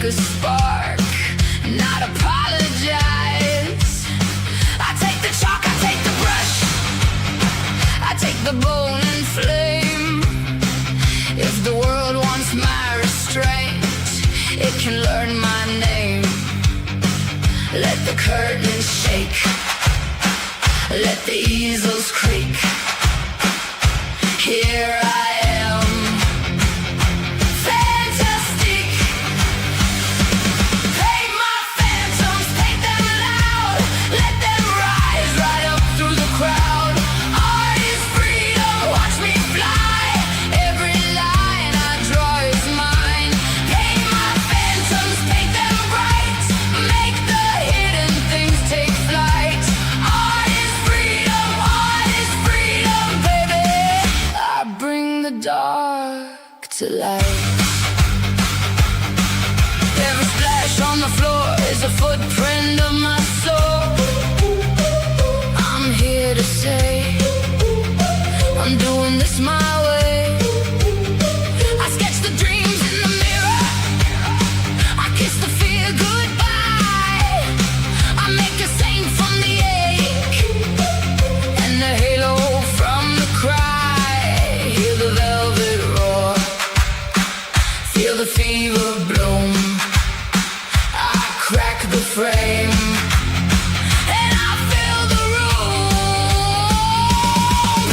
the spark, not apologize. I take the chalk, I take the brush, I take the bone and flame. If the world wants my restraint, it can learn my name. Let the curtains shake, let the easels creak. Here I am, fantastique. Paint my phantoms, paint them loud, let them rise right up through the crowd. Art is freedom, watch me fly. Every line I draw is mine. Paint my phantoms, paint them bright, make the hidden things take flight. Art is freedom, baby. I bring the dark to light. Every splash on the floor is a footprint of my soul. I'm here to say, I'm doing this my way. I sketch the dreams in the mirror, I kiss the fear goodbye. I make a saint from the ache, and the halo from the cry. Hear the velvet roar, feel the fever bloom. I crack the frame, and I fill the room.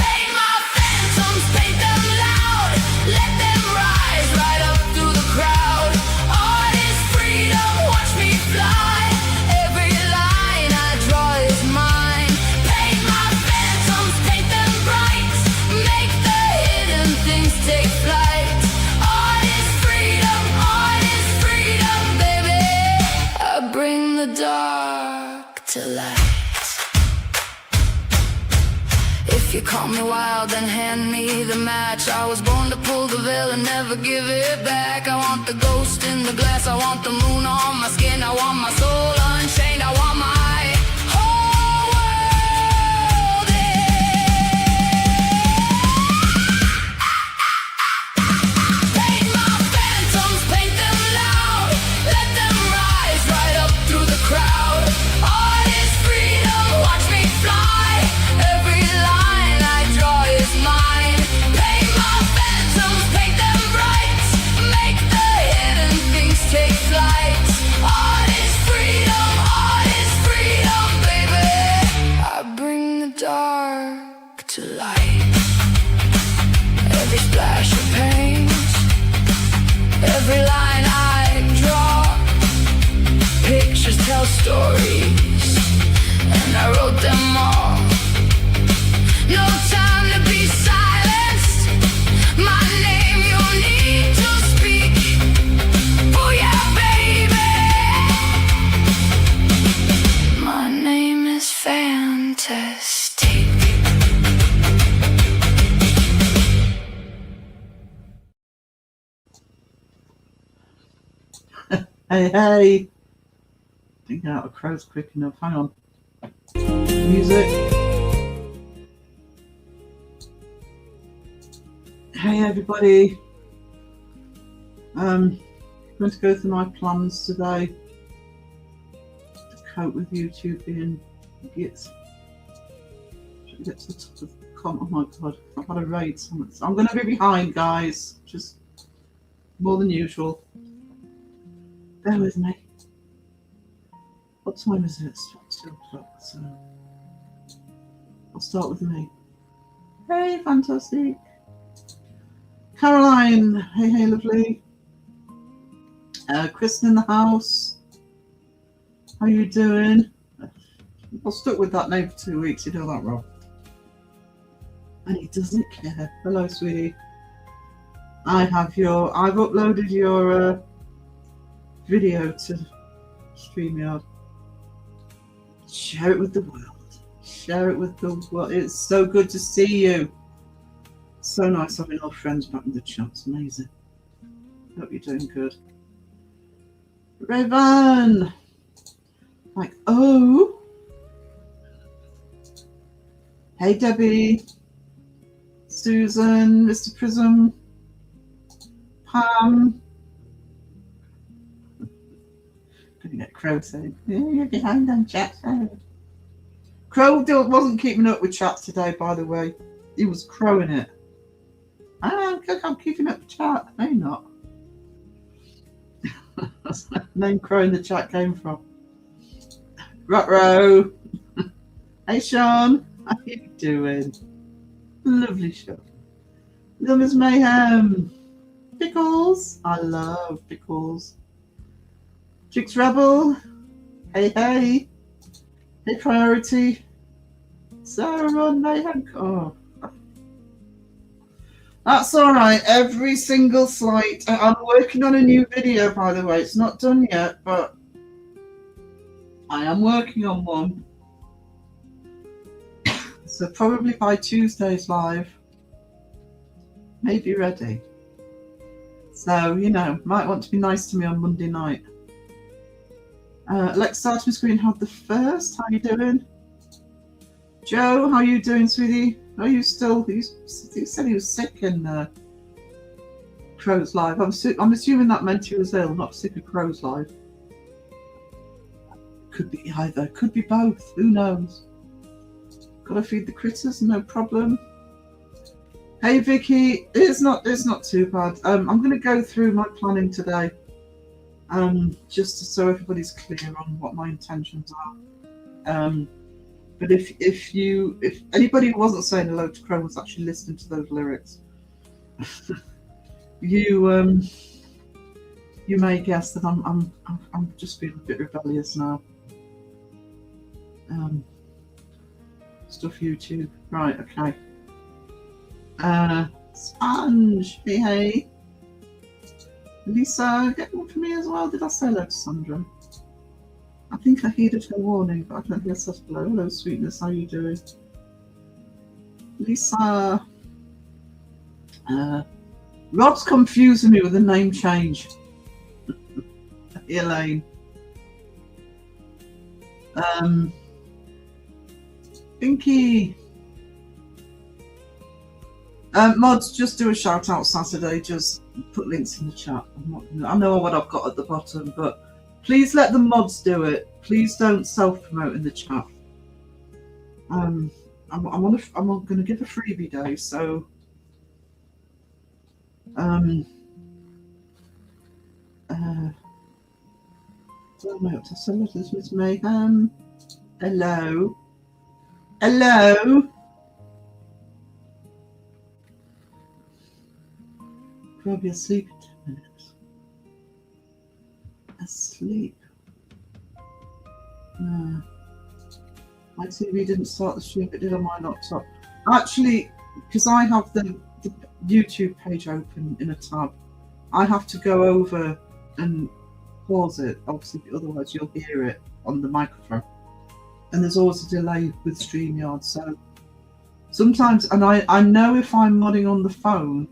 Paint my phantoms, paint them loud, let them rise right up through the crowd. Art is freedom, watch me fly. Every line I draw is mine. Paint my phantoms, paint them bright, make the hidden things take flight. Art is freedom, baby. I bring the dark to light. If you call me wild, then hand me the match. I was born to pull the veil and never give it back. I want the ghost in the glass, I want the moon on my skin, I want my soul unchained, I want my whole world Paint my phantoms, paint them loud, let them rise right up through the crowd. Art is freedom, watch me fly. Every line I draw is mine. Paint my phantoms, paint them bright, make the hidden things take flight. Art is freedom, baby. I bring the dark to light. Every splash of paint, every line I draw, pictures tell stories, and I wrote them all. No time to be silenced, my name you need to speak. Oh yeah, baby. My name is Fantastique. Hey. Didn't get out of crows quick enough. Hang on. Music. Hey everybody. I'm going to go through my plans today to cope with YouTube being idiots. Should we get to the top of the comment? Oh my god, I've had a raid. I'm going to be behind, guys. Just more than usual. Bear with me. What time is it? It's 2 o'clock, so I'll start with me. Hey, Fantastique. Caroline, hey, lovely. Kristen in the house. How you doing? I stuck with that name for 2 weeks. You know that, Rob. And he doesn't care. Hello, sweetie. I've uploaded your video to StreamYard. Share it with the world. Share it with the world. It's so good to see you. So nice having old friends back in the chat. It's amazing. Hope you're doing good. Raven! Like, oh. Hey, Debbie. Susan, Mr. Prism. Pam. Gonna get Crow saying, "Yeah, you're behind on chat." Crow wasn't keeping up with chat today, by the way. He was crowing it. I'm keeping up with chat. No, you're not. That's the name Crow in the chat came from. Ruh-roh. Hey, Sean. How you doing? Lovely Sean. Little Miss Mayhem. Pickles. I love pickles. Chicks Rebel. Hey, hey. Hey, Priority. Sarah on Mayhem. Oh. That's all right. Every single slide. I'm working on a new video, by the way. It's not done yet, but I am working on one. So probably by Tuesday's live, maybe ready. So, you know, might want to be nice to me on Monday night. Alexa Artemis Green had the first. How you doing? Joe, how you doing, sweetie? Are you still? He said he was sick in Crow's Live. I'm assuming that meant he was ill, not sick of Crow's Live. Could be either. Could be both. Who knows? Gotta feed the critters, no problem. Hey Vicky, it's not too bad. I'm gonna go through my planning today, just so everybody's clear on what my intentions are. But if anybody who wasn't saying hello to Crow was actually listening to those lyrics, you may guess that I'm just feeling a bit rebellious now. Stuff YouTube. Right, okay. Sponge, hey. Lisa, get one for me as well. Did I say hello to Sandra? I think I heeded her warning, but I don't think I said hello. Hello, sweetness, how you doing? Lisa. Rob's confusing me with a name change. Elaine. Pinky. Mods, just do a shout out Saturday. Just put links in the chat. I know what I've got at the bottom, but please let the mods do it. Please don't self-promote in the chat. I'm going to give a freebie day, so Miss Mayhem. Hello. Hello. Probably asleep in 10 minutes. Asleep. My TV didn't start the stream, it did on my laptop. Actually, because I have the YouTube page open in a tab, I have to go over and pause it, obviously, otherwise you'll hear it on the microphone. And there's always a delay with StreamYard, so sometimes, and I know if I'm modding on the phone,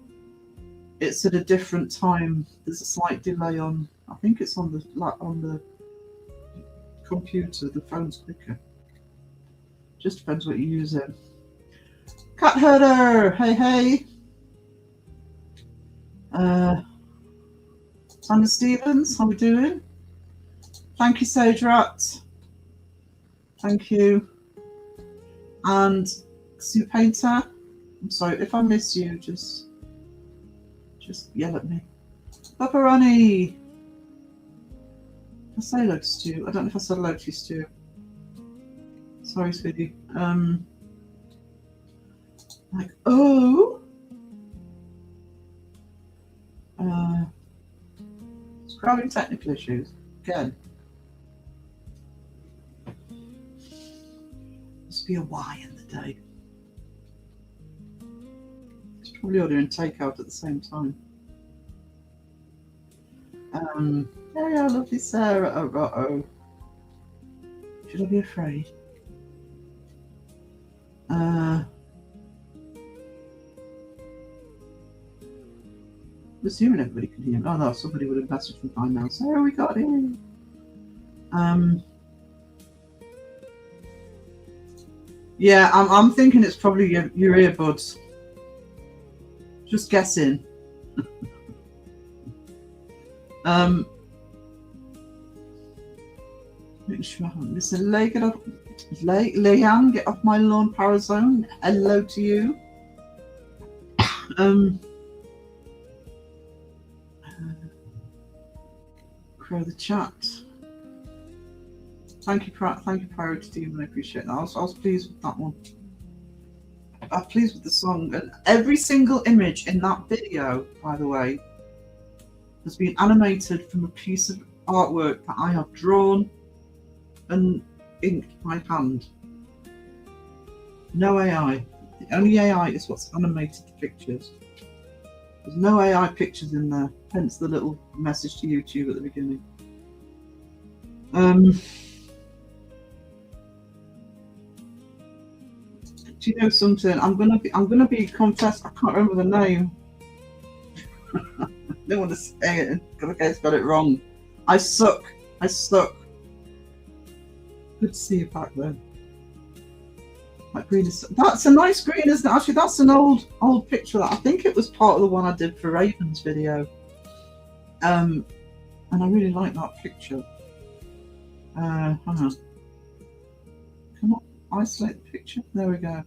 it's at a different time. There's a slight delay on, I think it's on the computer, the phone's quicker. Just depends what you use it. Cat Herder, hey hey. Sandra Stevens, how we doing? Thank you, Sage Rat. Thank you. And Sue Painter, I'm sorry if I miss you, just yell at me. Pepperoni. I say hello to Stu. I don't know if I said hello to you, Stu. Sorry, sweetie. Like, oh. Scrolling technical issues again. Must be a Y in the day. It's probably ordering takeout at the same time. Yeah, lovely Sarah. Oh. Should I be afraid? I'm assuming everybody can hear me. Oh no, somebody would have messaged me by now. Sarah, we got it. Yeah, I'm thinking it's probably your earbuds. Just guessing. Making sure I haven't missed a Leigh, get off. Leanne, get off my lawn, Parazone. Hello to you. Crow the chat. Thank you, Priority Demon. I appreciate that. I was pleased with that one. I'm pleased with the song. And every single image in that video, by the way, has been animated from a piece of artwork that I have drawn and inked by hand. No AI. The only AI is what's animated the pictures. There's no AI pictures in there, hence the little message to YouTube at the beginning. Do you know something? I'm gonna be confessed. I can't remember the name. I don't want to say it because I got it wrong. I suck. Good to see you back then. That green is, that's a nice green, isn't it? Actually, that's an old picture. I think it was part of the one I did for Raven's video. And I really like that picture. Hang on. Come on, isolate the picture. There we go.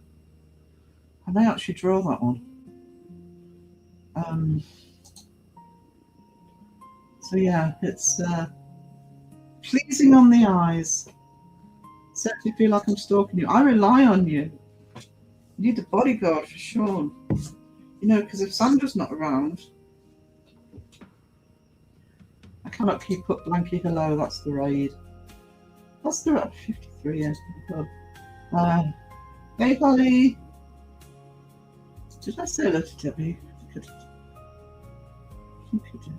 I may actually draw that one. So yeah, it's pleasing on the eyes. Certainly feel like I'm stalking you. I rely on you. You need a bodyguard for sure. You know, because if Sandra's not around, I cannot keep up Blanky Hello. That's the raid. That's the 53. Yeah. Hey Holly. Did I say hello to Debbie? I think I did.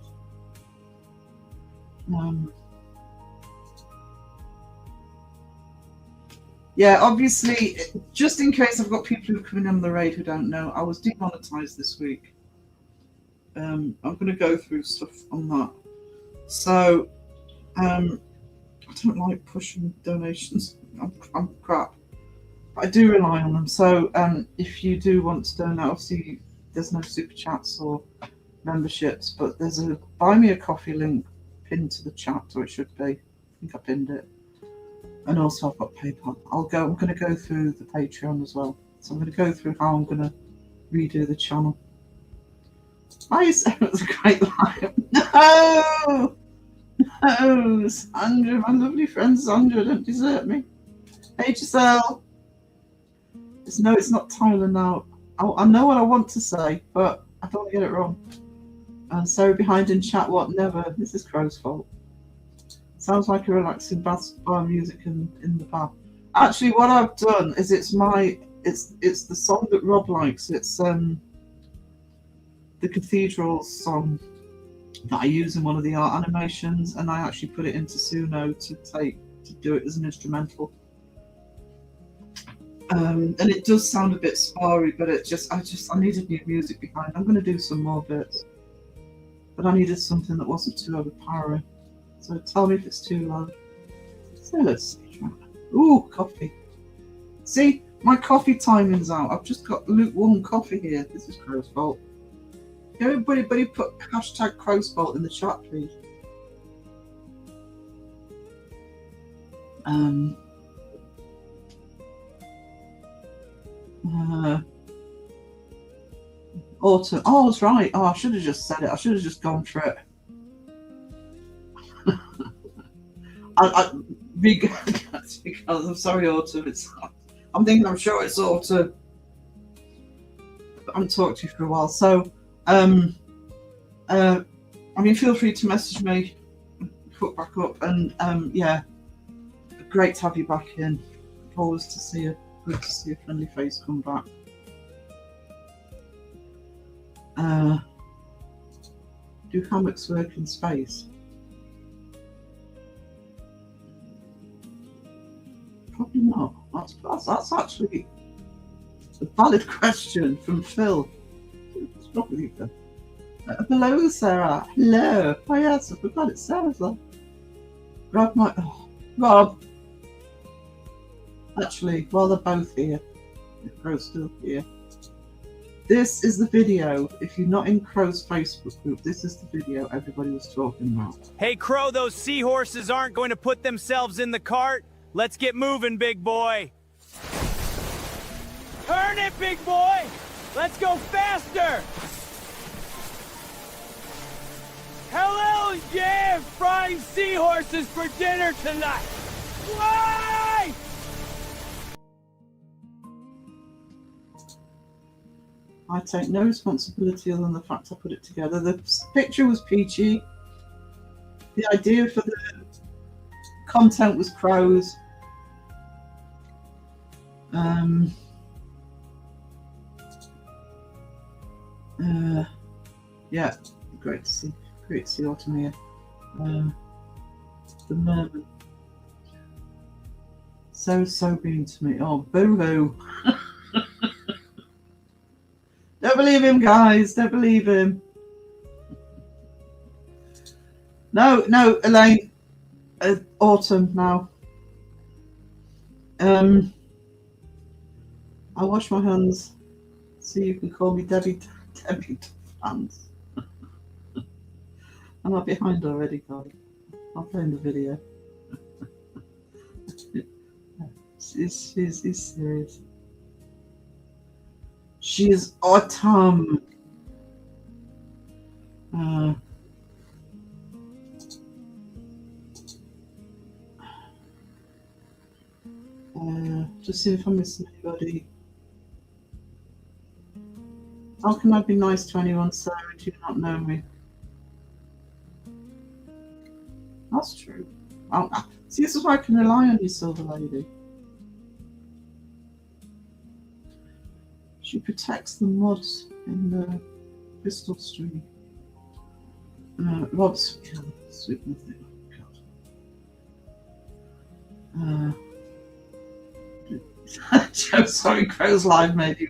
Yeah, obviously, just in case I've got people who are coming on the raid who don't know, I was demonetized this week. I'm going to go through stuff on that. So, I don't like pushing donations. I'm crap. But I do rely on them. So, if you do want to donate, obviously, there's no super chats or memberships, but there's a Buy Me a Coffee link pinned to the chat, or it should be. I think I pinned it. And also I've got PayPal. I'm going to go through the Patreon as well. So I'm going to go through how I'm going to redo the channel. Hi, Sarah's a great line. No! No, Sandra, my lovely friend Sandra, don't desert me. Hey, Giselle. It's not Tyler now. I know what I want to say, but I don't want to get it wrong. And Sarah behind in chat, what? Never. This is Crow's fault. Sounds like a relaxing bath bar music in the bath. Actually, what I've done is it's the song that Rob likes. It's the Cathedral song that I use in one of the art animations, and I actually put it into Suno to do it as an instrumental. And it does sound a bit sparry, but I needed new music behind. I'm going to do some more bits, but I needed something that wasn't too overpowering. So tell me if it's too loud. So let's see. Ooh, coffee. See, my coffee timing's out. I've just got lukewarm coffee here. This is Crow's fault. Everybody put hashtag Crow's fault in the chat, please. Autumn. Oh, that's right. Oh, I should have just said it. I should have just gone for it. Because I'm sorry, Autumn. I'm sure it's Autumn. But I haven't talked to you for a while. So, I mean, feel free to message me, put back up, and yeah, great to have you back in. Always to see you. Good to see a friendly face come back. Do hammocks work in space? Probably not. That's actually a valid question from Phil. What's wrong with you, Phil? Hello, Sarah. Hello. Oh yes, I forgot it's Sarah's there. Grab my Rob. Actually, while they're both here, if Ro's still here, This is the video. If you're not in Crow's Facebook group, this is the video everybody was talking about. Hey, Crow, those seahorses aren't going to put themselves in the cart. Let's get moving, big boy. Turn it, big boy. Let's go faster. Hello, yeah, frying seahorses for dinner tonight. Why? I take no responsibility other than the fact I put it together. The picture was peachy. The idea for the content was crows. Yeah, great to see autumn here. The merman. So being to me. Oh, boo-hoo. Don't believe him, guys. Don't believe him. No, Elaine. Autumn now. I wash my hands so you can call me Debbie fans. I'm not behind already, guys. I'll play in the video. She's serious. She is autumn. Just see if I'm missing anybody. How can I be nice to anyone, Sarah, if you not know me? That's true. See, this is why I can rely on you, Silver Lady. She protects the mods in the Bristol Street. Rob's sweet nothing. Oh, God. Joe, sorry, Crow's Live made you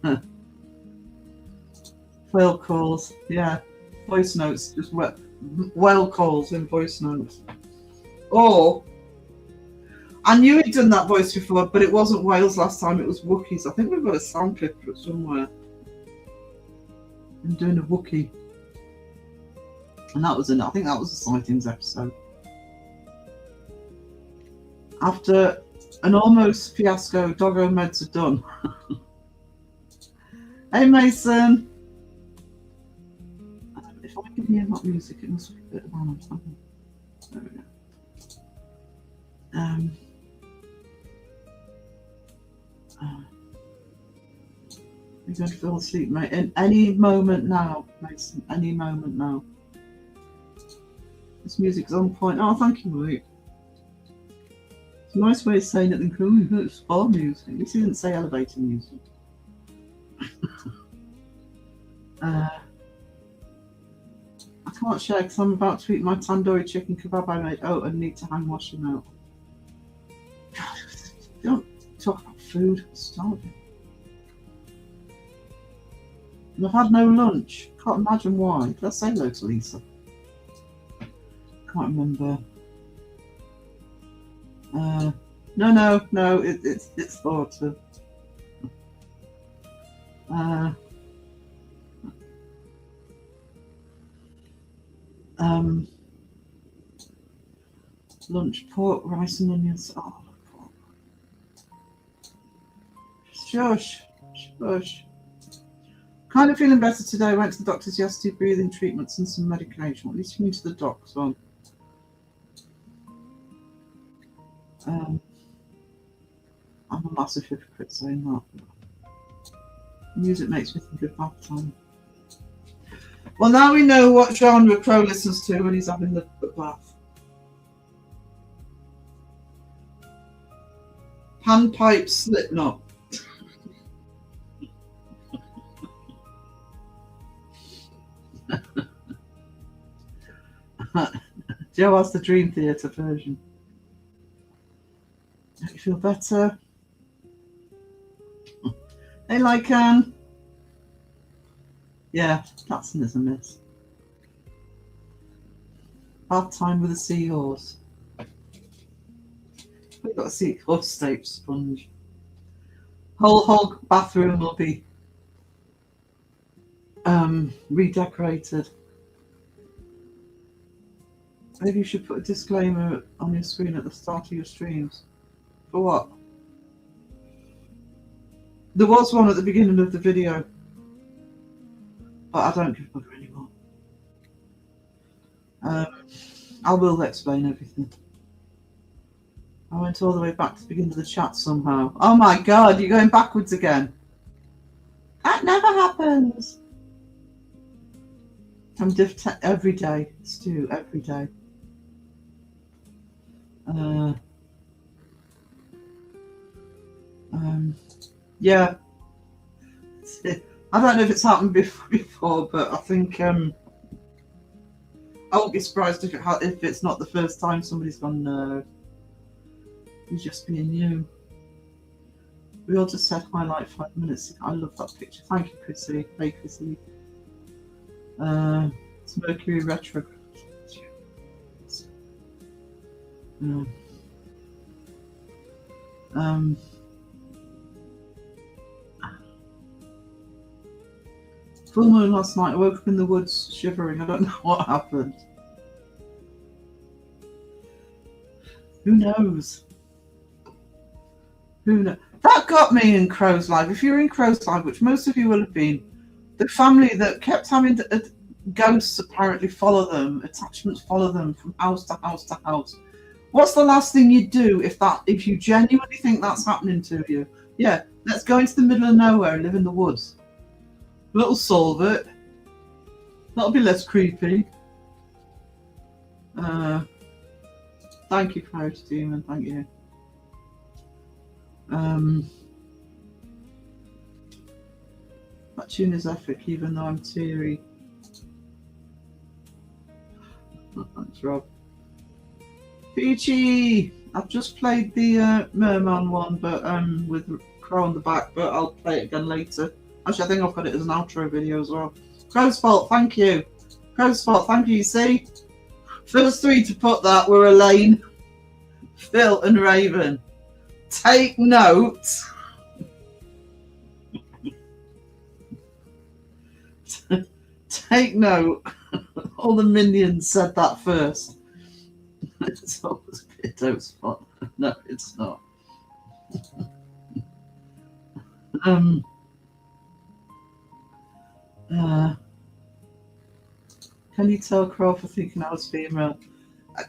well. Whale calls, yeah. Voice notes, just whale calls in voice notes. Or, I knew he'd done that voice before, but it wasn't whales last time, it was Wookiees. I think we've got a sound clip for it somewhere. I'm doing a Wookiee. And that was I think that was a sightings episode. After an almost fiasco, doggo meds are done. Hey Mason! If I can hear that music, it must be a bit of an time. There we go. You're going to fall asleep, mate. In any moment now, Mason. Any moment now. This music's on point. Oh, thank you, mate. It's a nice way of saying it than cool. It's spa music. At least he didn't say elevator music. I can't share because I'm about to eat my tandoori chicken kebab I made. Oh, and need to hand wash them out. God, don't talk about food. I'm starving. And I've had no lunch. Can't imagine why. Did I say hello to Lisa? Can't remember. No. It's autumn. Lunch, pork, rice and onions. Oh, pork. Shush. Kind of feeling better today. Went to the doctor's yesterday, breathing treatments and some medication. At least you to the doc, so I'm a massive hypocrite saying that. Music makes me think of bath time. Well, now we know what genre Crow listens to when he's having the bath. Panpipe Slipknot. Joe has the Dream Theatre version. Don't you feel better? Hey, Lycan. Yeah, that's a miss. Bath time with a seahorse. We've got a seahorse steak sponge. Whole bathroom will be redecorated. Maybe you should put a disclaimer on your screen at the start of your streams. For what? There was one at the beginning of the video, but I don't give a bugger anymore. I will explain everything. I went all the way back to the beginning of the chat somehow. Oh my god, you're going backwards again. That never happens. I'm every day, Stu, every day. Yeah. I don't know if it's happened before, but I think I won't be surprised if it's not the first time somebody's gone, no, you're just being you. We all just said highlight 5 minutes. I love that picture. Thank you, Chrissy. Hey, Chrissy. It's Mercury retrograde. Full moon last night. I woke up in the woods shivering. I don't know what happened. Who knows? Who knows? That got me in Crow's Life. If you're in Crow's Life, which most of you will have been, the family that kept having ghosts apparently follow them, attachments follow them from house to house to house. What's the last thing you'd do if you genuinely think that's happening to you? Yeah, let's go into the middle of nowhere and live in the woods. That'll solve it. That'll be less creepy. Thank you, Cloud Demon. Thank you. That tune is epic, even though I'm teary. Thanks, Rob. Peachy! I've just played the Merman one, but with Crow on the back, but I'll play it again later. Actually, I think I've got it as an outro video as well. Crow's Fault, thank you. Crow's Fault, thank you. You see? First three to put that were Elaine, Phil, and Raven. Take note. Take note. All the minions said that first. It's always Pito's spot. No, it's not. Can you tell Crow for thinking I was female?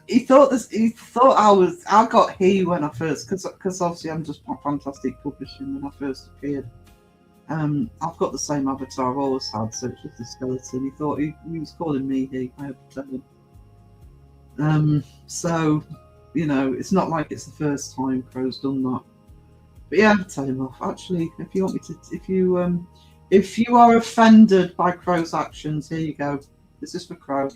He thought I got he when I first, because obviously I'm just Fantastique Publishing when I first appeared. I've got the same avatar I've always had, so it's just a skeleton. He thought he was calling me he. I had to tell him. So, you know, it's not like it's the first time Crow's done that. But yeah, I'll tell him off. Actually, if you want me to, if you are offended by Crow's actions, here you go. This is for Crow.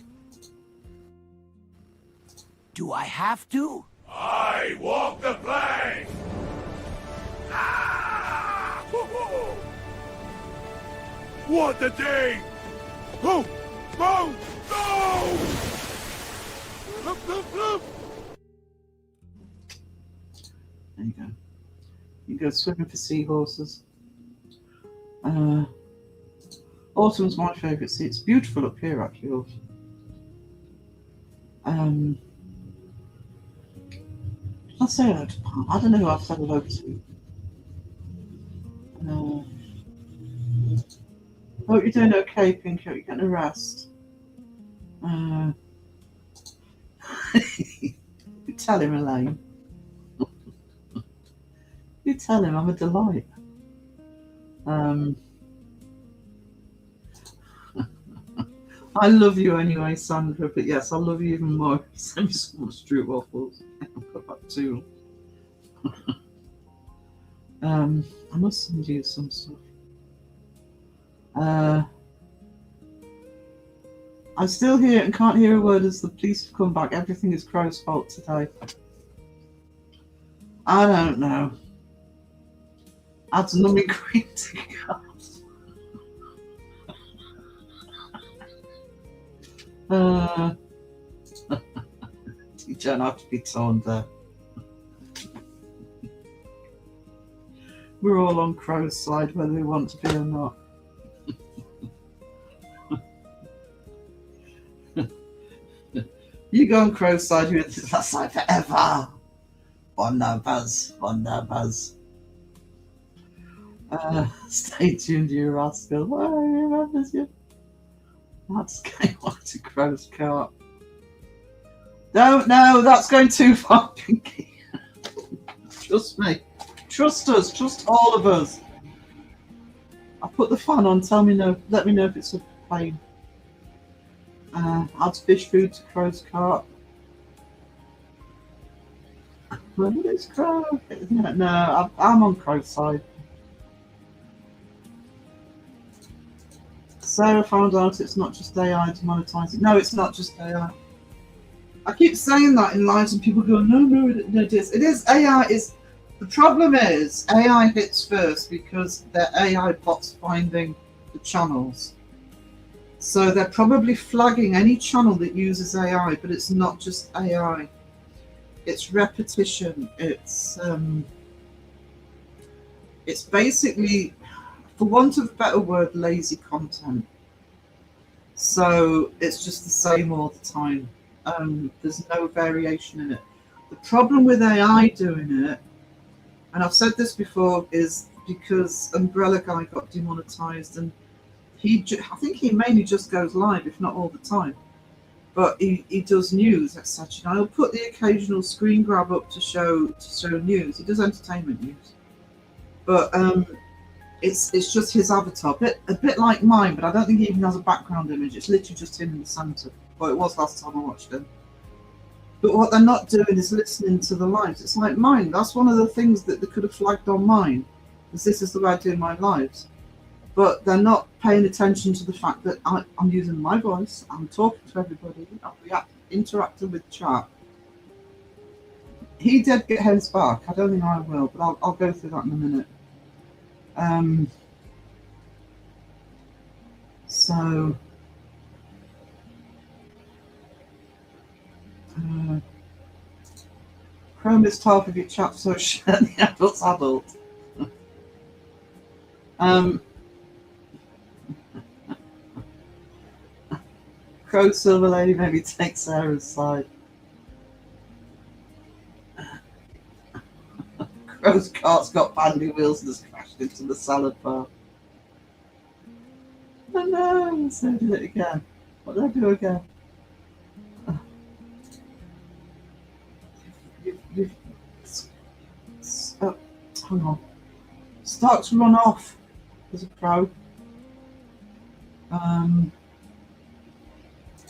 Do I have to? I walk the plank! Ah! Woo-hoo! What a day! Oh! Oh! No! Look, look, look! There you go. You go swimming for seahorses. Autumn's my favourite sea. It's beautiful up here, actually. I'll say hello to Pam. I don't know who I've said hello to. Hope you're doing okay, Pinky. Hope you're getting a rest. You tell him, Elaine. You tell him I'm a delight. I love you anyway, Sandra, but yes, I love you even more. Send me some more Stroop waffles. I've got that too. I must send you some stuff. I'm still here and can't hear a word as the police have come back. Everything is Crow's fault today. I don't know. Add numbing cream to cars. You don't have to be told there. We're all on Crow's side, whether we want to be or not. You go on Crow's side, you're in that side forever. Wonderbuzz, Wonderbuzz. Stay tuned, you rascal. Oh, he remembers you. That's going on to Crow's cart. Don't know, that's going too far, Pinky. Trust me. Trust us, trust all of us. I put the fan on, let me know if it's a pain. Adds fish food to Crow's cart. Look at this Crow. No, I'm on Crow's side. Sarah found out it's not just AI to monetize it. No, it's not just AI. I keep saying that in lives and people go, no, it is. It is. AI is. The problem is AI hits first because they're AI bots finding the channels. So they're probably flagging any channel that uses AI, but it's not just AI. It's repetition. It's basically, for want of a better word, lazy content. So it's just the same all the time. There's no variation in it. The problem with AI doing it, and I've said this before, is because Umbrella Guy got demonetized, and I think he mainly just goes live, if not all the time. But he does news, etc. And I'll put the occasional screen grab up to show news. He does entertainment news, but it's just his avatar, a bit like mine. But I don't think he even has a background image. It's literally just him in the centre. Well, it was last time I watched him. But what they're not doing is listening to the lives. It's like mine. That's one of the things that they could have flagged on mine, because this is the way I do my lives. But they're not paying attention to the fact that I'm using my voice, I'm talking to everybody, I'm interacting with chat. He did get his back. I don't think I will, but I'll go through that in a minute. So Chrome is 12 of your chat, so share the adult's adult. Crow Silver Lady maybe take Sarah's side. Crow's cart's got bandy wheels and has crashed into the salad bar. Oh no, so I did it again. What did I do again? Hang on. Start to run off. There's a crow.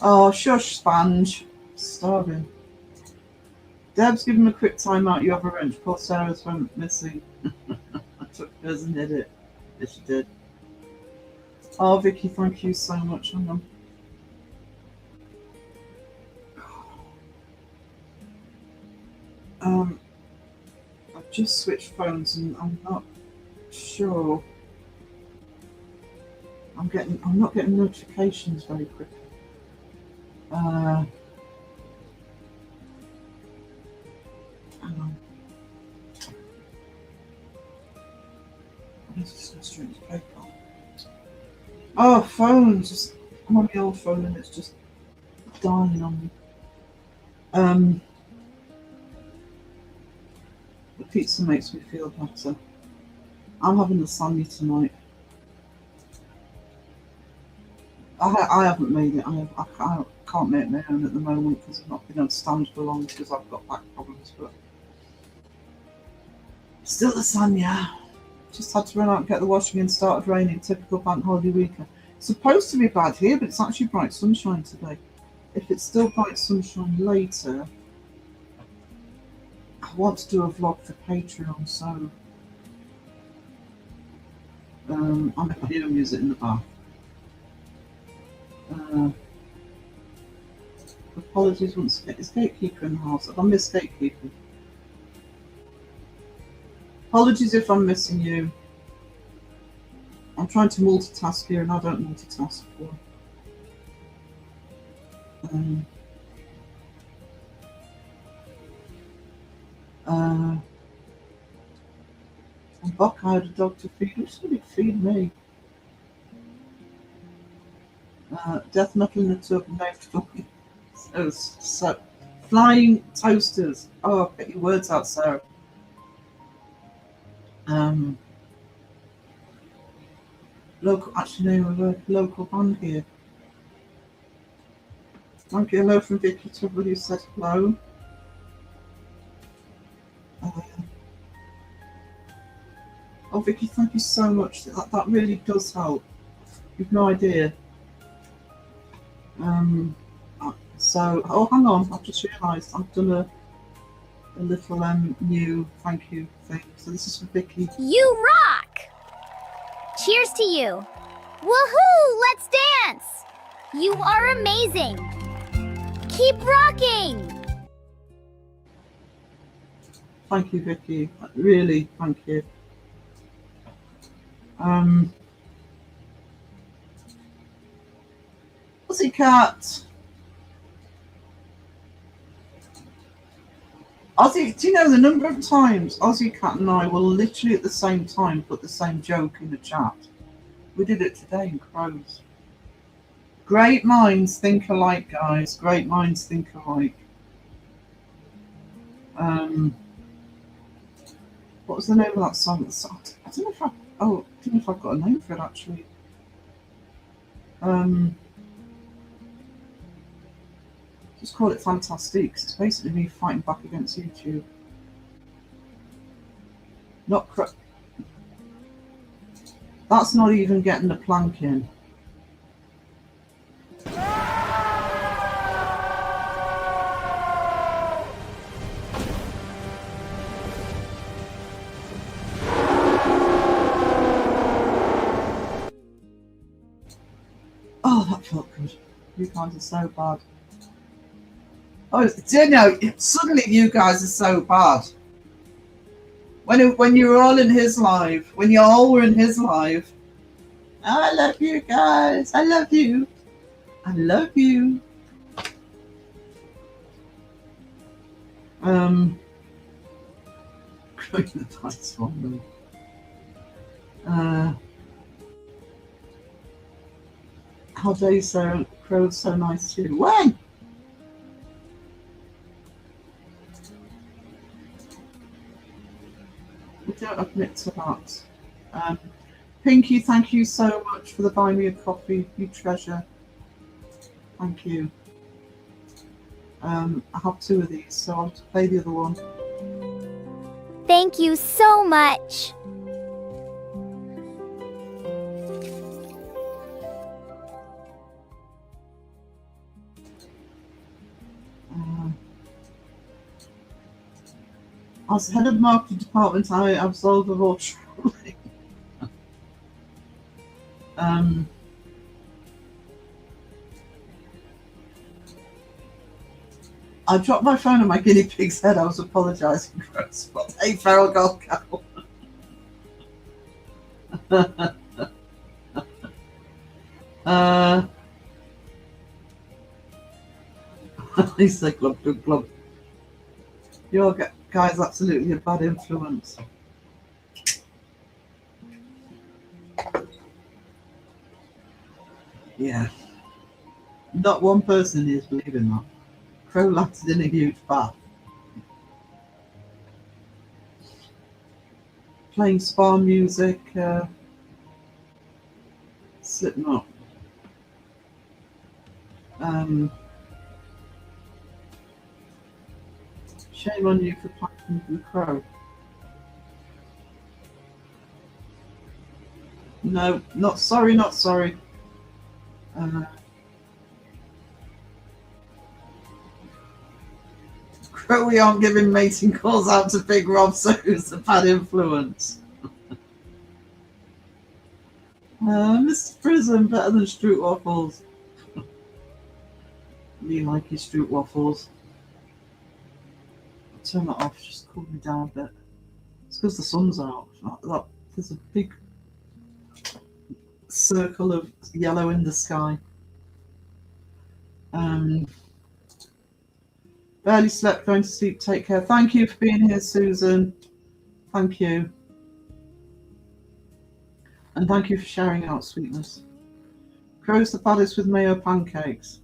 Oh, shush, Sponge. Starving. Deb's given him a quick timeout. You have a wrench. Poor Sarah's went missing. I took hers and hid it. Yes, she did. Oh, Vicky, thank you so much. Hang on. I've just switched phones and I'm not sure. I'm not getting notifications very quickly. Hang on. Let's just go straight to PayPal. Oh, phones! I'm on my old phone and it's just dying on me. The pizza makes me feel better. I'm having lasagna tonight. I haven't made it. I can't make my own at the moment because I've not been on stand for long because I've got back problems. But still lasagna. Just had to run out and get the washing in. Started raining. Typical bank holiday weekend. It's supposed to be bad here, but it's actually bright sunshine today. If it's still bright sunshine later, I want to do a vlog for Patreon, so I'm going to use it in the bath. Apologies once again. Is Gatekeeper in the house? Have I missed Gatekeeper? Apologies if I'm missing you. I'm trying to multitask here and I don't multitask before. I'm Buck, I had a dog to feed. Who's going to feed me? Death knuckle in the tub, knife. So, flying toasters. Oh, get your words out, Sarah. Local, actually, name of a local band here. Thank you. Hello from Vicky Tubble, who said hello. Oh, Vicky, thank you so much. That really does help. You've no idea. So, oh, hang on. I've just realised I've done a little new thank you thing. So this is for Vicky. You rock! Cheers to you. Woohoo! Let's dance! You are amazing. Keep rocking! Thank you, Vicky. Really, thank you. Pussycat. Ozzy, do you know the number of times Ozzy Cat and I will literally at the same time put the same joke in the chat? We did it today in Crows. Great minds think alike, guys. Great minds think alike. What was the name of that song? I don't know if I've got a name for it actually. Just call it Fantastique, 'cause it's basically me fighting back against YouTube. That's not even getting the plank in. Oh, that felt good. You guys are so bad. Oh, do you know, suddenly you guys are so bad. When you're all in his live, when you all were in his live, oh, I love you guys. I love you. I love you. The dice one. How dare you, Sarah? Crow's so nice too. When? We don't admit to that. Pinky, thank you so much for the buy me a coffee, you treasure. Thank you. I have 2 of these, so I'll play the other one. Thank you so much. As head of marketing department, I absolve of all trolling. I dropped my phone on my guinea pig's head. I was apologising for a spot. Hey, feral gold cow. He's like glub glub glub. Your guy's absolutely a bad influence. Yeah. Not one person is believing that. Crow landed in a huge bath. Playing spa music, Slipknot. Shame on you for playing the Crow. No, not sorry, not sorry. Crowy aren't giving mating calls out to Big Rob, so who's a bad influence? Mr. Prism, better than Stroot Waffles. Me like your Stroot Waffles. I'll turn that off, just cool me down a bit. It's because the sun's out. There's a big circle of yellow in the sky. Barely slept, going to sleep, take care. Thank you for being here, Susan. Thank you. And thank you for sharing out, Sweetness. Crow's the baddest with mayo pancakes.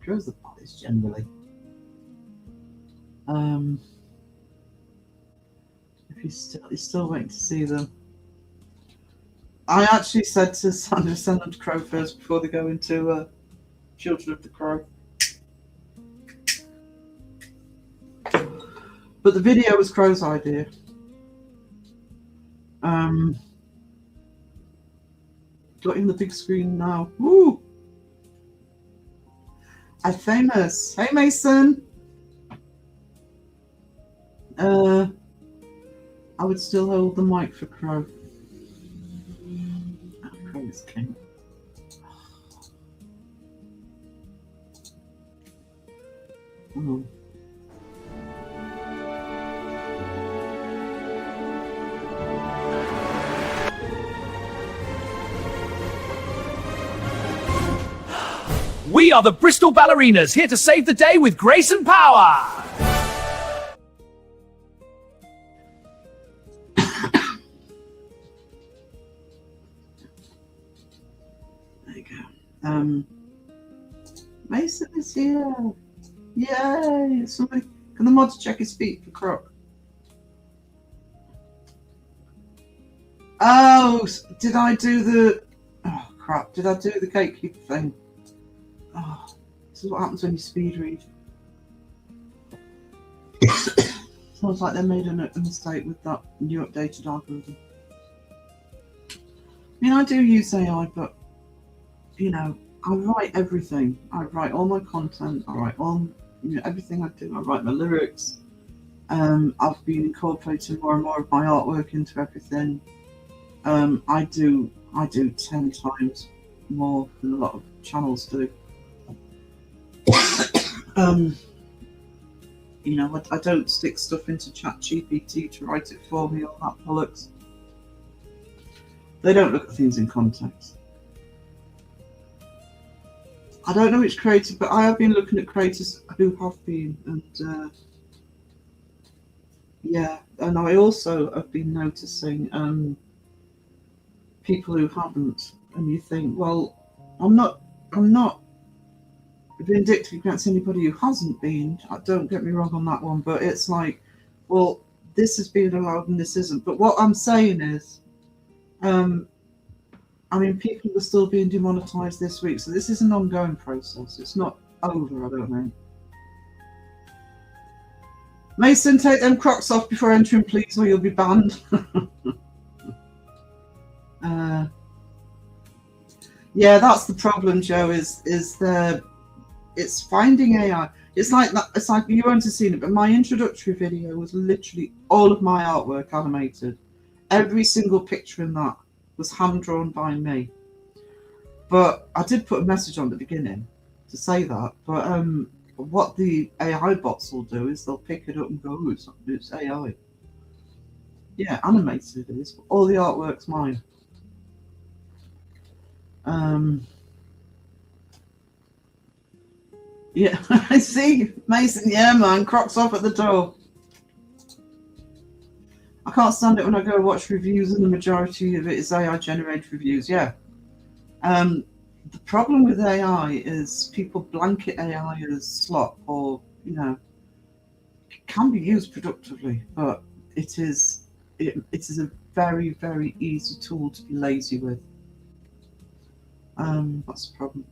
Crow's the baddest generally. If he's still waiting to see them. I actually said to Sandra, send them to Crow first before they go into Children of the Crow. But the video was Crow's idea. Got in the big screen now. Woo! I'm famous. Hey, Mason. I would still hold the mic for Crow. Oh, Crow is king. Oh. We are the Bristol Ballerinas, here to save the day with grace and power. There you go. Mason is here. Yay! Somebody, can the mods check his feet for Croc? Oh, did I do the? Oh crap! Did I do the gatekeeper thing? Oh, this is what happens when you speed read. Sounds like they made a mistake with that new updated algorithm. I mean, I do use AI, but you know, I write everything. I write all my content. I write all, you know, everything I do. I write my lyrics. I've been incorporating more and more of my artwork into everything. I do 10 times more than a lot of channels do. You know, I don't stick stuff into ChatGPT to write it for me, all that bollocks. They don't look at things in context. I don't know which creator, but I have been looking at creators who have been, and yeah, and I also have been noticing people who haven't, and you think, well, I'm not vindictive against anybody who hasn't been. Don't get me wrong on that one, but it's like, well, this is being allowed and this isn't. But what I'm saying is, I mean, people are still being demonetized this week, so this is an ongoing process. It's not over, I don't know. Mason, take them Crocs off before entering, please, or you'll be banned. Yeah, that's the problem, Joe. It's finding AI. It's like that. It's like you won't have seen it, but my introductory video was literally all of my artwork animated. Every single picture in that was hand drawn by me. But I did put a message on the beginning to say that. But what the AI bots will do is they'll pick it up and go, "Oh, it's AI." Yeah, animated it is. All the artwork's mine. Yeah, I see, Mason. Yeah, man, Crocs off at the door. I can't stand it when I go watch reviews and the majority of it is AI generated reviews. Yeah. The problem with AI is people blanket AI as slop, or you know, it can be used productively, but it is a very, very easy tool to be lazy with. That's the problem.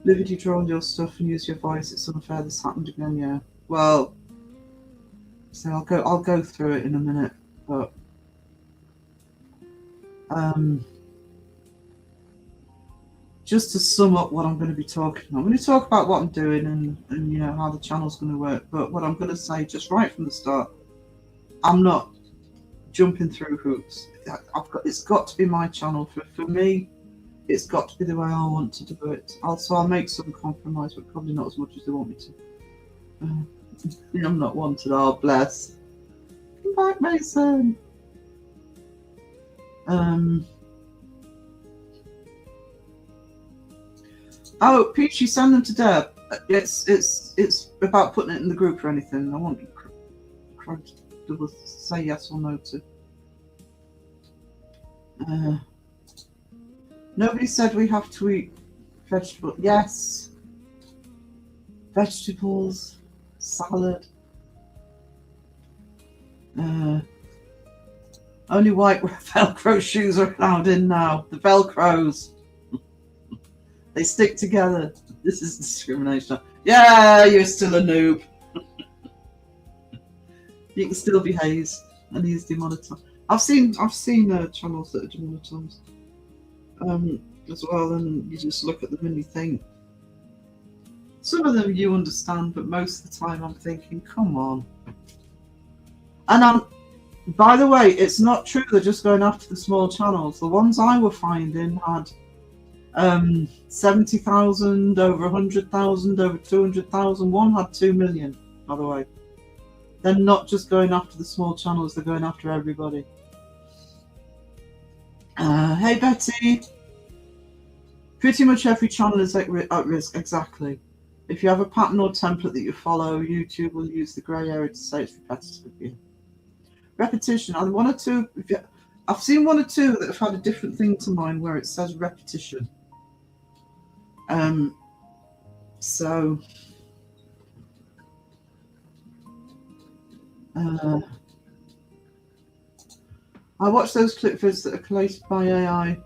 Livid, you draw all your stuff and use your voice. It's unfair. This happened again. Yeah. Well, so I'll go through it in a minute, but just to sum up what I'm going to be talking about. I'm going to talk about what I'm doing and you know how the channel's going to work. But what I'm going to say just right from the start, I'm not jumping through hoops. It's got to be my channel for me. It's got to be the way I want to do it. Also, I'll make some compromise, but probably not as much as they want me to. I'm not wanted. Oh, bless. Come back, Mason. Oh, Peachy, send them to Deb. It's about putting it in the group or anything. I want to say yes or no to. Nobody said we have to eat vegetables. Yes. Vegetables, salad. Only white Velcro shoes are allowed in now. The Velcros. They stick together. This is discrimination. Yeah, you're still a noob. You can still be hazed and he's demonetized. I've seen channels that are demonetized as well, and you just look at them and you think. Some of them you understand, but most of the time I'm thinking, come on. And by the way, it's not true they're just going after the small channels. The ones I were finding had 70,000, over 100,000, over 200,000. One had 2 million, by the way. They're not just going after the small channels, they're going after everybody. Hey Betty. Pretty much every channel is at risk, exactly. If you have a pattern or template that you follow, YouTube will use the grey area to say it's repetitive. Yeah. Repetition. And one or two, I've seen one or two that have had a different thing to mine where it says repetition. So I watch those clip vids that are collated by AI,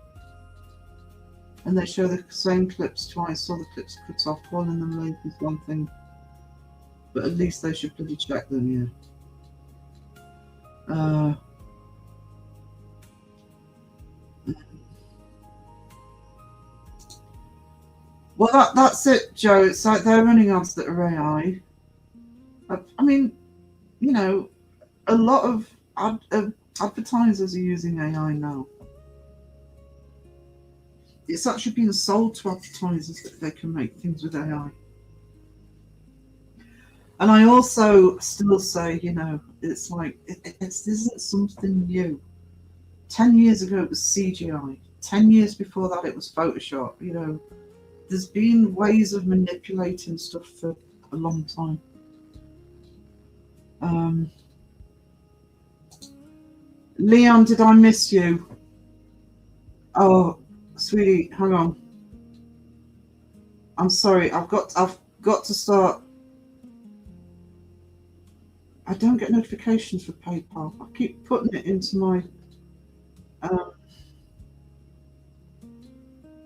and they show the same clips twice, or the clips cut off. Calling them link is one thing, but at least they should bloody check them. Yeah. Well, that's it, Joe. It's like they're running ads that are AI. I mean, you know, a lot of advertisers are using AI now. It's actually being sold to advertisers that they can make things with AI. And I also still say, you know, it's like, this isn't something new. 10 years ago, it was CGI. 10 years before that, it was Photoshop. You know, there's been ways of manipulating stuff for a long time. Leon, did I miss you? Oh, sweetie, hang on. I'm sorry. I've got to start. I don't get notifications for PayPal. I keep putting it into my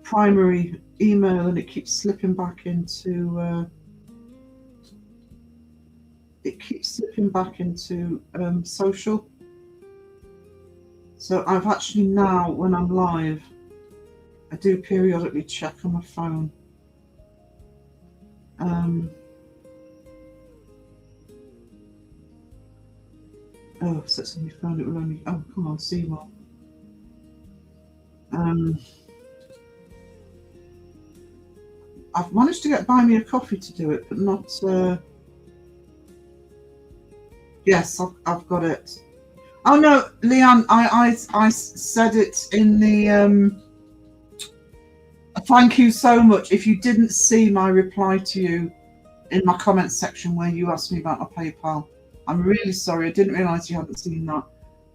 primary email, and it keeps slipping back into. Social. So I've actually now, when I'm live, I do periodically check on my phone. Oh, so somebody found it will only. Oh, come on, Seymour. I've managed to get Buy Me a Coffee to do it, but not. Yes, I've got it. Oh no, Leon, I said it in the. Thank you so much. If you didn't see my reply to you in my comments section where you asked me about my PayPal, I'm really sorry. I didn't realise you hadn't seen that.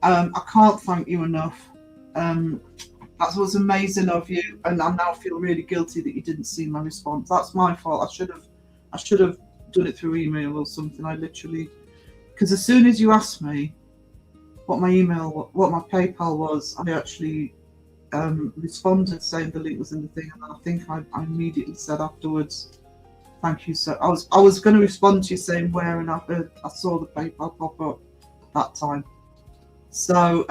I can't thank you enough. That was amazing of you, and I now feel really guilty that you didn't see my response. That's my fault. I should have done it through email or something. I literally, because as soon as you asked me what my PayPal was, I actually responded saying the link was in the thing, and I think I immediately said afterwards, thank you. So I was going to respond to you saying where, and I saw the PayPal pop up that time. So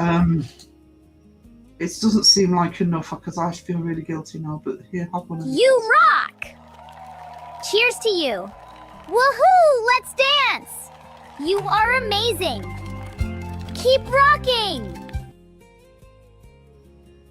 it doesn't seem like enough because I feel really guilty now. But here, have one of these. You rock! Cheers to you. Woohoo! Let's dance! You are amazing. Keep rocking.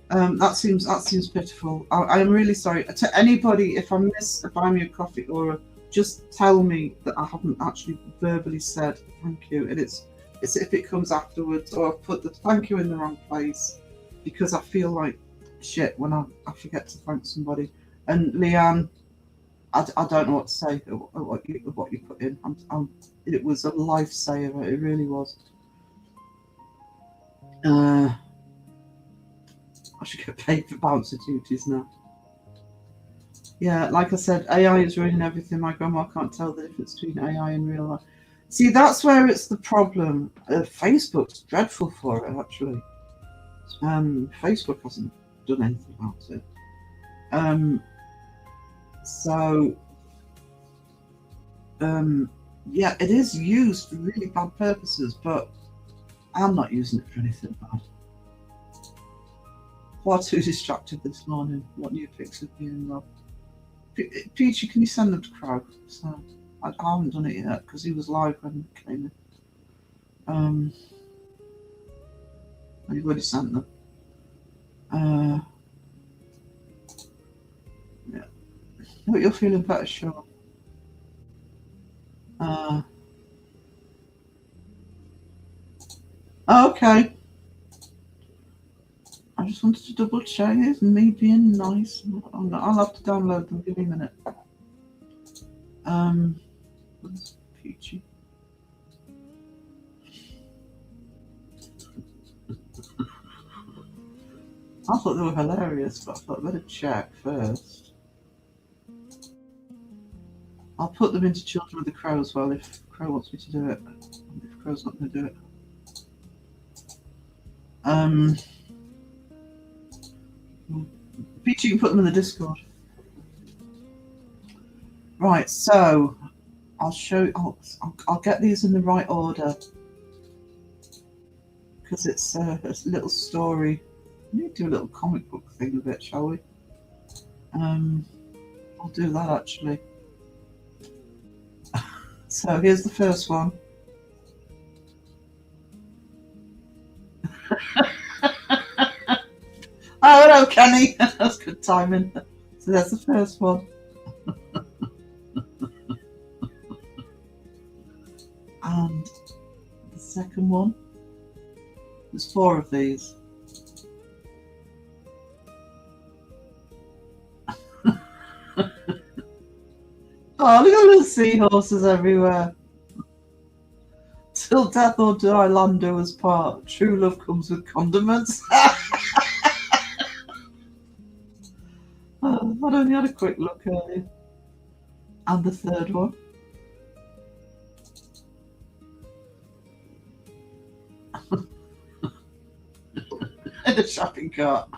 That seems pitiful. I am really sorry to anybody if I miss a Buy Me a Coffee, or just tell me that I haven't actually verbally said thank you. And it's if it comes afterwards, or I've put the thank you in the wrong place, because I feel like shit when I forget to thank somebody. And Leanne, I don't know what to say. What you put in, it was a lifesaver. It really was. I should get paid for bouncer duties now. Yeah, like I said, AI is ruining everything. My grandma can't tell the difference between AI and real life. See, that's where it's the problem. Facebook's dreadful for it, actually. Facebook hasn't done anything about it. Yeah, it is used for really bad purposes, but I'm not using it for anything bad. Far too distracted this morning. What new pics have you in love? Peachy, can you send them to Crow? So I haven't done it yet because he was live when it came in. I've already sent them. Yeah. Hope you're feeling better, sure. Okay. I just wanted to double check. It's me being nice. I'll have to download them. Give me a minute. Where's Peachy? I thought they were hilarious, but I thought I'd better check first. I'll put them into Children of the Crow as well if Crow wants me to do it. If Crow's not going to do it. Peachy, you can put them in the Discord. Right, so I'll show. I'll get these in the right order because it's a little story. We need to do a little comic book thing with it, shall we? I'll do that actually. So here's the first one. Oh, hello, Kenny. That's good timing. So that's the first one. And the second one. There's 4 of these. Oh, look at the seahorses everywhere. Till death or die, Lando was part. True love comes with condiments. Oh, I only had a quick look earlier. And the third one. In the shopping cart.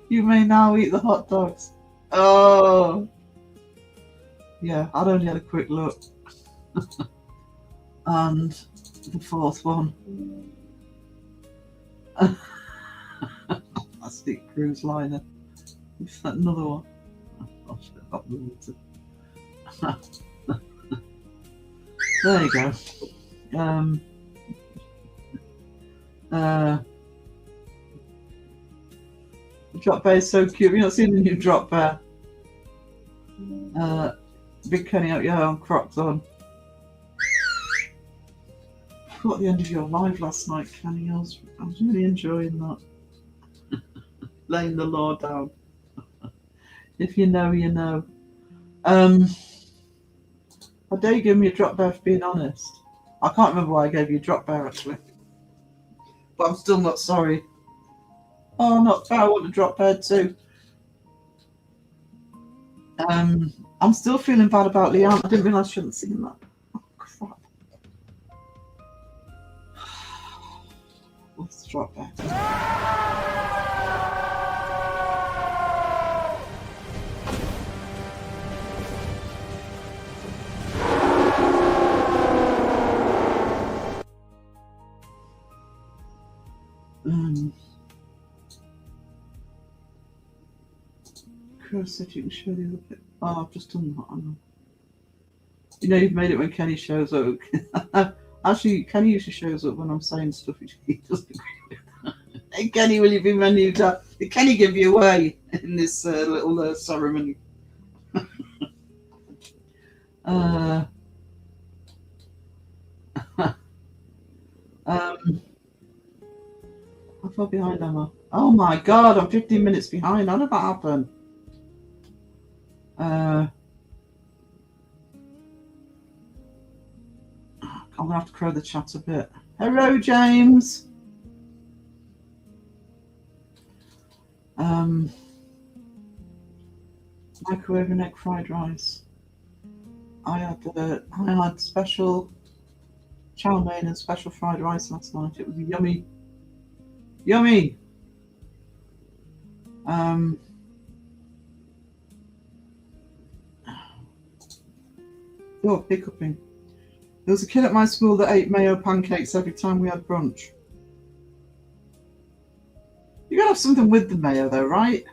You may now eat the hot dogs. Oh. Yeah, I'd only had a quick look. And the 4th one. Plastic cruise liner. Another one. Oh, shit, I got the water. There you go. The drop bear is so cute. Have you not seen the new drop bear? Big Kenny out, yeah, on Crocs on. Got the end of your live last night, Kenny. I was really enjoying that. Laying the law down. If you know, you know. I dare you give me a drop bear for being honest. I can't remember why I gave you a drop bear actually. But I'm still not sorry. Oh, not fair. I want a drop bear too. I'm still feeling bad about Leanne. I didn't realise she hadn't seen that. Oh, crap. What's the drop bear? Chris said you can show the other bit. Oh, I've just done that. I know. You know, you've made it when Kenny shows up. Actually, Kenny usually shows up when I'm saying stuff which he doesn't agree with. Hey, Kenny, will you be my new dad? Did Kenny give you away in this little ceremony? How far behind am I? Oh my god, I'm 15 minutes behind. How did that happen? I'm gonna have to crow the chat a bit. Hello, James. microwave and egg fried rice. I had special chow mein and special fried rice last night. It was yummy. Yummy! Oh, hiccuping. There was a kid at my school that ate mayo pancakes every time we had brunch. You gotta have something with the mayo though, right?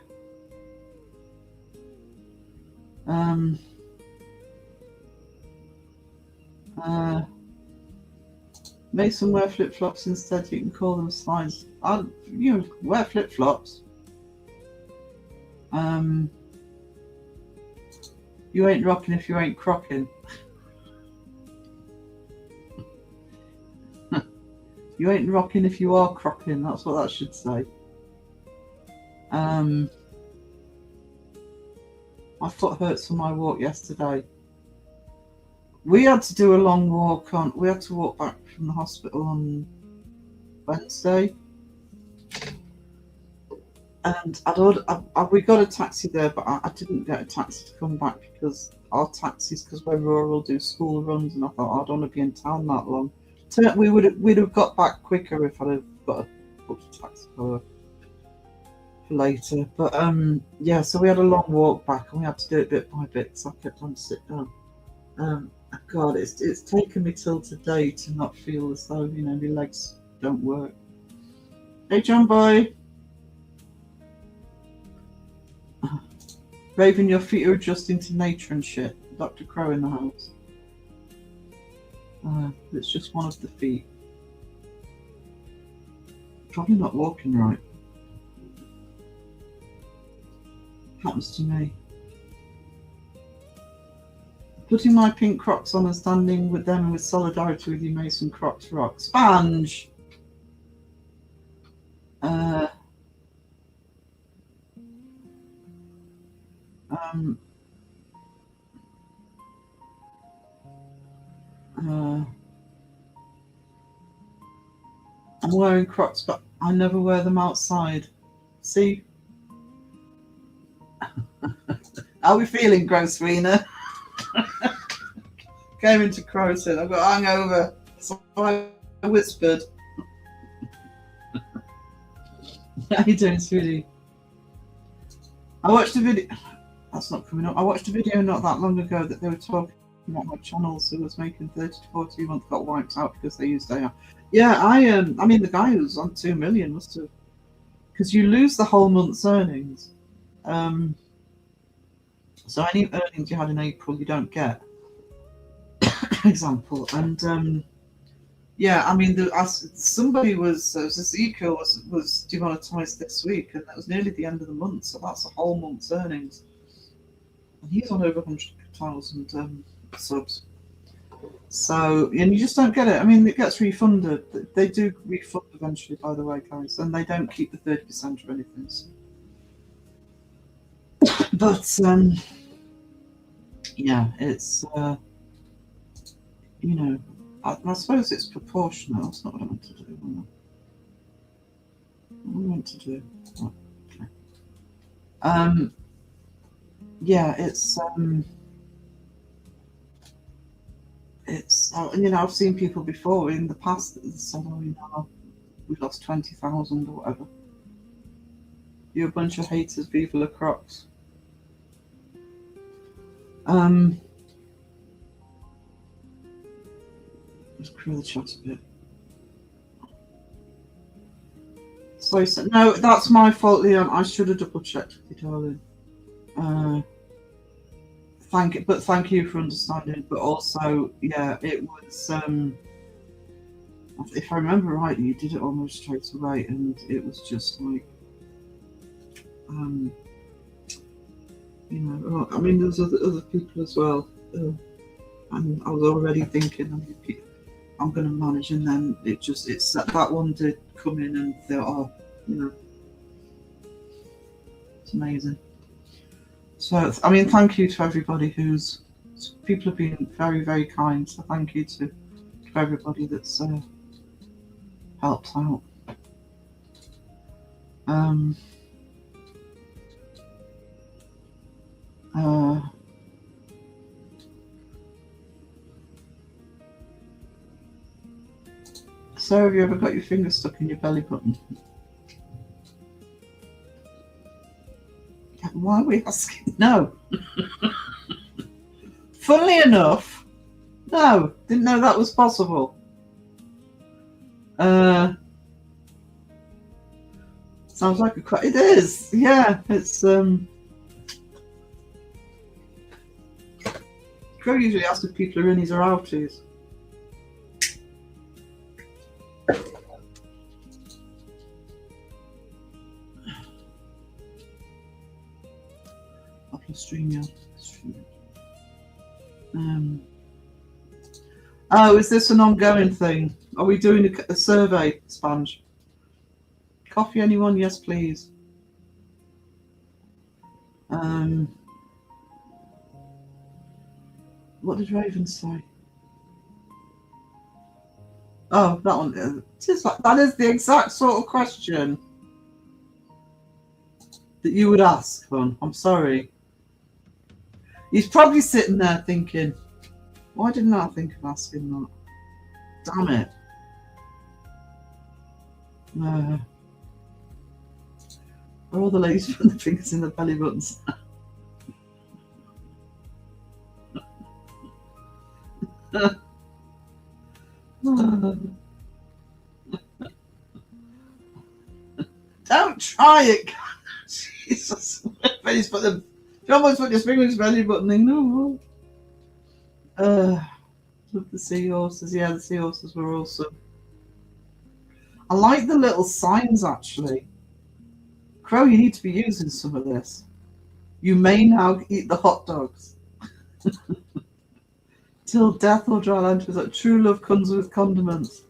Mason wear flip-flops instead, you can call them slides. You wear flip-flops. You ain't rocking if you ain't crocking. You ain't rocking if you are crocking, that's what that should say. My foot hurts from my walk yesterday. We had to do a long walk we had to walk back from the hospital on Wednesday. And we got a taxi there, but I didn't get a taxi to come back because our taxis, because we're rural, do school runs, and I thought I don't want to be in town that long. We'd have got back quicker if I'd have booked a taxi for later. But yeah, so we had a long walk back, and we had to do it bit by bit. So I kept on to sit down. God, it's taken me till today to not feel as though my legs don't work. Hey, John boy. Raven, your feet are adjusting to nature and shit. Dr. Crow in the house. It's just one of the feet. Probably not walking right. Happens to me. Putting my pink Crocs on and standing with them with solidarity with you, Mason. Crocs rock. Sponge! I'm wearing Crocs, but I never wear them outside. See? How are we feeling, Grosswiener? Came into Crow said, I've got hangover. So I whispered. How you doing, sweetie? I watched a video. That's not coming up. I watched a video not that long ago that they were talking about my channels who was making 30 to 40 a month got wiped out because they used AI. Yeah, I mean, the guy who's on 2 million must have, because you lose the whole month's earnings. So any earnings you had in April, you don't get. Example, and yeah, I mean, somebody was Ezekiel was demonetized this week, and that was nearly the end of the month, so that's a whole month's earnings. And he's on over 100,000 subs. So, and you just don't get it. I mean, it gets refunded. They do refund eventually, by the way, guys, and they don't keep the 30% or anything. So. But yeah, it's I suppose it's proportional. That's not what I meant to do. What I meant to do. Oh, okay. Yeah, it's I've seen people before in the past that said, "Oh, we lost 20,000 or whatever." You're a bunch of haters, Viva la Crocs. Let's clear the chat a bit. So no, that's my fault, Leon. I should have double checked with you, darling. Thank you for understanding. But also, yeah, it was. If I remember right, you did it almost straight away, and it was just like, I mean, there's other people as well, and I was already thinking, I'm going to manage, and then it's that one did come in, and thought, it's amazing. So, I mean, thank you to everybody people have been very, very kind, so thank you to everybody that's helped out. Uh, so have you ever got your finger stuck in your belly button? Why are we asking? No. Funnily enough, no, didn't know that was possible. Sounds like it is, yeah. It's Crow usually asks if people are innies or outies. Up on StreamYard. Oh, is this an ongoing thing? Are we doing a survey, Sponge? Coffee, anyone? Yes, please. What did Raven say? Oh, that one. That is the exact sort of question that you would ask, hon. I'm sorry. He's probably sitting there thinking, why didn't I think of asking that? Damn it. Are all the ladies putting their fingers in the belly buttons? Don't try it, Jesus. He's put the. You almost put your fingers in his belly button. No. Love the seahorses. Yeah, the seahorses were awesome. I like the little signs actually. Crow, you need to be using some of this. You may now eat the hot dogs. Till death or dry land, was like true love comes with condiments.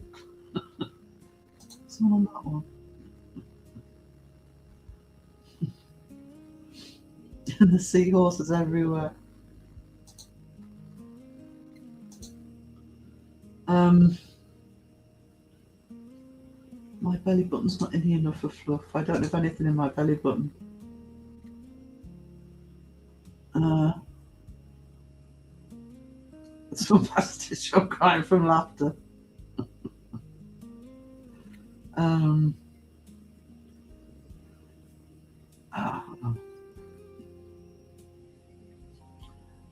Someone on that one. And the seahorses everywhere. My belly button's not in here enough for fluff. I don't have anything in my belly button. It's fantastic. I'm crying from laughter.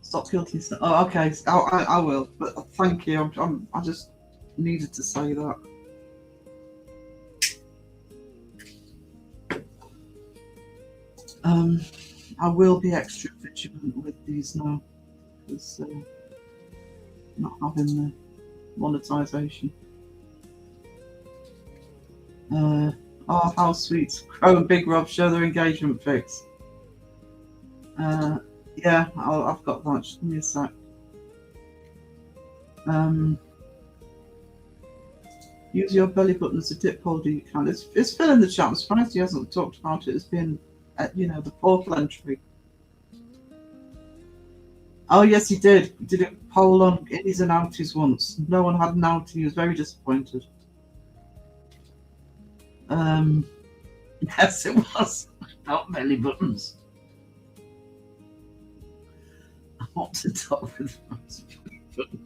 Stop guilty. Oh, okay. I will. But thank you. I just needed to say that. I will be extra vigilant with these now, because not having the monetization. Oh, how sweet! Crow and Big Rob show their engagement pics. Yeah, I've got that. Just give me a sec. Use your belly button as a dip holder. You can. It's Phil in the chat. I'm surprised he hasn't talked about it as being, the portal entry. Oh yes, he did. He did a poll on innies and outies once. No one had an outie. He was very disappointed. Yes, it was. Not belly buttons. I want to talk with belly button.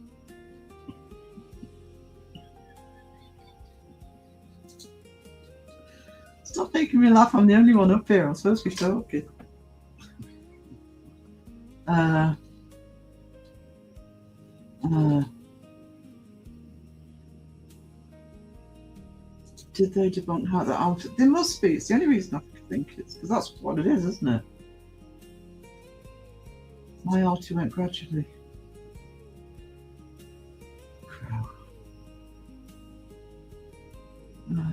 Stop making me laugh. I'm the only one up here. I'm supposed to be talking. Did they debunk how that out? There must be. It's the only reason I think it's because that's what it is, isn't it? My outie went gradually. Crow.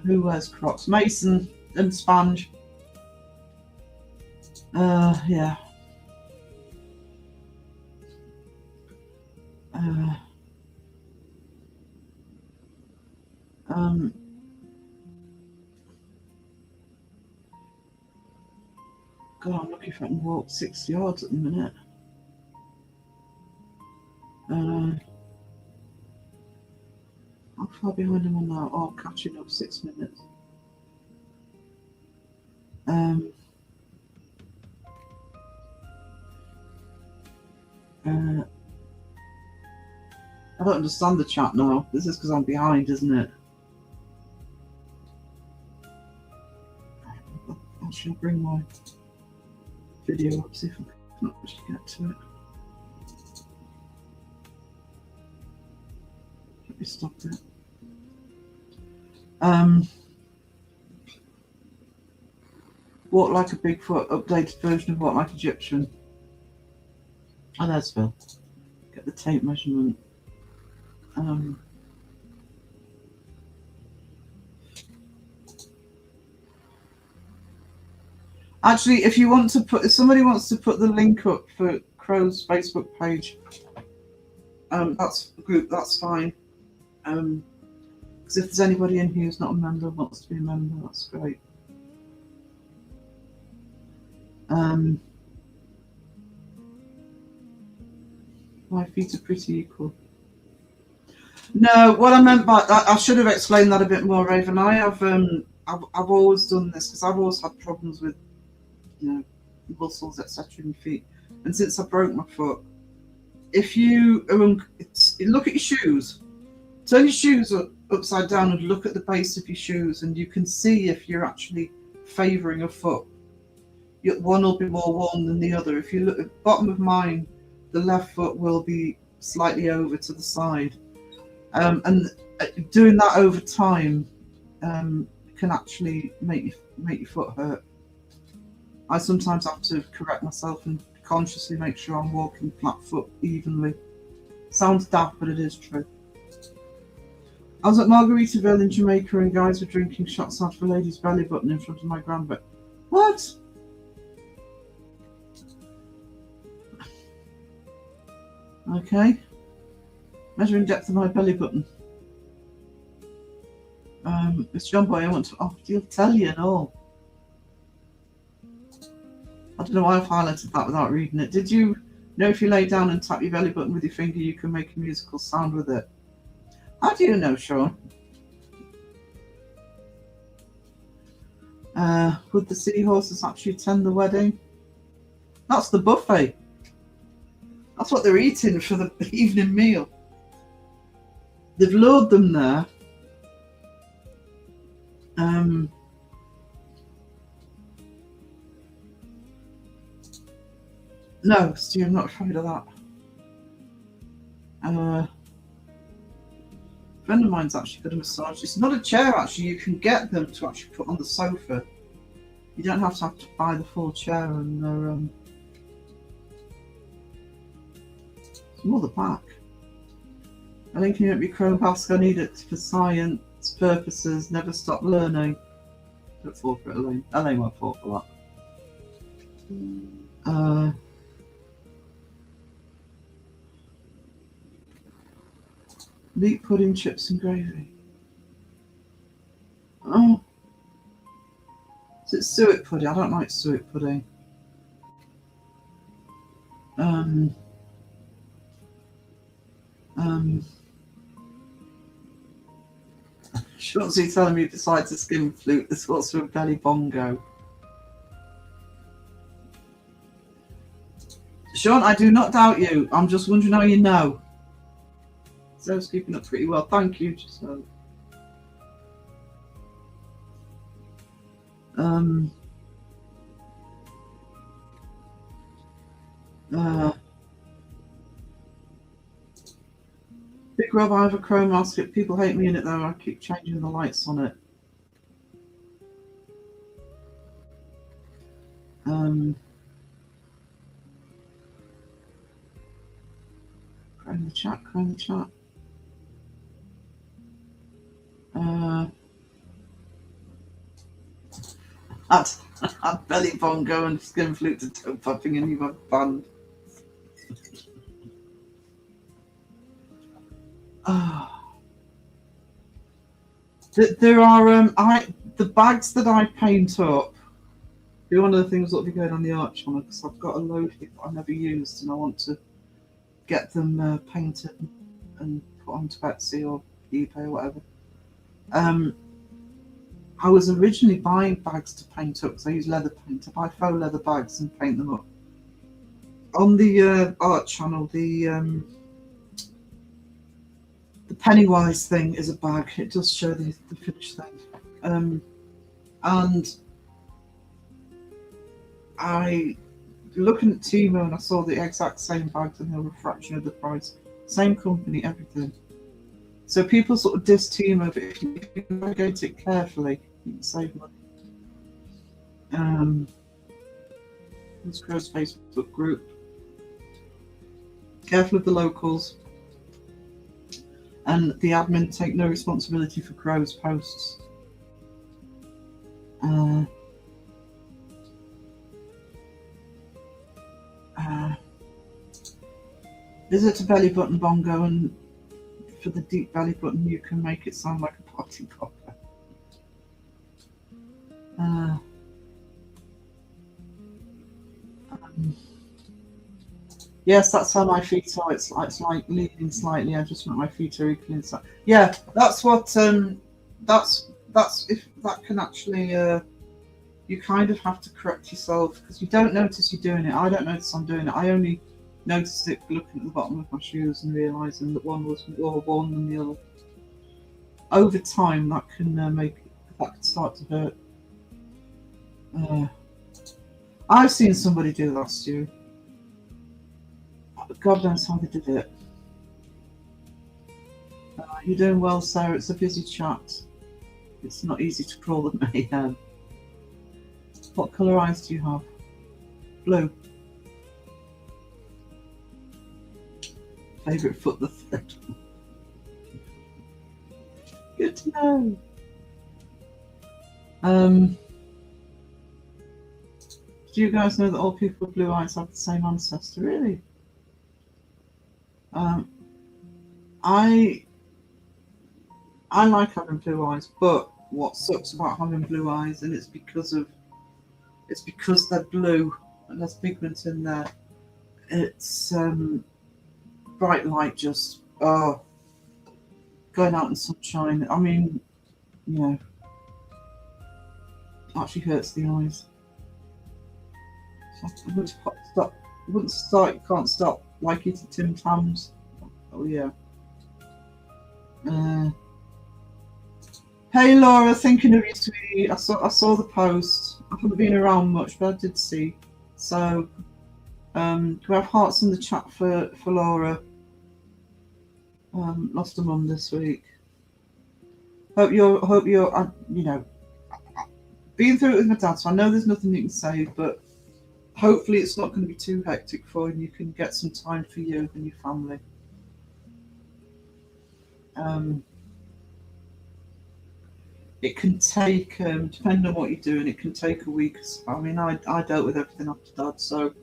Who wears Crocs? Mason and Sponge. Yeah. God, I'm lucky if I can walk 6 yards at the minute. How far behind am I now? Oh, catching up 6 minutes. I don't understand the chat now. This is because I'm behind, isn't it? I shall bring my video up, see if I can actually get to it. Let me stop it. Walk like a Bigfoot, updated version of Walk Like Egyptian. Oh, there's Phil. Get the tape measurement. Actually, if you want to put, if somebody wants to put the link up for Crow's Facebook page, that's a group, that's fine. Because if there's anybody in here who's not a member, wants to be a member, that's great. My feet are pretty equal. No, what I meant by that, I should have explained that a bit more, Raven. I've always done this because I've always had problems with, you know, muscles, etc. in your feet. And since I broke my foot, if you look at your shoes, turn your shoes upside down and look at the base of your shoes, and you can see if you're actually favouring a foot. One will be more worn than the other. If you look at the bottom of mine, the left foot will be slightly over to the side. And doing that over time can actually make your foot hurt. I sometimes have to correct myself and consciously make sure I'm walking flat foot evenly. Sounds daft, but it is true. I was at Margaritaville in Jamaica and guys were drinking shots out of a lady's belly button in front of my grandma. What? Okay. Measuring depth of my belly button. It's John Boy, I want to... Oh, he'll tell you and all. I don't know why I've highlighted that without reading it. Did you know if you lay down and tap your belly button with your finger, you can make a musical sound with it? How do you know, Sean? Would the seahorses actually attend the wedding? That's the buffet. That's what they're eating for the evening meal. They've lured them there. No, Stu, I'm not afraid of that. A friend of mine's actually got a massage. It's not a chair, actually. You can get them to actually put on the sofa. You don't have to buy the full chair, and they're it's more the back. I think you don't be Chromebasque. I need it for science purposes. Never stop learning. Don't fall for it, Elaine. Elaine won't fall for that. Meat pudding, chips and gravy. Oh. Is it suet pudding? I don't like suet pudding. Shortsy telling me besides a skin flute, there's also a belly bongo. Sean, I do not doubt you. I'm just wondering how you know. Zoe's keeping up pretty well. Thank you, Giselle. Big Rob, I have a chrome mask. People hate me in it though. I keep changing the lights on it. Chrome the chat, chrome the chat. Add belly bongo and skin flute to toe puffing and you have band. There are the bags that I paint up. They're one of the things that will be going on the arch on it because I've got a load here that I never used and I want to get them painted and put onto Etsy or eBay or whatever. I was originally buying bags to paint up because I use leather paint. I buy faux leather bags and paint them up. On the art channel, the the Pennywise thing is a bag. It does show the finished thing. And I, looking at Timo, and I saw the exact same bags and they were a fraction of the price. Same company, everything. So people sort of diss Timo, but if you navigate it carefully, you can save money. This Crow's Facebook group. Careful of the locals. And the admin take no responsibility for Crow's posts. Visit a belly button bongo, and for the deep belly button you can make it sound like a party popper. Yes, that's how my feet are. It's like leaning slightly. I just want my feet are equally inside. Yeah, that's what. That's if that can actually. You kind of have to correct yourself because you don't notice you're doing it. I don't notice I'm doing it. I only noticed it looking at the bottom of my shoes and realizing that one was more worn than the other. Over time, that can that can start to hurt. I've seen somebody do that, Stu. God knows how they did it. You're doing well, Sarah. It's a busy chat. It's not easy to crawl the mayhem. What colour eyes do you have? Blue. Favourite foot, the third. Good to know. Do you guys know that all people with blue eyes have the same ancestor? Really? I like having blue eyes, but what sucks about having blue eyes, and it's because they're blue and there's pigment in there. It's bright light, just going out in sunshine. I mean, you know, actually hurts the eyes. So I wouldn't start. You can't stop like eating Tim Tams. Oh yeah. Hey Laura, thinking of you, sweetie. I saw the post. I haven't been around much, but I did see. So, do we have hearts in the chat for Laura? Lost a mum this week. Hope you're, you know, been through it with my dad. So I know there's nothing you can say, but hopefully it's not going to be too hectic for you. You can get some time for you and your family. It can take, depending on what you're doing, it can take a week. I mean, I dealt with everything after Dad, so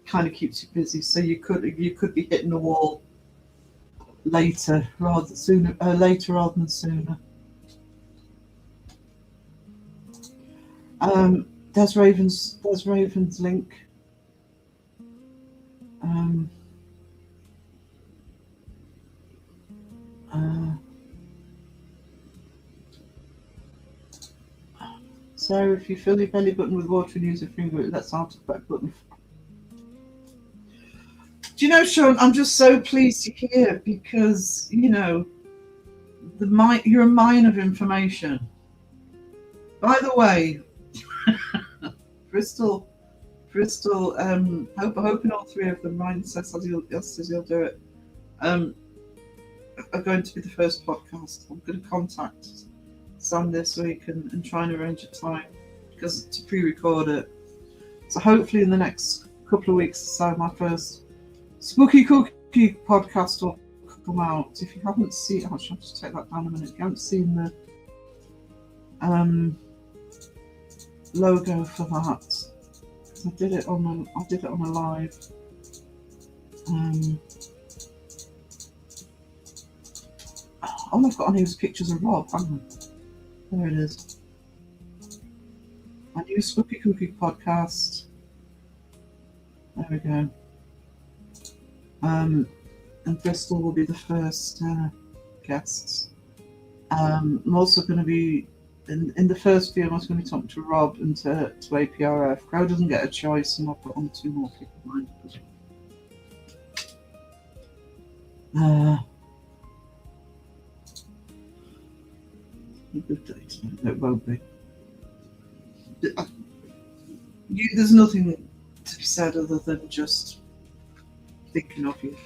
kind of keeps you busy. So you could be hitting the wall later rather than sooner. There's Raven's link. So if you fill your belly button with water and use a finger, it lets out the back button. Do you know, Sean, I'm just so pleased you're here because, you know, you're a mine of information. By the way, Bristol, hoping all three of them, Ryan says he'll do it, are going to be the first podcast. I'm going to contact Sam this week and try and arrange a time because to pre-record it. So hopefully in the next couple of weeks or so, my first Spooky Cookie podcast will come out. If you haven't seen, I'll just take that down a minute. If you haven't seen the logo for that, I did it on a live. Oh, I've got on here pictures of Rob, haven't I? There it is. My new Spooky Cookie podcast. There we go. And Bristol will be the first guests. I'm also going to be in the first video. I'm also going to be talking to Rob and to APRF. Crow doesn't get a choice, and I'll put on 2 more people lined up as well. good day tonight. It won't be. There's nothing to be said other than just thinking of you.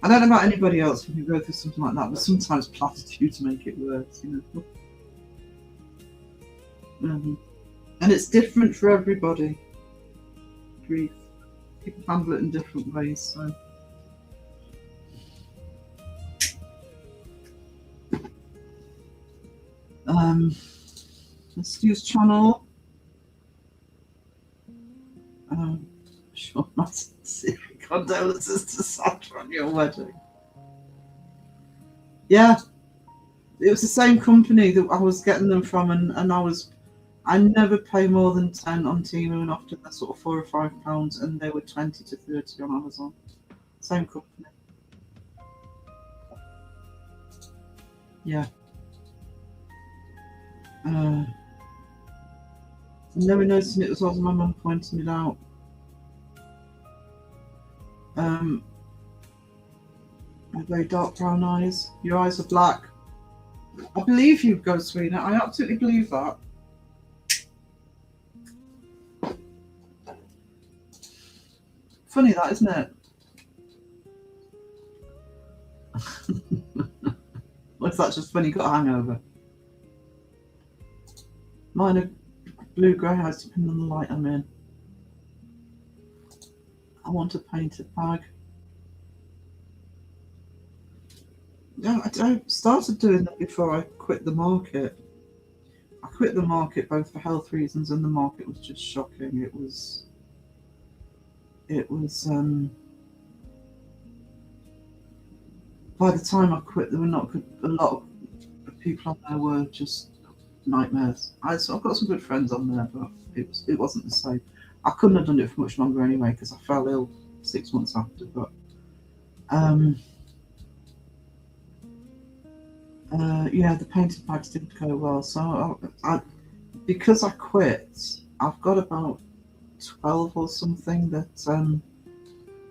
I don't know about anybody else when you go through something like that, but sometimes platitudes make it worse, you know. And it's different for everybody. Grief. People handle it in different ways, so. Let's use channel. Sure, condolences to Sandra on your wedding. Yeah, it was the same company that I was getting them from, and I never pay more than 10 on Temu, and often they're sort of £4 or £5, and they were 20 to 30 on Amazon. Same company. Yeah. Never noticing it was also my mum pointing it out. Very dark brown eyes. Your eyes are black. I believe you, Ghostwina. I absolutely believe that. Funny that, isn't it? Or is that just funny? You got a hangover? Mine are blue-grey eyes, depending on the light I'm in. I want a painted bag. Yeah, I started doing that before I quit the market. I quit the market both for health reasons, and the market was just shocking. It was by the time I quit, there were not good, a lot of people on there were just nightmares. I've got some good friends on there, but it wasn't the same. I couldn't have done it for much longer anyway because I fell ill 6 months after. But yeah, the painted bags didn't go well. So because I quit, I've got about 12 or something that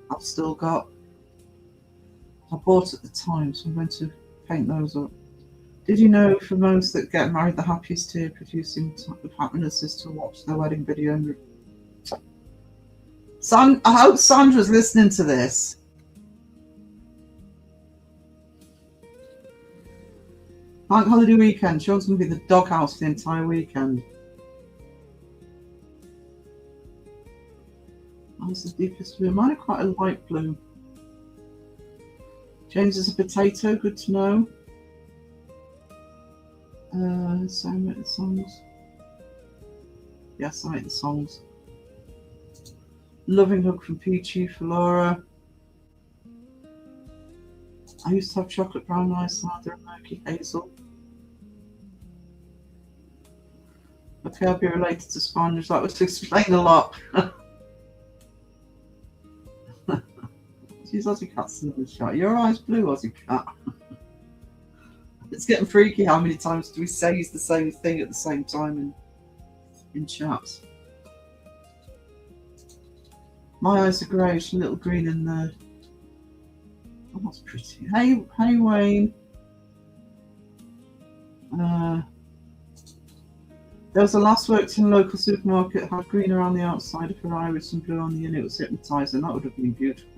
I've still got. I bought at the time, so I'm going to paint those up. Did you know for most that get married, the happiest tear producing type of happiness is to watch their wedding video? I hope Sandra's listening to this. Bank holiday weekend. Sean's going to be the doghouse for the entire weekend. That's the deepest blue. Mine are quite a light blue. James is a potato. Good to know. Same with the songs. Yes, I like the songs. Loving hug from Peachy for Laura. I used to have chocolate brown eyes, cider and murky hazel. Okay, I'll be related to Spanish. That would explain a lot. She's Aussie Cat's in the shot. Your eyes blue, Aussie Cat. It's getting freaky. How many times do we say the same thing at the same time in chats? My eyes are greyish, a little green in there. Oh, that's pretty. Hey, Wayne. There was a last worked in a local supermarket, had green around the outside of her iris and blue on the inner. It was hypnotising. That would have been beautiful.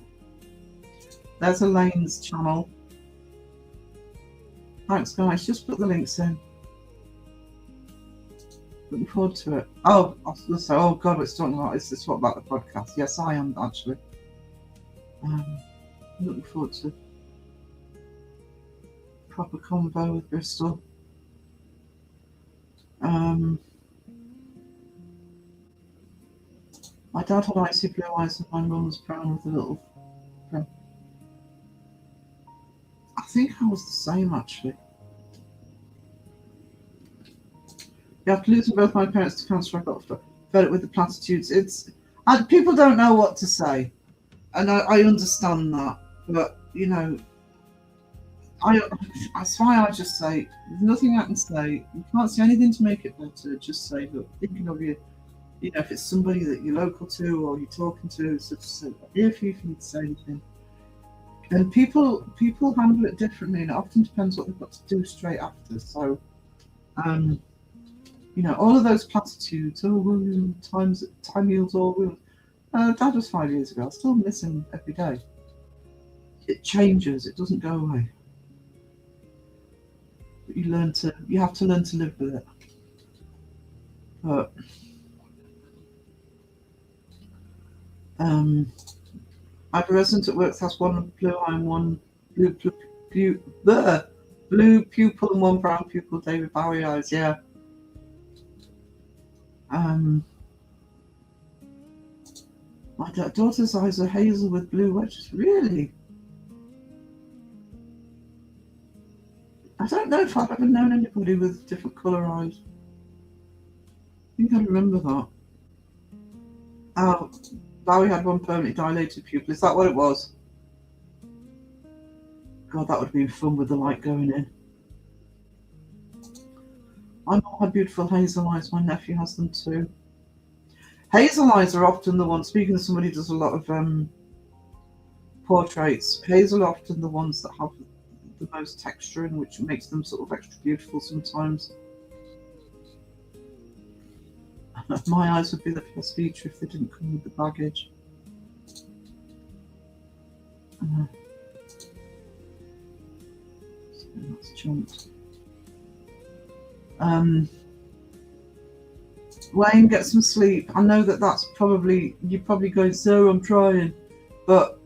There's Elaine's channel. Thanks, guys. Just put the links in. Looking forward to it. Oh, I was going to say, oh God, what it's talking about is this. What about the podcast? Yes, I am actually. Looking forward to proper convo with Bristol. My dad had icy blue eyes and my mum was brown with a little. I think I was the same actually. You have to lose both my parents to cancer. I got fed up with the platitudes. People don't know what to say, and I understand that. But you know, that's why I just say there's nothing I can say. You can't say anything to make it better. Just say that thinking of you. You know, if it's somebody that you're local to or you're talking to, so just say, if you need to say anything, And people handle it differently, and it often depends what they've got to do straight after. So, you know, all of those platitudes. Oh, well, time heals all wounds. That was 5 years ago. I still miss him every day. It changes. It doesn't go away. But you have to learn to live with it. But I have a resident at work that has one blue eye and one blue pupil and one brown pupil. David Bowie eyes. Yeah. My daughter's eyes are hazel with blue wedges. Really? I don't know if I've ever known anybody with different colour eyes. I think I remember that. Oh, Bowie had one permanently dilated pupil. Is that what it was? God, that would have been fun with the light going in. My mum had beautiful hazel eyes. My nephew has them too. Hazel eyes are often the ones, speaking of somebody who does a lot of portraits, hazel are often the ones that have the most texturing, which makes them sort of extra beautiful sometimes. My eyes would be the best feature if they didn't come with the baggage. So that's jumped. Wayne, get some sleep. I know that's probably, you're probably going, so I'm trying, but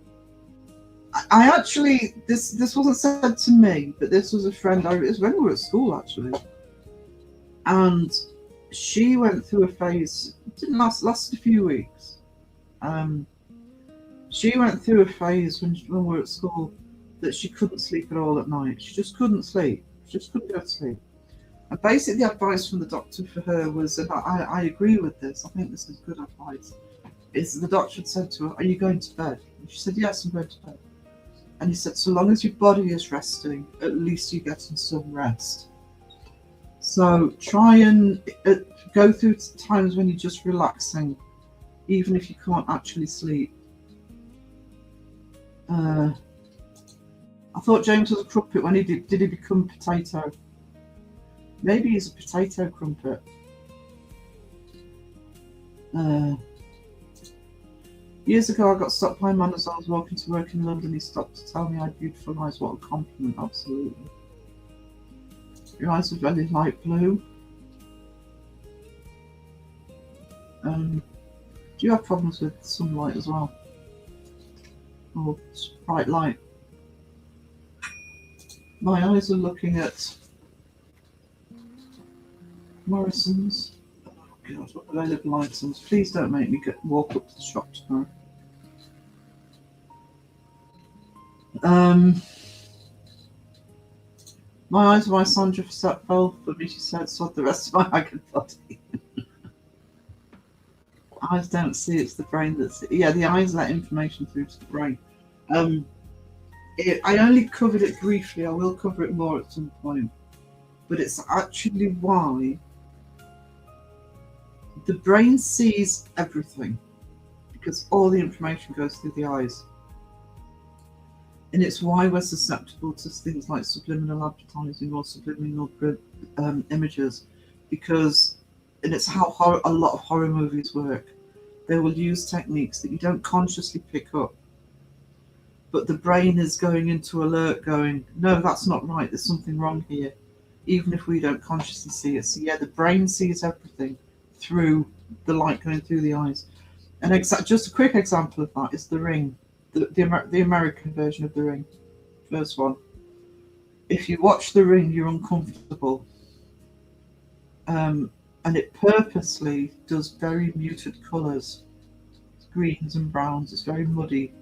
I actually, this wasn't said to me, but this was a friend, it was when we were at school actually, and she went through a phase, it didn't lasted a few weeks. She went through a phase when we were at school that she couldn't sleep at all at night. She just couldn't sleep. She just couldn't go to sleep. And basically the advice from the doctor for her was, and I agree with this, I think this is good advice, is the doctor had said to her, are you going to bed? And she said, yes, I'm going to bed. And he said, so long as your body is resting, at least you're getting some rest. So try and go through times when you're just relaxing, even if you can't actually sleep. I thought James was a crumpet when did he become potato? Maybe he's a potato crumpet. Years ago I got stopped by a man as I was walking to work in London. He stopped to tell me I had beautiful eyes. What a compliment, absolutely. Your eyes are very light blue. Do you have problems with sunlight as well? Or bright light? My eyes are looking at Morrison's. Oh God, what available items? Please don't make me walk up to the shop tomorrow. My eyes are my Sandra fell for me, she said, sod the rest of my haggard body. Eyes don't see, it's the brain that's... Yeah, the eyes let information through to the brain. I only covered it briefly, I will cover it more at some point. But it's actually why the brain sees everything, because all the information goes through the eyes. And it's why we're susceptible to things like subliminal advertising or subliminal images, because, and it's how a lot of horror movies work. They will use techniques that you don't consciously pick up, but the brain is going into alert, going, no, that's not right, there's something wrong here, even if we don't consciously see it. So yeah, the brain sees everything through the light going through the eyes. And just a quick example of that is The Ring, the American version of The Ring, first one. If you watch The Ring, you're uncomfortable. And it purposely does very muted colours, greens and browns, it's very muddy.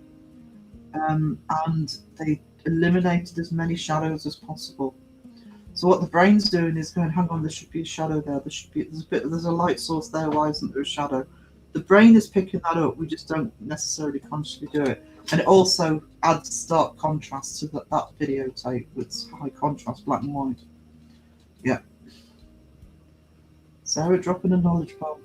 And they eliminated as many shadows as possible. So what the brain's doing is going, hang on, there should be a shadow there. There's a light source there. Why isn't there a shadow? The brain is picking that up. We just don't necessarily consciously do it. And it also adds stark contrast to that videotape with high contrast, black and white. Yeah. Sarah dropping a knowledge bomb.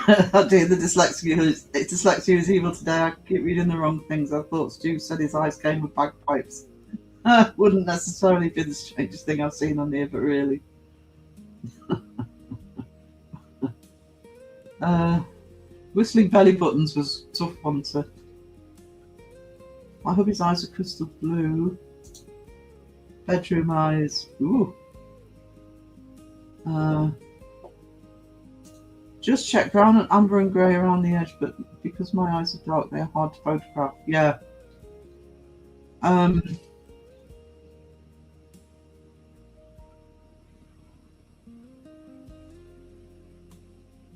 I do the dyslexia is evil today. I keep reading the wrong things. I thought Stu said his eyes came with bagpipes. Wouldn't necessarily be the strangest thing I've seen on here, but really. Whistling belly buttons was a tough one to. I hope his eyes are crystal blue. Bedroom eyes. Ooh. Just check brown and amber and grey around the edge, but because my eyes are dark, they're hard to photograph. Yeah.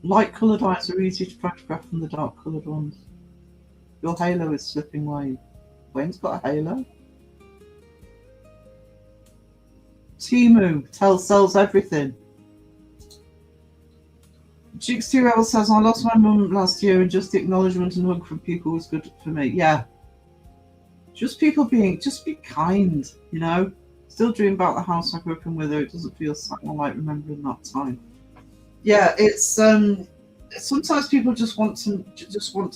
Light coloured eyes are easy to photograph from the dark coloured ones. Your halo is slipping away. Wayne's got a halo. Timu sells everything. Jix 2 Rebel says, I lost my mum last year and just the acknowledgement and hug from people was good for me. Yeah. Just be kind, you know. Still dream about the house I grew up in with her. It doesn't feel like remembering that time. Yeah, it's sometimes people just want to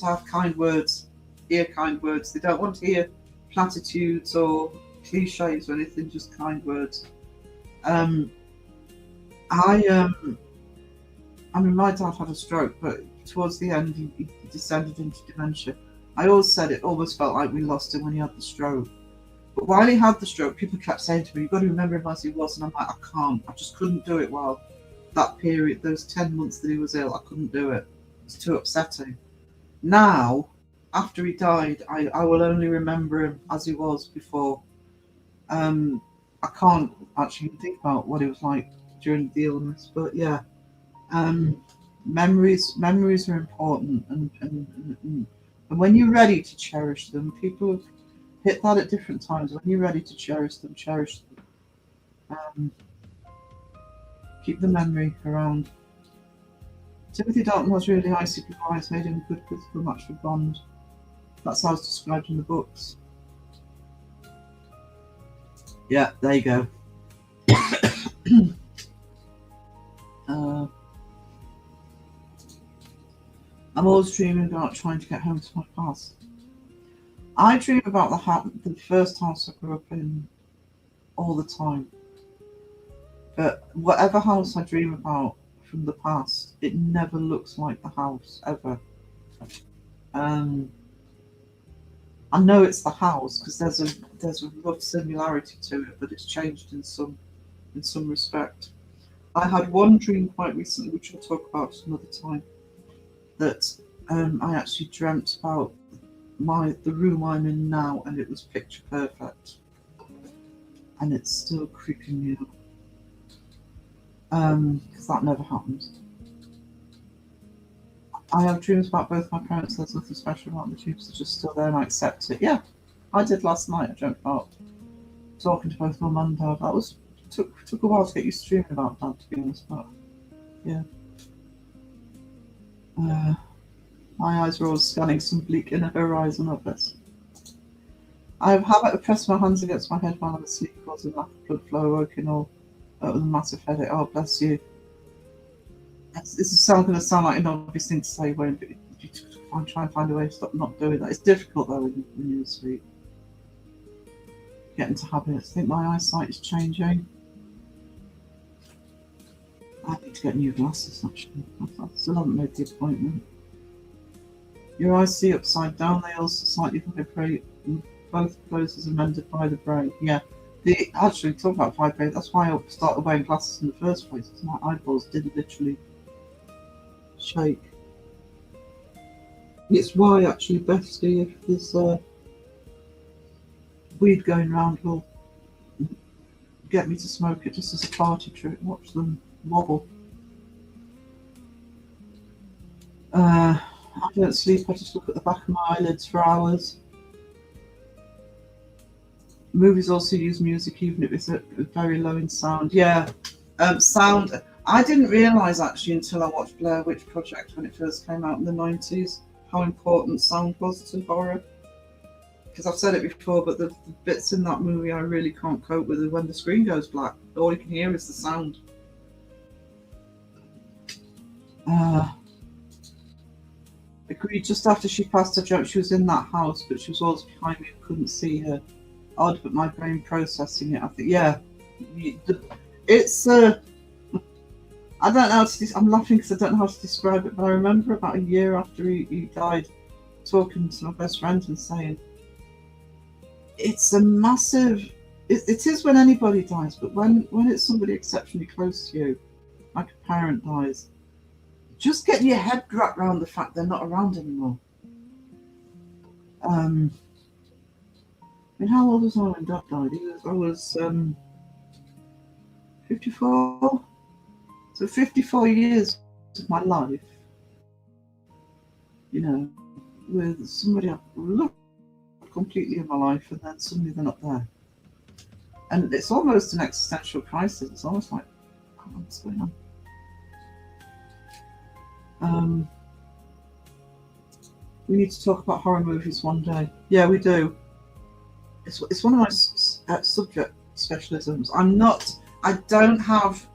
have kind words, hear kind words. They don't want to hear platitudes or cliches or anything, just kind words. I mean, my dad had a stroke, but towards the end, he descended into dementia. I always said it almost felt like we lost him when he had the stroke. But while he had the stroke, people kept saying to me, you've got to remember him as he was. And I'm like, I can't. I just couldn't do it while that period, those 10 months that he was ill, I couldn't do it. It's too upsetting. Now, after he died, I will only remember him as he was before. I can't actually think about what it was like during the illness, but yeah. Memories are important, and when you're ready to cherish them, people have hit that at different times. When you're ready to cherish them. Keep the memory around. Timothy Dalton has really icy blue eyes, made him a good physical match for Bond. That's how it's described in the books. Yeah, there you go. I'm always dreaming about trying to get home to my past. I dream about the first house I grew up in all the time. But whatever house I dream about from the past, it never looks like the house, ever. I know it's the house because there's a rough similarity to it, but it's changed in some respect. I had one dream quite recently, which I'll talk about another time, that I actually dreamt about the room I'm in now, and it was picture perfect, and it's still creeping me out because that never happens. I have dreams about both my parents. There's nothing special about the dreams; they're just still there, and I accept it. Yeah, I did last night. I dreamt about talking to both my mum and dad. That took a while to get used to dreaming about that, to be honest. But yeah. My eyes are always scanning some bleak inner horizon of this. I have a habit of pressing my hands against my head while I'm asleep, causing lack of blood flow, woken all with a massive headache. Oh, bless you. This is going to sound like an obvious thing to say, Wayne, but I'm trying to find a way to stop not doing that. It's difficult though when you're asleep. Get into habits. I think my eyesight is changing. I need to get new glasses, actually. I still haven't made the appointment. Your eyes see upside down, they also slightly vibrate. Both closes are mended by the brain. Yeah. Actually, talk about vibrate, that's why I started wearing glasses in the first place, because my eyeballs did literally shake. It's why, actually, Bestie, if there's weed going round, will get me to smoke it just as a party trick. Watch them wobble. I don't sleep, I just look at the back of my eyelids for hours. Movies also use music, even if it's very low in sound. Yeah, sound. I didn't realise actually until I watched Blair Witch Project when it first came out in the 90s, how important sound was to horror. Because I've said it before, but the bits in that movie I really can't cope with is when the screen goes black. All you can hear is the sound. agreed. Just after she passed her jump, she was in that house, but she was always behind me and couldn't see her. Odd, but my brain processing it. I think, yeah, it's. I don't know how to. I'm laughing because I don't know how to describe it, but I remember about a year after he died, talking to my best friend and saying, "It's a massive. It is when anybody dies, but when it's somebody exceptionally close to you, like a parent dies, just getting your head wrapped around the fact they're not around anymore." I mean, how old was I when Dad died? I was 54. So 54 years of my life, you know, with somebody I loved completely in my life, and then suddenly they're not there. And it's almost an existential crisis. It's almost like, oh, what's going on? We need to talk about horror movies one day. Yeah, we do. It's one of my subject specialisms. I don't have,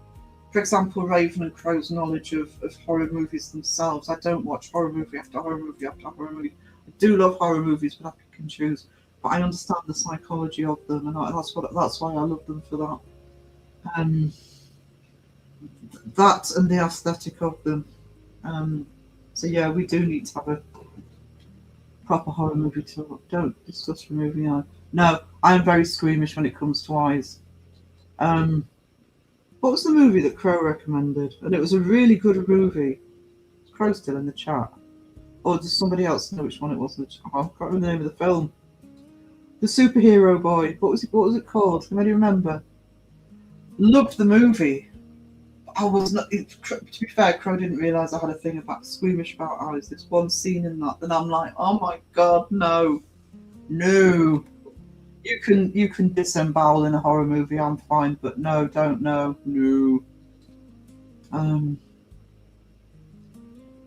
for example, Raven and Crow's knowledge of horror movies themselves. I don't watch horror movie after horror movie after horror movie. I do love horror movies, but I pick and choose. But I understand the psychology of them, and that's why I love them for that. That and the aesthetic of them. So yeah, we do need to have a proper horror movie talk. Don't discuss removing eye. No, I am very squeamish when it comes to eyes. What was the movie that Crow recommended? And it was a really good movie. Is Crow still in the chat? Or does somebody else know which one it was? I can't remember the name of the film. The Superhero Boy. What was it called? Can anybody remember? Loved the movie. I was not. To be fair, Crow didn't realise I had a thing about squeamish about eyes. There's one scene in that, and I'm like, oh my god, no. You can disembowel in a horror movie. I'm fine, but no, don't no.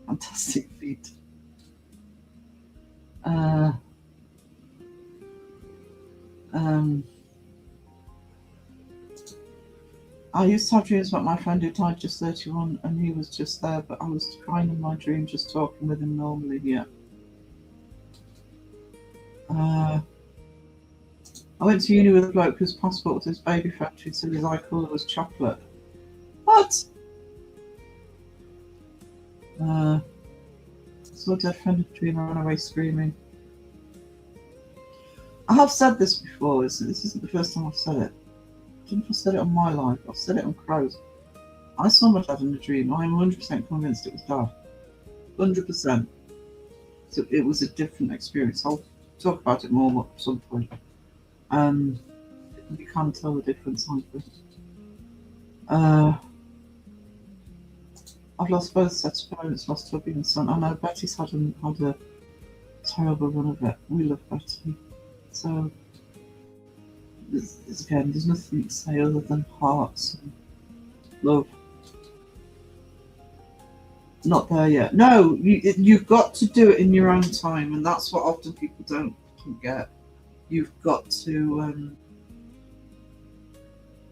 Fantastic feat. I used to have dreams about my friend who died just 31, and he was just there, but I was crying in my dream, just talking with him normally. Yeah. I went to uni with a bloke whose passport was his baby factory, so his eye colour was chocolate. What? Saw a dead friend of dream, I ran away screaming. I have said this before. This isn't the first time I've said it. I don't know if I said it on my life. I've said it on Crow's. I saw my dad in a dream. I'm 100% convinced it was Dad. 100%. So it was a different experience. I'll talk about it more at some point. You can tell the difference, I think. I've lost both sets of parents, lost Toby and son. I know Betty's had a terrible run of it. We love Betty. So, there's nothing to say other than hearts and love. Not there yet. No, you've got to do it in your own time, and that's what often people don't get. You've got to.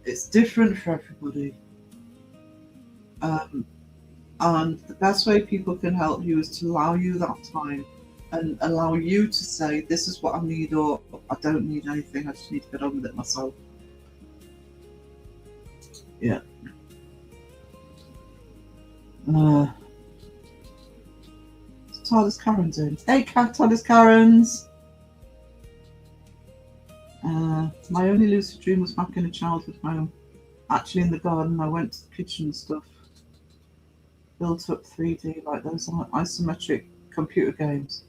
It's different for everybody. And the best way people can help you is to allow you that time and allow you to say, this is what I need, or I don't need anything, I just need to get on with it myself. Yeah. Tyler's Karen's in. Hey, Tyler's Karen's. My only lucid dream was back in a childhood home. Actually in the garden, I went to the kitchen and stuff. Built up 3D like those isometric computer games.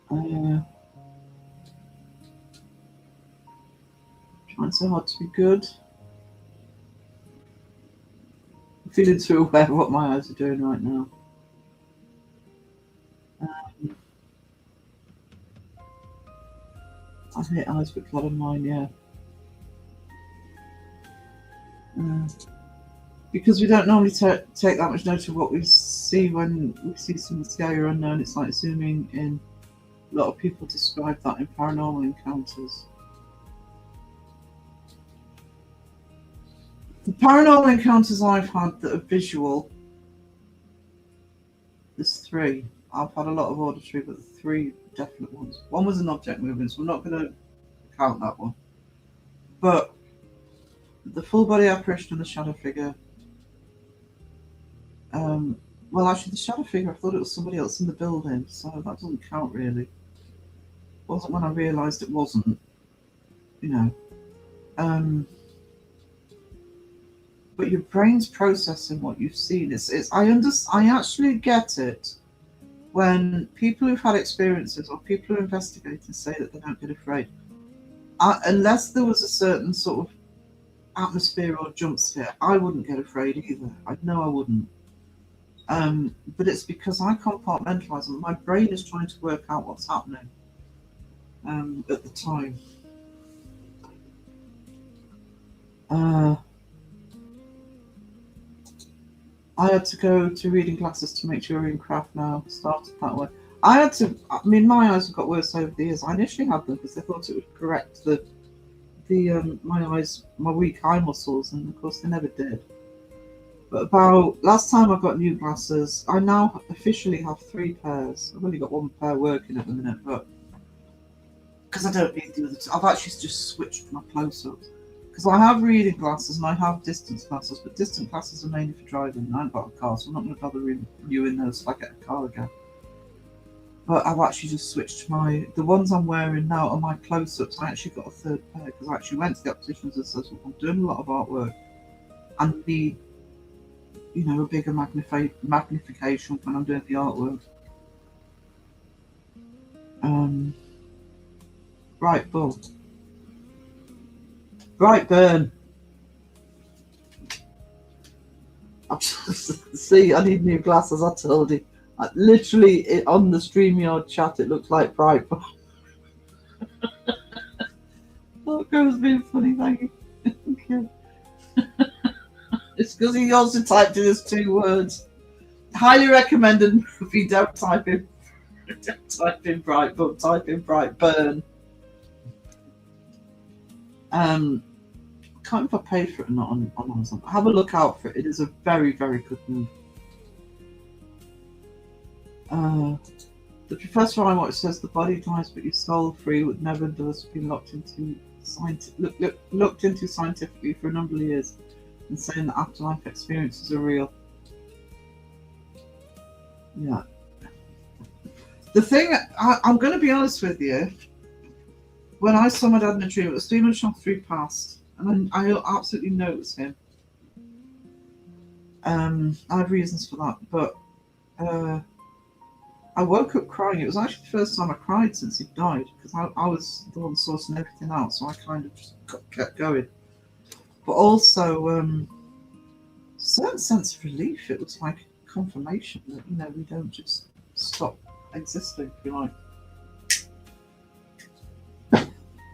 Trying so hard to be good. I'm feeling too aware of what my eyes are doing right now. I hate eyes with blood on mine, yeah. Because we don't normally take that much notice of what we see when we see something scary or unknown. It's like zooming in. A lot of people describe that in paranormal encounters. The paranormal encounters I've had that are visual, There's three. I've had a lot of auditory, but three definite ones. One was an object movement, so I'm not going to count that one. But the full body apparition and the shadow figure. Well, actually, the shadow figure, I thought it was somebody else in the building, so that doesn't count really. It wasn't when I realised it wasn't, you know. But your brain's processing what you've seen. I actually get it when people who've had experiences or people who investigate and say that they don't get afraid. Unless there was a certain sort of atmosphere or jump scare, I wouldn't get afraid either. I know I wouldn't. But it's because I compartmentalise and my brain is trying to work out what's happening at the time. I had to go to reading glasses to make sure in craft now. Started that way. I mean, my eyes have got worse over the years. I initially had them because they thought it would correct my weak eye muscles, and of course they never did. But about last time I got new glasses, I now officially have 3 pairs. I've only got 1 pair working at the minute, but because I don't need the other 2. I've actually just switched my close-ups. Because I have reading glasses and I have distance glasses, but distant glasses are mainly for driving. I haven't got a car, so I'm not going to bother renewing those if I get a car again. But I've actually just switched the ones I'm wearing now are my close-ups. I actually got a 3rd pair because I actually went to the opticians and said, well, I'm doing a lot of artwork and need, you know, a bigger magnification when I'm doing the artwork. Right, Bull. Right, Burn. See, I need new glasses, I told you. Literally, on the StreamYard chat, it looks like Bright. Oh, girl's being funny, thank you. Thank you. It's because he also typed in his 2 words. Highly recommended movie, don't type in Bright, but type in Bright Burn. I can't remember if I paid for it or not on Amazon. Have a look out for it. It is a very, very good movie. The professor I watched says the body dies, but your soul free would never does be looked into scientifically for a number of years, and saying that afterlife experiences are real. Yeah. The thing, I'm going to be honest with you. When I saw my dad in a dream, it was 3 months after 3 passed, and I absolutely know it was him. I have reasons for that, but I woke up crying. It was actually the first time I cried since he died, because I was the one sorting everything out, so I kind of just kept going. But also, a certain sense of relief. It was like confirmation that, you know, we don't just stop existing, if you like.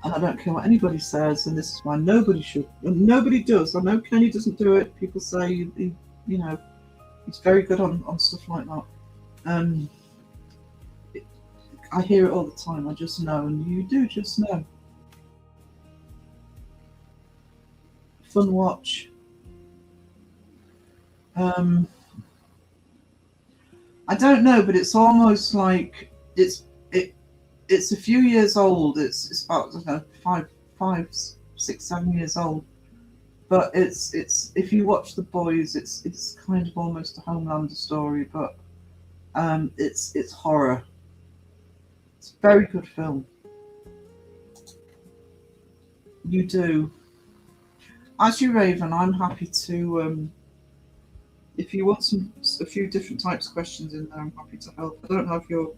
And I don't care what anybody says, and this is why nobody should, and nobody does. I know Kenny doesn't do it. People say, you know, he's very good on stuff like that. I hear it all the time. I just know, and you do just know. Fun watch. I don't know, but it's almost like it's a few years old. It's about, I don't know, 5, 6, 7 years old. But it's if you watch The Boys, it's kind of almost a Homelander story, but it's horror. It's a very good film. You do. As you, Raven, I'm happy to. If you want a few different types of questions in there, I'm happy to help. I don't have your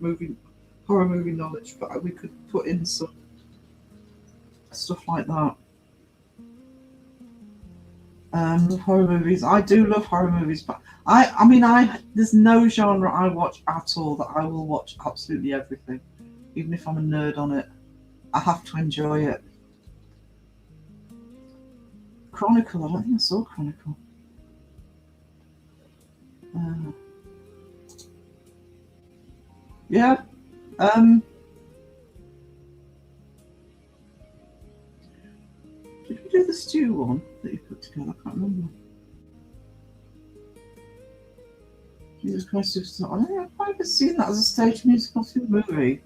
horror movie knowledge, but we could put in some stuff like that. Horror movies. I do love horror movies, but I mean, there's no genre I watch at all that I will watch absolutely everything, even if I'm a nerd on it. I have to enjoy it. Chronicle. I don't think I saw Chronicle. Yeah. Did we do the stew one that you put together? I can't remember. Jesus Christ Superstar. I don't know if I've ever seen that as a stage musical through movie.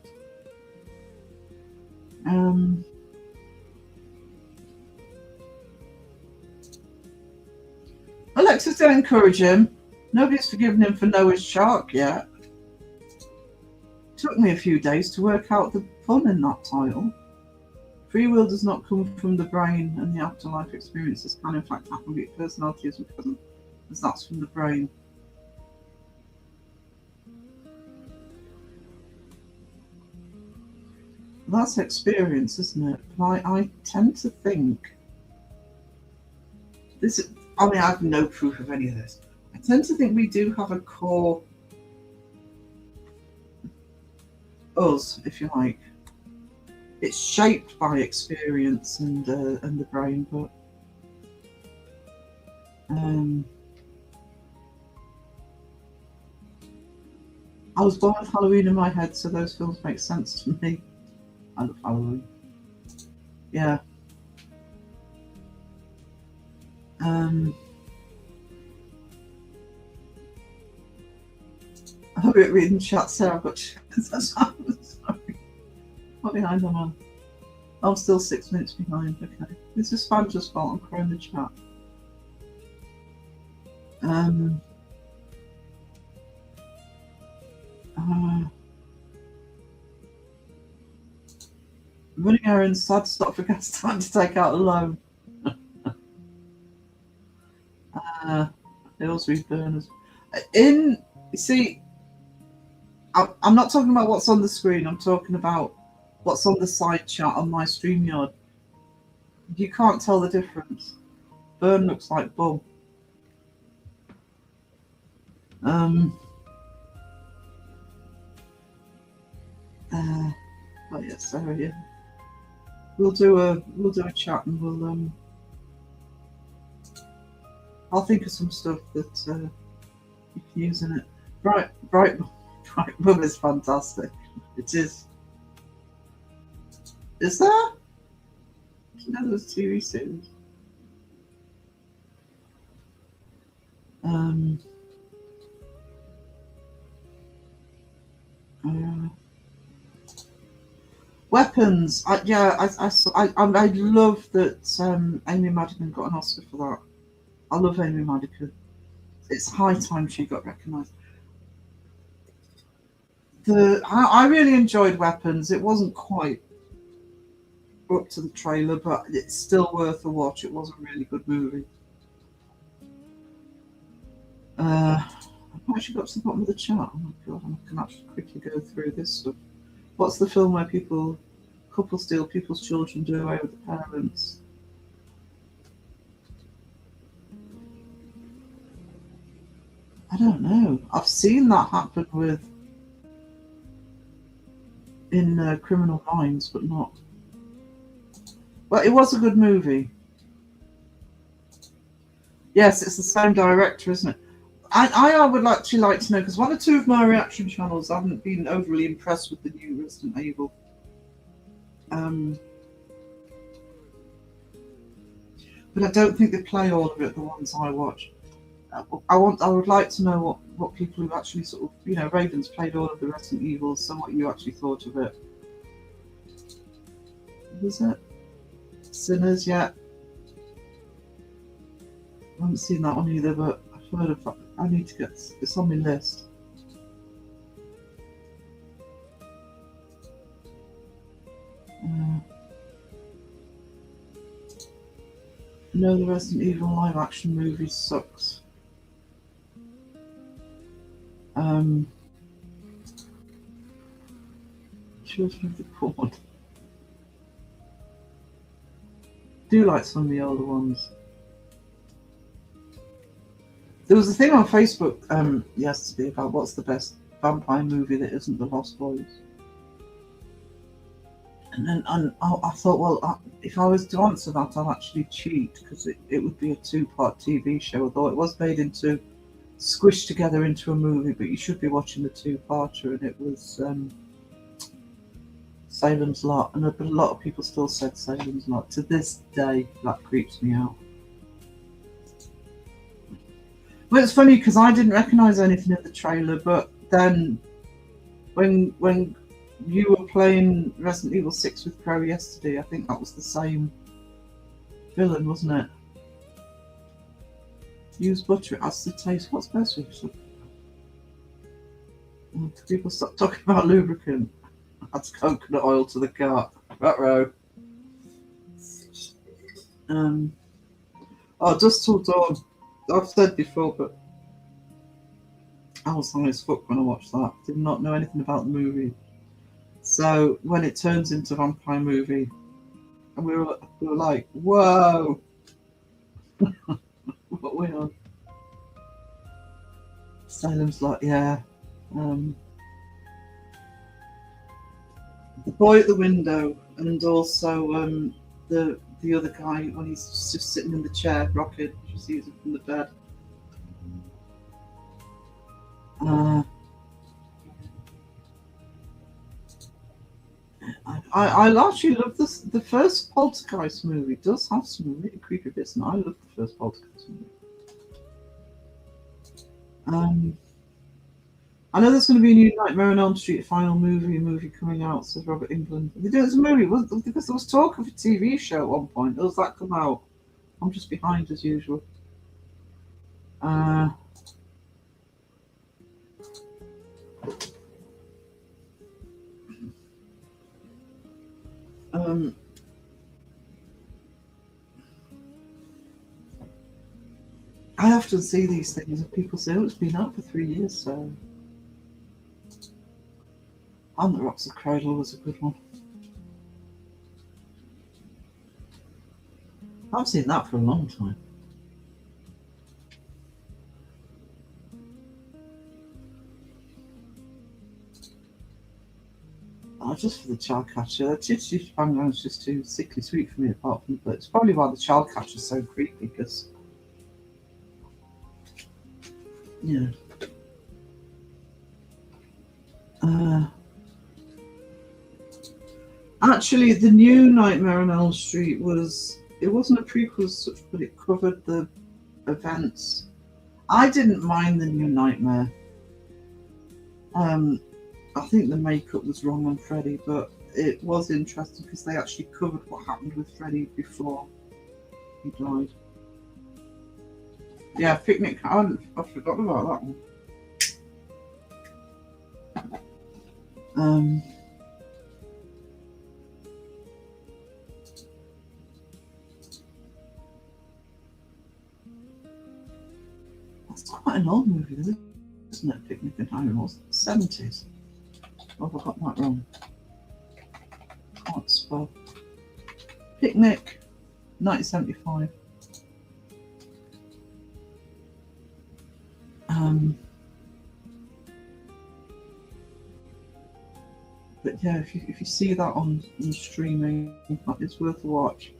Alexis, don't encourage him. Nobody's forgiven him for Noah's Shark yet. Took me a few days to work out the fun in that title. Free will does not come from the brain, and the afterlife experiences can in fact happen with personality isn't present, as that's from the brain. That's experience, isn't it? But I tend to think this. I mean, I have no proof of any of this. I tend to think we do have a core us, if you like. It's shaped by experience and the brain, but I was born with Halloween in my head, so those films make sense to me. I love Halloween. Yeah. I'm reading chat, Sarah. I've got sorry. What behind am I? I'm still 6 minutes behind. Okay. This is Fanta's fault. I'm crying in the chat. Running errands, sad to stop for gas time to take out a loan. Hills read burners. You see, I'm not talking about what's on the screen. I'm talking about what's on the side chat on my StreamYard. You can't tell the difference. Burn looks like bum. Oh yeah, Sarah. Yeah, we'll do a chat and we'll I'll think of some stuff that you can use in it. Bright Mum is fantastic. It is. Is there? I didn't know there was a TV series. Weapons. I love that Amy Madigan got an Oscar for that. I love Amy Madigan. It's high time she got recognised. I really enjoyed Weapons. It wasn't quite up to the trailer, but it's still worth a watch. It was a really good movie. I've actually got to the bottom of the chat. Oh my god, I can actually quickly go through this stuff. What's the film where couples steal people's children, do away with the parents? I don't know. I've seen that happen in Criminal Minds, but not. Well, it was a good movie. Yes, it's the same director, isn't it? I would actually like to know, because one or two of my reaction channels haven't been overly impressed with the new Resident Evil. But I don't think they play all of it, the ones I watch. I would like to know what people who actually sort of, Raven's played all of the Resident Evils, so what you actually thought of it. What was it? Sinners, yeah. I haven't seen that one either, but I've heard of that. I need to get it's on my list. No, the Resident Evil live action movie sucks. Children of the Corn. Do like some of the older ones. There was a thing on Facebook yesterday about what's the best vampire movie that isn't The Lost Boys. And then I thought, well, if I was to answer that, I'll actually cheat, because it would be a 2-part TV show, although it was made into, squished together into a movie, but you should be watching the 2-parter, and it was Salem's Lot, and a lot of people still said Salem's Lot. To this day, that creeps me out. Well, it's funny because I didn't recognise anything in the trailer, but then when you were playing Resident Evil 6 with Crow yesterday, I think that was the same villain, wasn't it? Use butter, it adds the taste. What's best with it? People stop talking about lubricant. Adds coconut oil to the cart. Ruh-roh. Dusk Till Dawn. I've said before, but I was high as fuck when I watched that. Did not know anything about the movie. So when it turns into a vampire movie, and we were like, whoa, what we on? Salem's like, yeah. The boy at the window, and also the other guy when he's just sitting in the chair rocking, she sees him from the bed. I actually love this. The first Poltergeist movie does have some really creepy bits, and I love the first Poltergeist movie. I know there's going to be a new Nightmare on Elm Street final movie coming out, says Robert England. They do it as a movie, because there was talk of a TV show at one point. Does that come out? I'm just behind as usual. I often see these things and people say, oh, it's been out for 3 years, so. And the Rocks of Cradle was a good one. I've seen that for a long time. Just for the child catcher. Chitty Bang Bang's just too sickly sweet for me, apart from, but it's probably why the child catcher's so creepy, because yeah. Actually, the new Nightmare on Elm Street it wasn't a prequel as such, but it covered the events. I didn't mind the new Nightmare. I think the makeup was wrong on Freddy, but it was interesting because they actually covered what happened with Freddy before he died. Yeah, Picnic. I've forgotten about that one. 'It's quite an old movie, isn't it? Picnic in High Walls, 70s. Oh, I got that wrong. Can't spell. Picnic, 1975. But yeah, if you see that on streaming, it's worth a watch.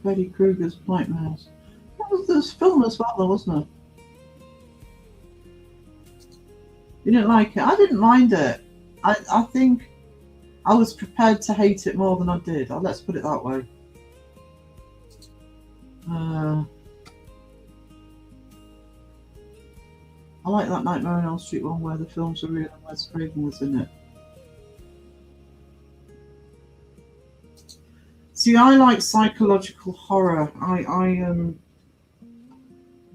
Freddy Krueger's Nightmares. There was film as well, though, wasn't there? You didn't like it? I didn't mind it. I think I was prepared to hate it more than I did. Let's put it that way. I like that Nightmare on Elm Street one where the films are real and Wes Craven was in it. See, I like psychological horror. I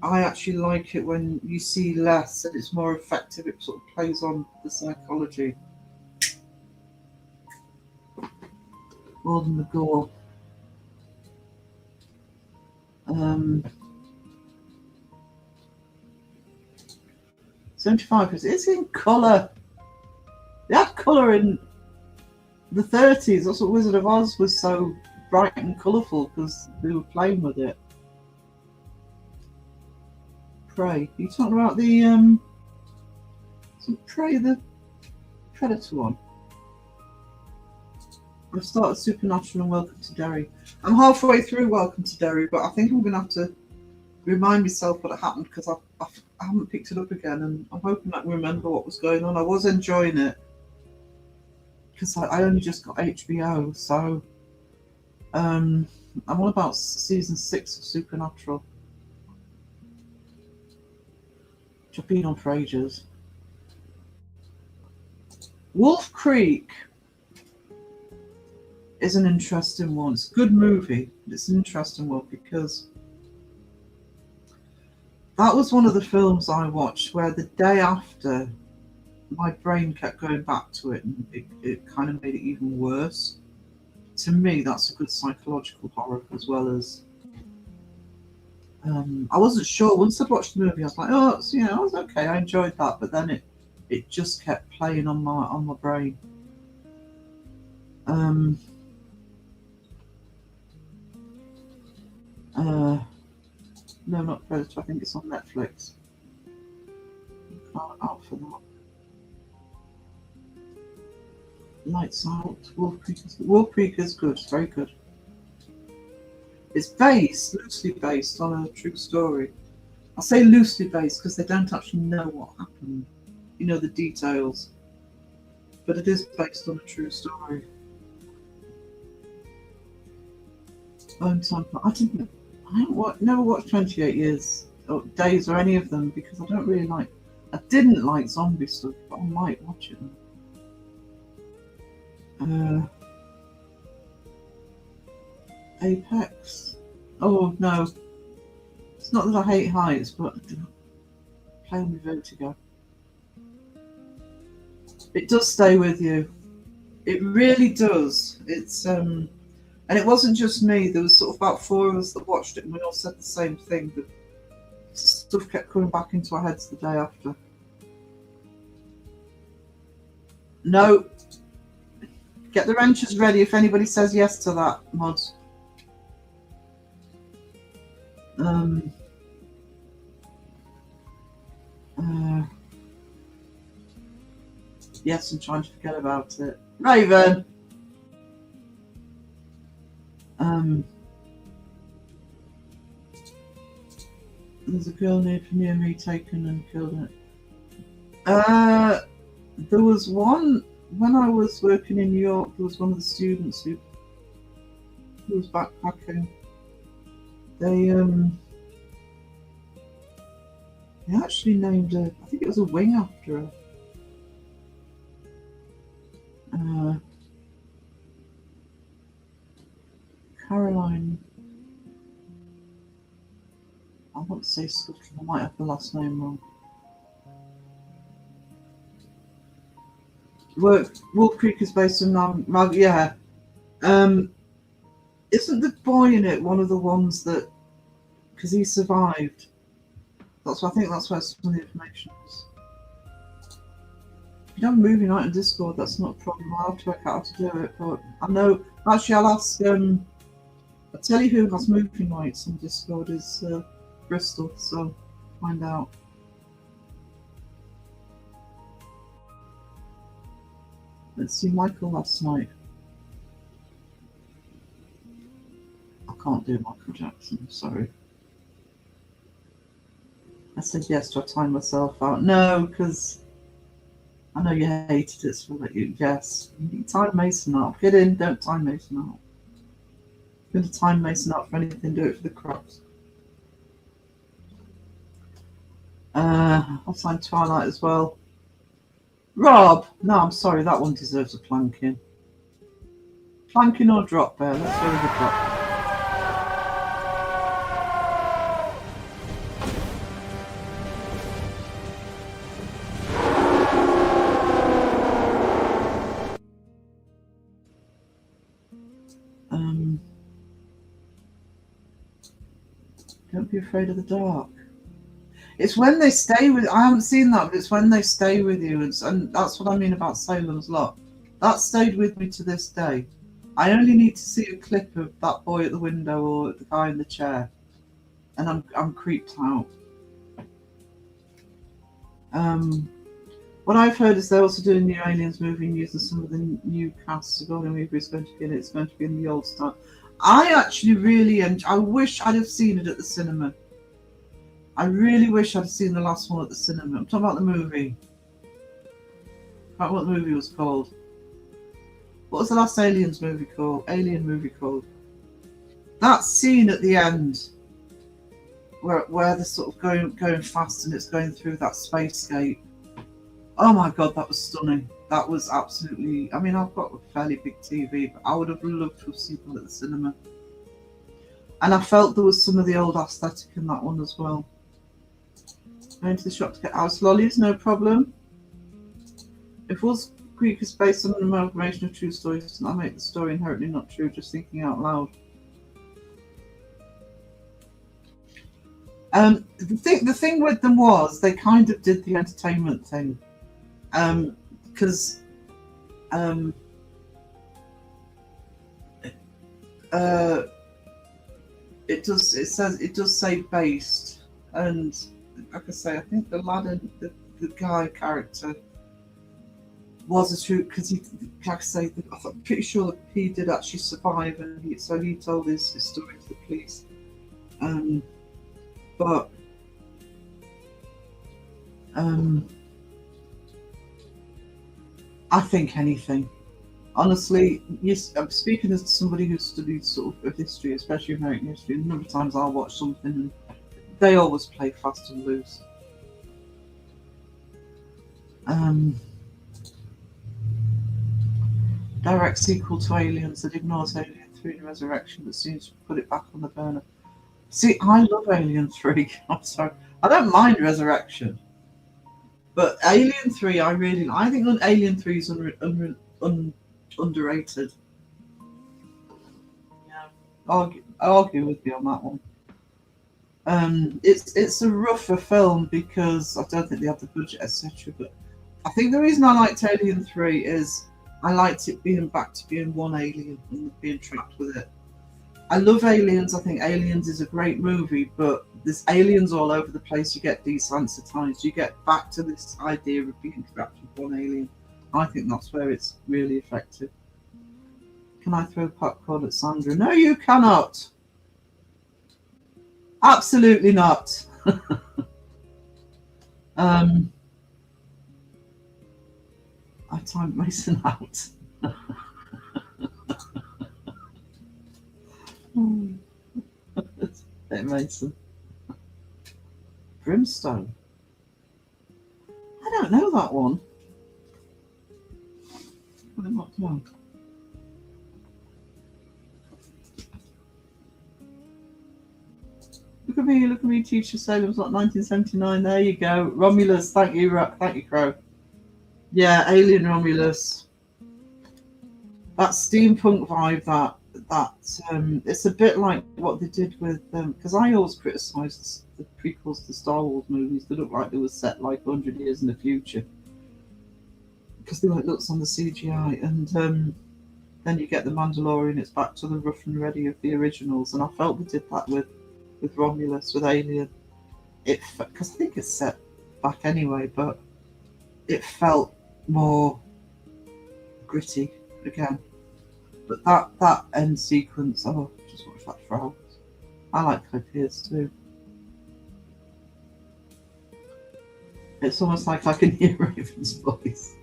actually like it when you see less and it's more effective. It sort of plays on the psychology more than the gore. 75 because it's in colour. They had colour in the 30s. That's what Wizard of Oz was so bright and colourful, because they were playing with it. Prey. Are you talking about the Prey, the Predator one? I've started Supernatural and Welcome to Derry. I'm halfway through Welcome to Derry, but I think I'm going to have to remind myself what happened, because I haven't picked it up again, and I'm hoping I can remember what was going on. I was enjoying it. because I only just got HBO, so I'm on about season 6 of Supernatural, which I've been on for ages. Wolf Creek is an interesting one. It's a good movie, but it's an interesting one because that was one of the films I watched where the day after my brain kept going back to it, and it kind of made it even worse. To me, that's a good psychological horror, as well as I wasn't sure. Once I'd watched the movie, I was like, oh, it's, I was okay. I enjoyed that, but then it just kept playing on my brain. No, not Predator. I think it's on Netflix. Out for that. Lights Out. Wolf Creek is good. It's very good. It's loosely based on a true story. I say loosely based because they don't actually know what happened. The details. But it is based on a true story. Never watched 28 Years or Days or any of them because I don't really like. I didn't like zombie stuff, but I might watch it. Apex. Oh no, it's not that I hate heights, but playing with vertigo. It does stay with you. It really does. It's and it wasn't just me. There was sort of about 4 of us that watched it, and we all said the same thing. That stuff kept coming back into our heads the day after. No. Get the wrenches ready if anybody says yes to that, mods. Yes, I'm trying to forget about it. Raven! There's a girl near me taken and killed it. There was one when I was working in New York. There was one of the students who was backpacking. They actually named her. I think it was a wing after her. Caroline. I want to say Scotland. I might have the last name wrong. Wolf Creek is based on yeah. Isn't the boy in it one of the ones that, because he survived? I think that's where some of the information is. If you don't have movie night on Discord, that's not a problem. I'll have to work out how to do it. But I know, actually, I'll ask. I'll tell you who has movie nights on Discord is Bristol, so find out. Let's see, Michael last night. I can't do Michael Jackson, sorry. I said yes to time myself out. No, because I know you hated it, so I'll let you guess. You time Mason out. Get in, don't time Mason out. If you're going to time Mason out for anything, do it for the crops. I'll sign Twilight as well. Rob! No, I'm sorry, that one deserves a planking. Planking or drop bear? Let's go with the drop. Don't be afraid of the dark. It's when they stay with. I haven't seen that, but it's when they stay with you, and that's what I mean about Salem's Lot. That stayed with me to this day. I only need to see a clip of that boy at the window or the guy in the chair, and I'm creeped out. What I've heard is they're also doing the Aliens movie and using some of the new cast. Sigourney Weaver is going to be in it. It's going to be in the old style. I actually really, and I wish I'd have seen it at the cinema. I really wish I'd seen the last one at the cinema. I'm talking about the movie. I forgot what the movie was called. What was the last Aliens movie called? Alien movie called? That scene at the end, where they're sort of going fast and it's going through that spacescape. Oh my god, that was stunning. That was absolutely. I mean, I've got a fairly big TV, but I would have loved to have seen that at the cinema. And I felt there was some of the old aesthetic in that one as well. Going to the shop to get house lollies, no problem. If Wolf's Creek is based on an amalgamation of true stories, does not make the story inherently not true, just thinking out loud. The thing with them was they kind of did the entertainment thing. Because it does say based, and like I say, I think the lad and the guy character was a true, because he, like I say, I'm pretty sure that he did actually survive, and he told his story to the police. But I think anything. Honestly, yes, I'm speaking as somebody who's studied sort of history, especially American history. A number of times I'll watch something and they always play fast and loose. Direct sequel to Aliens that ignores Alien 3 Resurrection but seems to put it back on the burner. See, I love Alien 3. I'm sorry. I don't mind Resurrection. But Alien 3, I think Alien 3 is underrated. Yeah, I argue with you on that one. It's a rougher film because I don't think they have the budget, etc. But I think the reason I liked Alien 3 is I liked it being back to being one alien and being trapped with it. I love Aliens. I think Aliens is a great movie, but there's aliens all over the place. You get desensitized. You get back to this idea of being trapped with one alien. I think that's where it's really effective. Can I throw popcorn at Sandra? No, you cannot. Absolutely not. I timed Mason out. Hey, Mason. Brimstone. I don't know that one. I'm not wrong. Look at me, teacher Salem's not 1979. There you go. Romulus, thank you, Crow. Yeah, Alien Romulus. That steampunk vibe, that it's a bit like what they did with because I always criticise the prequels to Star Wars movies. They look like they were set like 100 years in the future because they like looks on the CGI, and then you get the Mandalorian. It's back to the rough and ready of the originals, and I felt they did that with Romulus, with Alien. It because I think it's set back anyway, but it felt more gritty again. But that end sequence, just watch that for hours. I like Cliff Pierce too. It's almost like I can hear Raven's voice.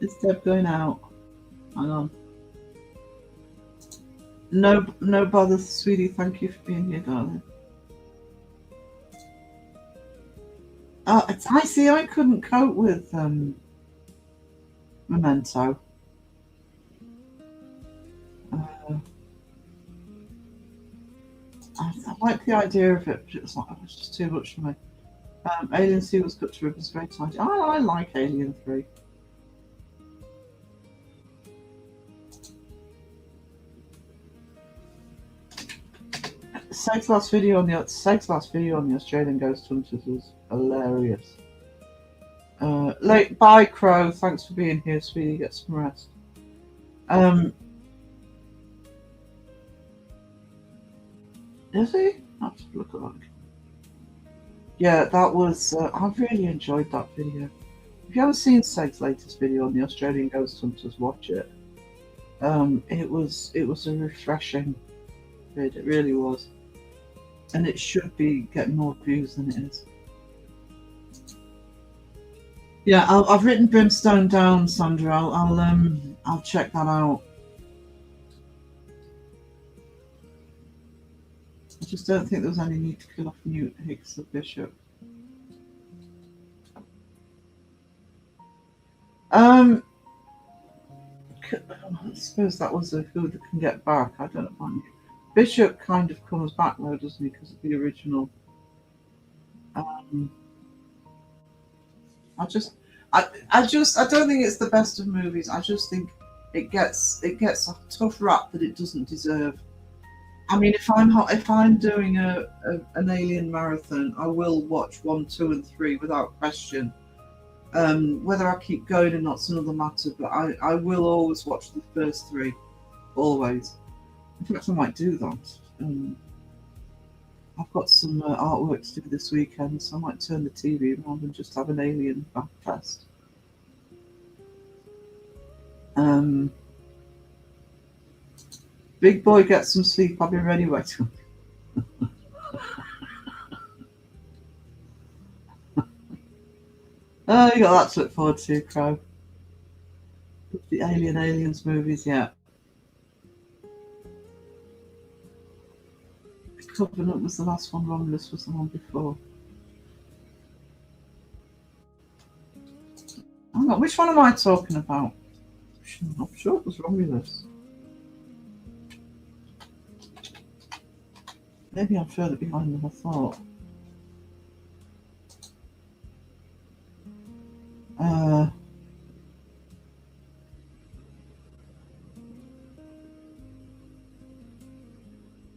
Is Deb going out? Hang on. No bother, sweetie. Thank you for being here, darling. I see. I couldn't cope with Memento. I like the idea of it, but it was just too much for me. Alien 2 was cut to rip. It's very tight. I like Alien 3. Seg's last video on the Australian Ghost Hunters was hilarious. Bye, Crow. Thanks for being here, sweetie. Get some rest. Is he? I have to look at that. Yeah, that was. I really enjoyed that video. If you haven't seen Seg's latest video on the Australian Ghost Hunters, watch it. It was a refreshing vid. It really was. And it should be getting more views than it is. Yeah, I've written Brimstone down, Sandra. I'll check that out. I just don't think there was any need to kill off Newt Hicks the Bishop. I suppose that was a who that can get back. I don't know. Bishop kind of comes back though, doesn't he? Because of the original. I don't think it's the best of movies. I just think it gets a tough rap that it doesn't deserve. I mean, if I'm doing an Alien marathon, I will watch 1, 2, and 3 without question. Whether I keep going or not's another matter, but I will always watch the first 3, always. In fact, I might do that. I've got some artwork to do this weekend, so I might turn the TV on and just have an Alien fest. Big boy, get some sleep. I'll be ready. Wait. Oh, you got that to look forward to, Crow. The Aliens movies, yeah. Covenant was the last one. Romulus was the one before. Hang on, which one am I talking about? I'm sure it was Romulus. Maybe I'm further behind than I thought.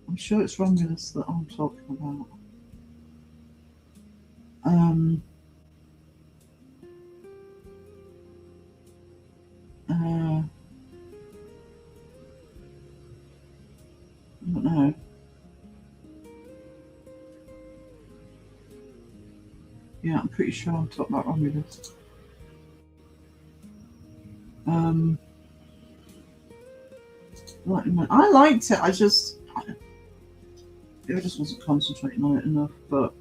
I'm sure it's Romulus that I'm talking about. I don't know. Yeah, I'm pretty sure I'm talking about Romulus. I liked it. I just wasn't concentrating on it enough. But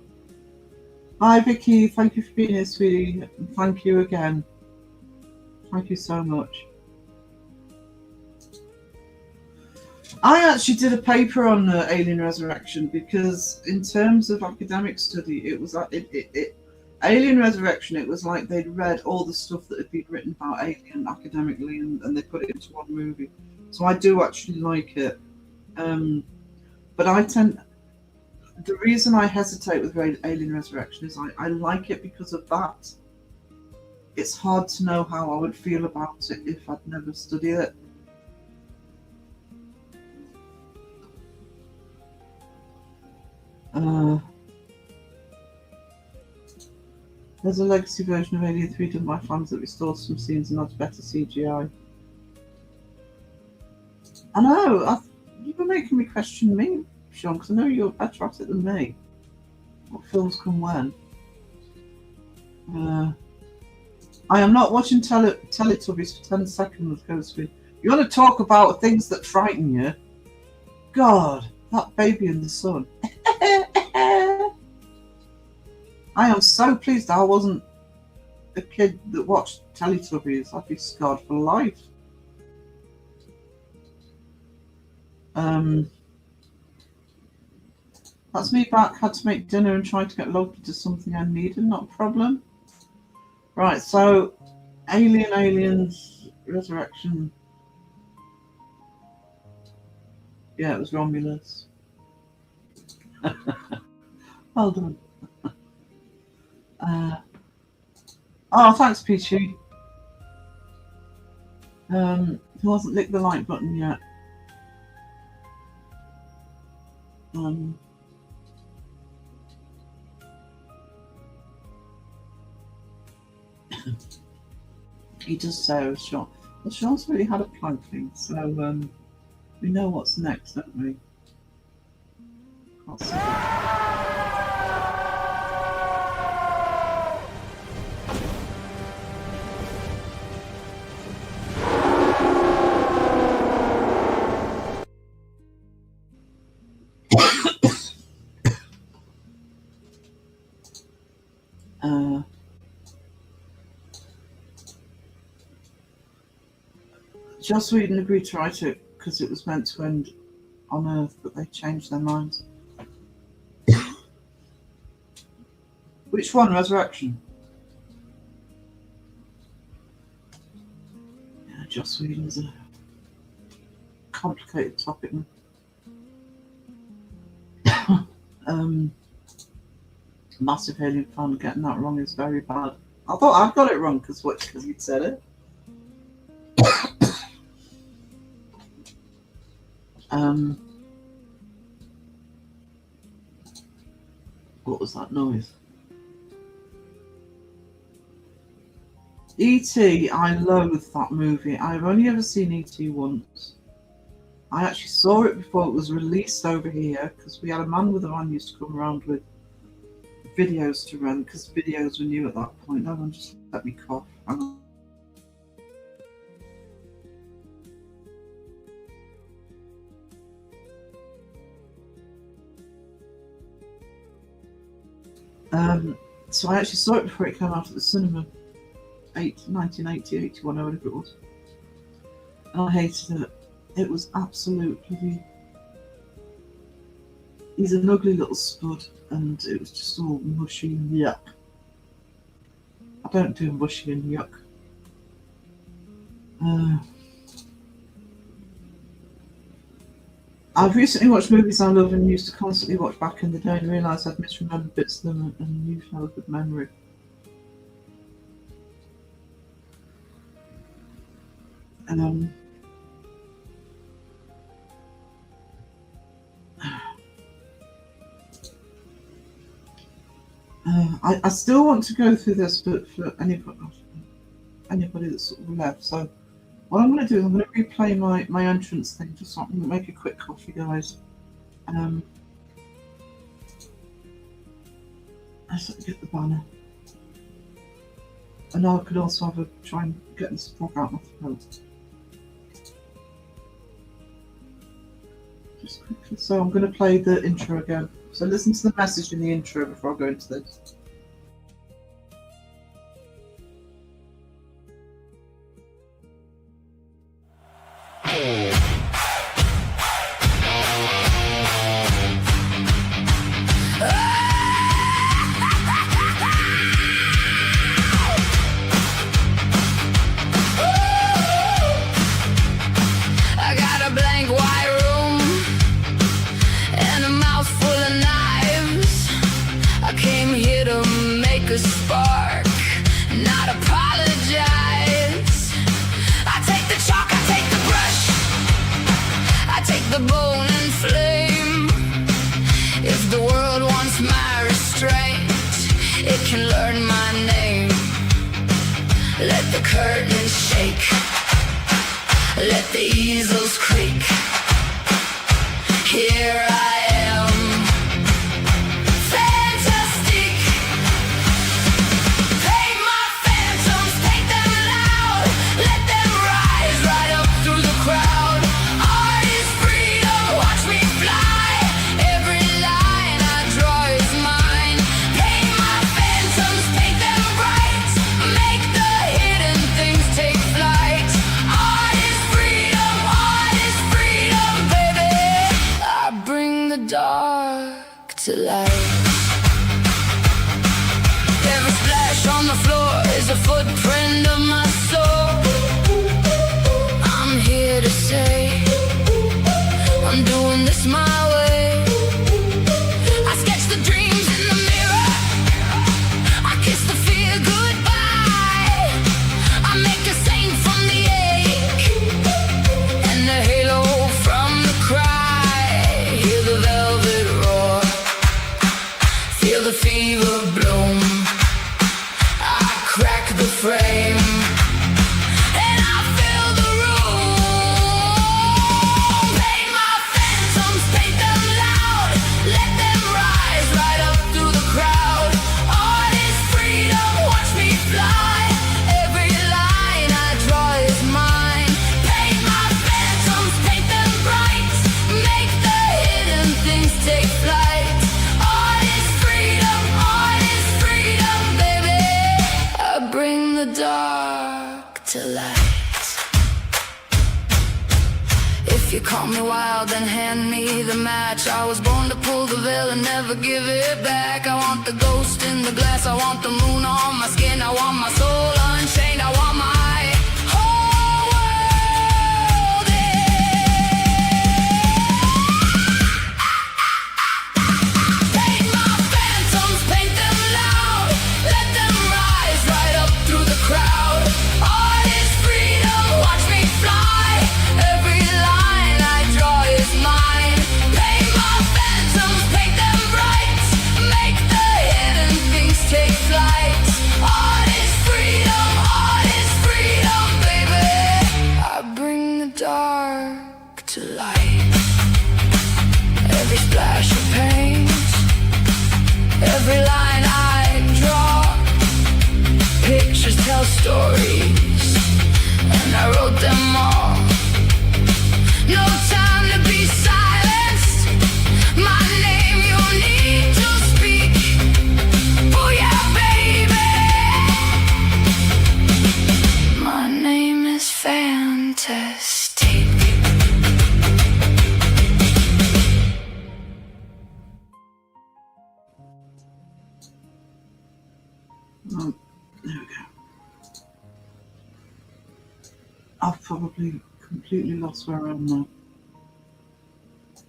hi, Vicky. Thank you for being here, sweetie. And thank you again. Thank you so much. I actually did a paper on Alien Resurrection because, in terms of academic study, it was like Alien Resurrection. It was like they'd read all the stuff that had been written about Alien academically, and they put it into one movie. So I do actually like it. But the reason I hesitate with Alien Resurrection is I like it because of that. It's hard to know how I would feel about it if I'd never studied it. There's a legacy version of Alien 3 done by fans that restores some scenes and adds better CGI. I know, you were making me question me, Sean, because I know you're better at it than me. What films come when? I am not watching Teletubbies for 10 seconds, Ghostly. You want to talk about things that frighten you? God, that baby in the sun. I am so pleased I wasn't a kid that watched Teletubbies. I'd be scarred for life. That's me back. Had to make dinner and try to get logged into something I needed. Not a problem. Right, so Aliens, Resurrection. Yeah, it was Romulus. Well done. Oh, thanks, Peachy. He hasn't licked the like button yet. He does say, Sean. Well, Sean's really had a planking, so we know what's next, don't we? Can't see Joss Whedon agreed to write it because it was meant to end on Earth, but they changed their minds. Which one? Resurrection? Yeah, Joss Whedon's a complicated topic. Massive alien fan, getting that wrong is very bad. I thought I got it wrong because you'd said it. What was that noise? E.T. I loathe that movie. I've only ever seen E.T. once. I actually saw it before it was released over here because we had a man with a van used to come around with videos to rent because videos were new at that point. No one just let me cough. So I actually saw it before it came out at the cinema. 1980, 81, or whatever it was. And I hated it. It was absolutely... He's an ugly little spud, and it was just all mushy and yuck. I don't do mushy and yuck. I've recently watched movies I love and used to constantly watch back in the day and realised I'd misremembered bits of them and used to have a good memory. I still want to go through this, but for anybody that's sort of left. So what I'm going to do is I'm going to replay my entrance thing just so I can make a quick coffee, guys. Let's get the banner. And now I could also have a try and get this frog out my throat. Just quickly. So I'm going to play the intro again. So listen to the message in the intro before I go into this. I got a blank white room and a mouth full of knives. I came here to make a spark, not apologize. I take the chalk, I take the brush, I take the bone and flame. If the world wants my restraint, it can learn my name. Let the curtains shake, let the easels creak. Here I am, Fantastique. Paint my phantoms, paint them loud, let them rise right up through the crowd. Art is freedom, watch me fly. Every line I draw is mine. Paint my phantoms, paint them bright, make the hidden things take flight. Art is freedom, baby. I bring the dark to light. Every splash on the floor is a footprint of my soul. I'm here to say I'm doing this my way. I sketch the dreams in the mirror, I kiss the fear goodbye. I make a saint from the ache and the halo from the cry. Hear the velvet roar, feel the fever bloom. I crack the frame and I fill the room. Paint my phantoms, paint them you call me wild, then hand me the match. I was born to pull the veil and never give it back. I want the ghost in the glass, I want the moon on my skin, I want my soul unchained, I want my whole world Paint my phantoms, paint them loud, let them rise right up through the crowd. Art is freedom, watch me fly, every line I draw is mine. Paint my phantoms, paint them bright, make the hidden things take flight. Art is freedom, baby. I bring the dark to light. Every splash of paint, every line I draw, pictures tell stories, and I wrote them all. No time to be silenced, my name you need to speak. Oh yeah, baby, my name is Fantastique. There we go. I've probably completely lost where I am now.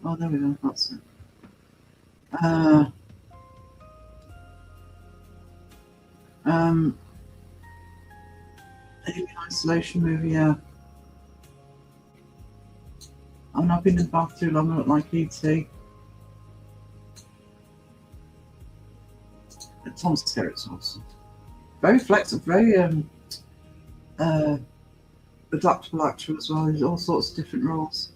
Oh, there we go. That's it. Alien Isolation movie, yeah. I've not been in the bath too long, I don't like E.T. Tom Skerritt's awesome. Very flexible, very adaptable actor as well. He's all sorts of different roles.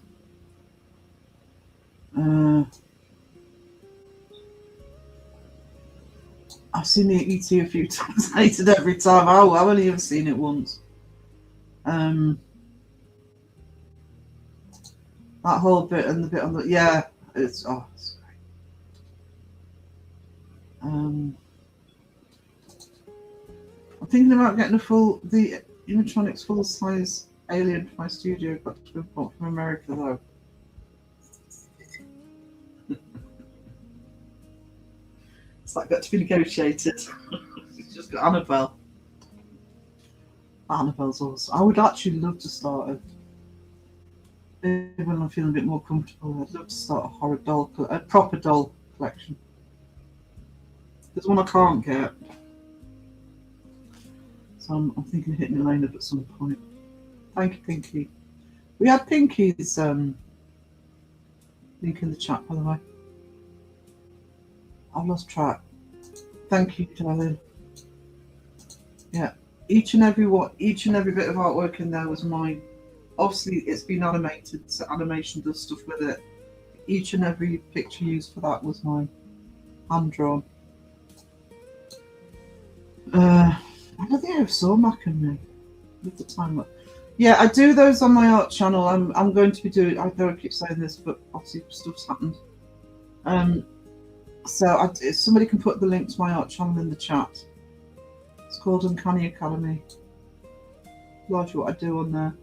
I've seen the E.T. a few times. I hate it every time. Oh, I've only ever seen it once. That whole bit and the bit on the it's great. I'm thinking about getting the animatronics full size alien for my studio, but to be bought from America though. It's like got to be negotiated. It's just got Annabelle. Annabelle's awesome. I would actually love to start when I'm feeling a bit more comfortable. I'd love to start a horror doll, a proper doll collection. There's one I can't get, so I'm thinking of hitting Elaine up at some point. Thank you, Pinky. We had Pinky's link in the chat, by the way. I've lost track. Thank you, darling. Yeah, each and every bit of artwork in there was mine. Obviously, it's been animated, so animation does stuff with it. Each and every picture used for that was mine, hand drawn. I don't think I saw Mac and me with the time. Yeah, I do those on my art channel. I'm going to be doing. I know I keep saying this, but obviously stuff's happened. So if somebody can put the link to my art channel in the chat. It's called Uncanny Academy. Largely what I do on there.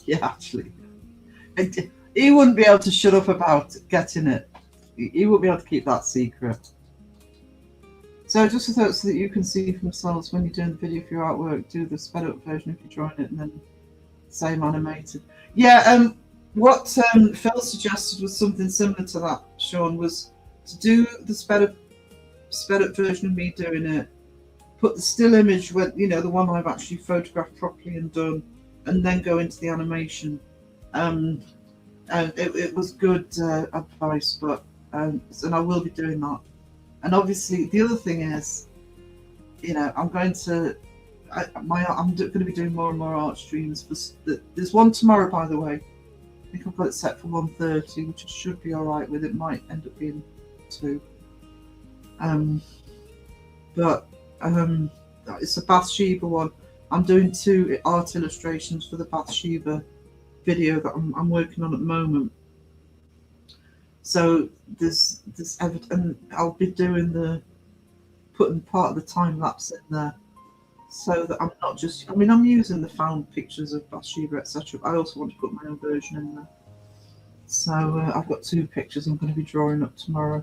Yeah, actually. He wouldn't be able to shut up about getting it. He wouldn't be able to keep that secret. So just so that you can see for yourselves when you're doing the video for your artwork, do the sped up version if you're drawing it, and then same animated. Yeah, what Phil suggested was something similar to that, Sean, was to do the sped up version of me doing it, put the still image, when the one I've actually photographed properly and done, and then go into the animation. And it was good advice, but and I will be doing that. And obviously, the other thing is, I'm going to be doing more and more art streams. There's one tomorrow, by the way. I think I've got it set for 1:30, which I should be all right with. It might end up being 2. But it's a Bathsheba one. I'm doing 2 art illustrations for the Bathsheba video that I'm working on at the moment. So there's and I'll be doing putting part of the time lapse in there so that I'm not just. I mean, I'm using the found pictures of Bathsheba, etc. But I also want to put my own version in there. So I've got 2 pictures I'm going to be drawing up tomorrow.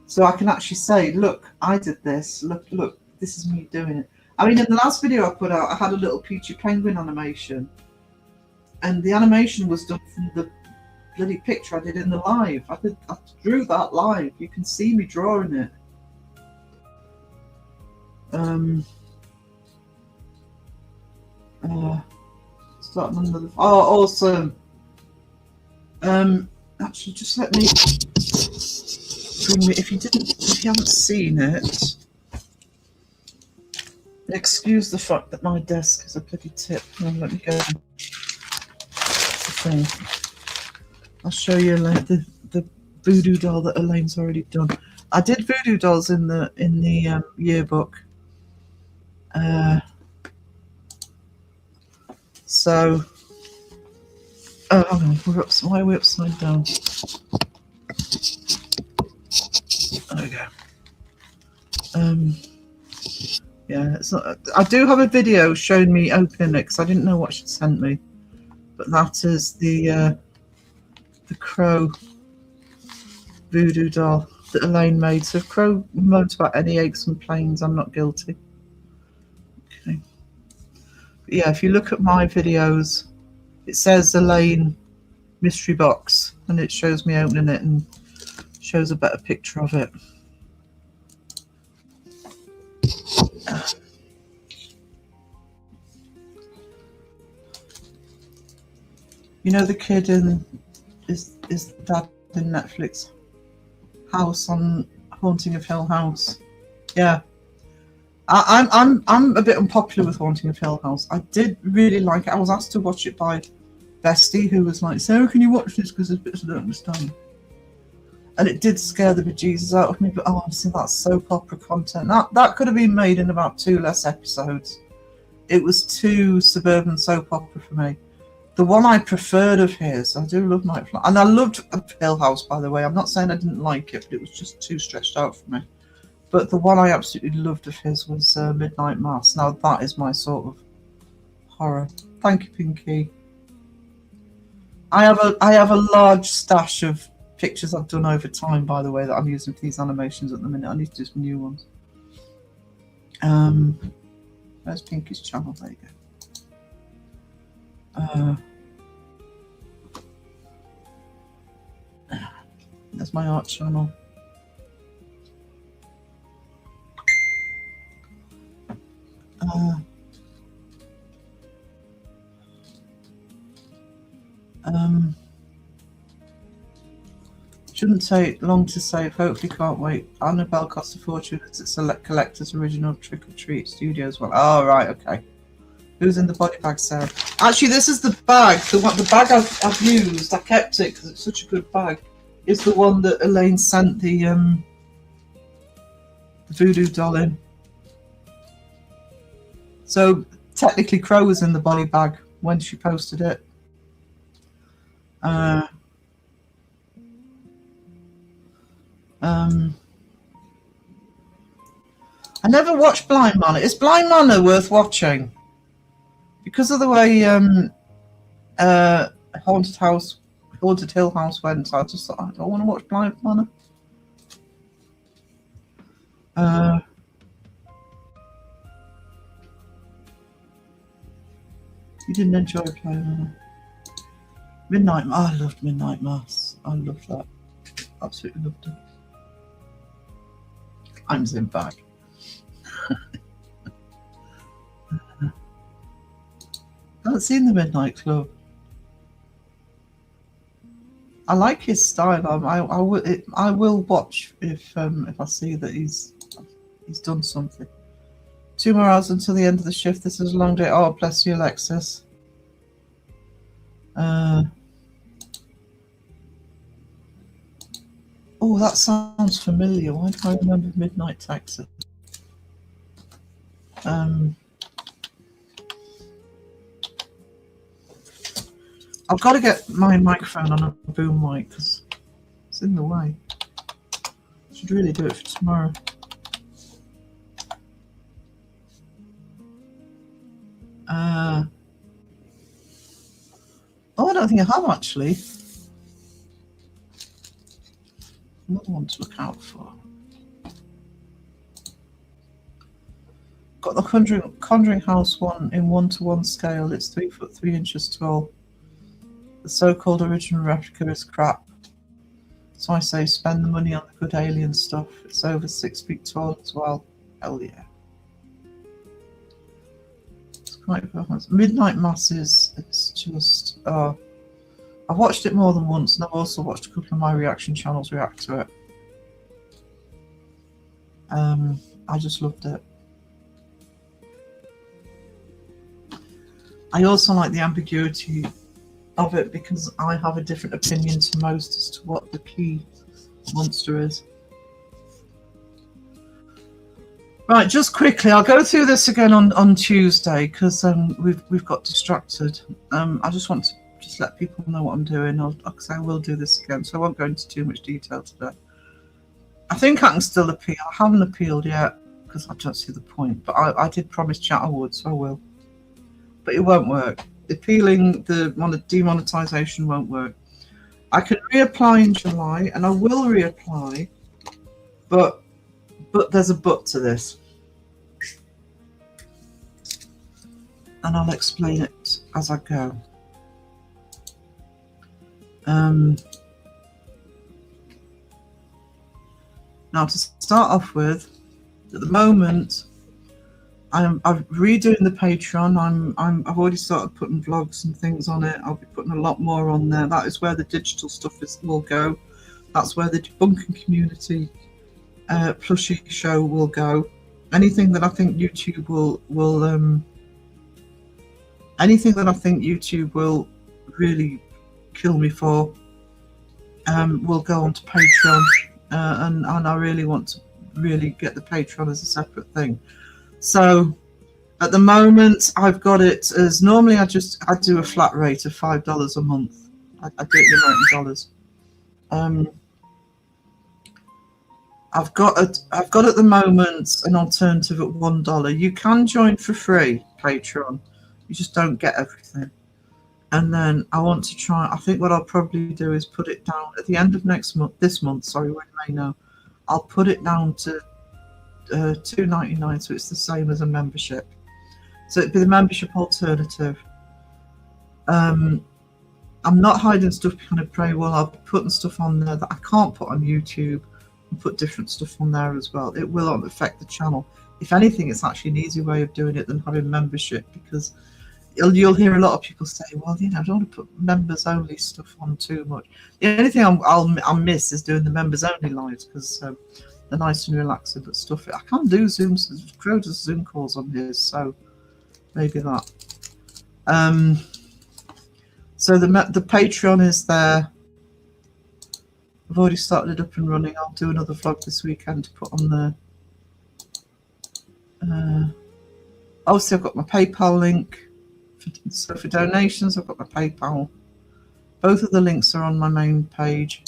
So I can actually say, look, I did this. Look, this is me doing it. I mean, in the last video I put out, I had a little Peachy Penguin animation. And the animation was done from the bloody picture I did in the live. I drew that live. You can see me drawing it. Starting another. Oh, awesome. Actually, just let me bring me. If you haven't seen it, excuse the fact that my desk is a bloody tip. Let me go. Thing. I'll show you the voodoo doll that Elaine's already done. I did voodoo dolls in the yearbook. So, why are we upside down? There we go. Yeah, it's not. I do have a video showing me opening it because I didn't know what she'd sent me. But that is the crow voodoo doll that Elaine made. So if Crow moans about any aches and pains, I'm not guilty. Okay. But yeah, if you look at my videos, it says Elaine mystery box, and it shows me opening it and shows a better picture of it. You know the kid in is dad in Netflix house on Haunting of Hill House? Yeah, I'm a bit unpopular with Haunting of Hill House. I did really like it. I was asked to watch it by Bestie, who was like, "Sarah, can you watch this? Because there's bits I don't understand." And it did scare the bejesus out of me. But honestly, that's soap opera content. That could have been made in about 2 less episodes. It was too suburban soap opera for me. The one I preferred of his, I do love Night Flight. And I loved Hill House, by the way. I'm not saying I didn't like it, but it was just too stretched out for me. But the one I absolutely loved of his was Midnight Mass. Now, that is my sort of horror. Thank you, Pinky. I have a large stash of pictures I've done over time, by the way, that I'm using for these animations at the minute. I need to do some new ones. Where's Pinky's channel? There you go. There's my art channel. Shouldn't take long to save. Hopefully, can't wait. Annabelle cost a fortune. It's a collector's original Trick or Treat Studios one. Oh, right, okay. Who's in the body bag, Sarah? Actually, this is the bag. The bag I've used. I kept it because it's such a good bag. Is the one that Elaine sent the voodoo doll in. So technically, Crow was in the body bag when she posted it. I never watched Blind Manor. Is Blind Manor worth watching? Because of the way Haunted Hill House went, I just thought, I don't want to watch Blind Manor. You didn't enjoy Blind Manor. Midnight Mass. I loved Midnight Mass. I loved that. Absolutely loved it. I'm in back. I haven't seen the Midnight Club. I like his style. I will watch if I see that he's done something. 2 more hours until the end of the shift. This is a long day. Oh, bless you, Alexis. Oh, that sounds familiar. Why do I remember Midnight Texas? I've got to get my microphone on a boom mic because it's in the way. I should really do it for tomorrow. Oh, I don't think I have actually. Another one to look out for. Got the Conjuring House one in 1:1 scale. It's 3 foot 3 inches tall. The so-called original replica is crap. So I say spend the money on the good alien stuff. It's over 6 feet tall as well. Hell yeah. It's quite fun. Midnight Masses. It's just... I've watched it more than once, and I've also watched a couple of my reaction channels react to it. I just loved it. I also like the ambiguity of it because I have a different opinion to most as to what the key monster is. Right, just quickly, I'll go through this again on Tuesday because we've got distracted. I just want to just let people know what I'm doing. I will do this again, so I won't go into too much detail today. I think I can still appeal. I haven't appealed yet because I don't see the point, but I did promise chat I would, so I will. But it won't work. Appealing the demonetization won't work. I can reapply in July, and I will reapply, but there's a but to this, and I'll explain it as I go. Now, to start off with, at the moment, I'm redoing the Patreon. I've already started putting vlogs and things on it. I'll be putting a lot more on there. That is where the digital stuff will go. That's where the debunking community plushie show will go. Anything that I think YouTube will really kill me for will go onto Patreon, and I really want to really get the Patreon as a separate thing. So at the moment I've got it as normally I do a flat rate of $5 a month. I do it in American dollars. I've got at the moment an alternative at $1. You can join for free Patreon. You just don't get everything. And then I want to try. I think what I'll probably do is put it down at the end of this month. Sorry, we're in May now. I'll put it down to $2.99, so it's the same as a membership. So it'd be the membership alternative. I'm not hiding stuff behind a paywall. I'll be putting stuff on there that I can't put on YouTube, and put different stuff on there as well. It will not affect the channel. If anything, it's actually an easier way of doing it than having membership, because you'll hear a lot of people say, well, I don't want to put members only stuff on too much. The only thing I'll miss is doing the members only lives, because they're nice and relaxing, but stuff. I can't do Zooms. Crow does Zoom calls on his, so maybe that. So the Patreon is there. I've already started it up and running. I'll do another vlog this weekend to put on there. Obviously, I've got my PayPal link. So for donations, I've got my PayPal. Both of the links are on my main page,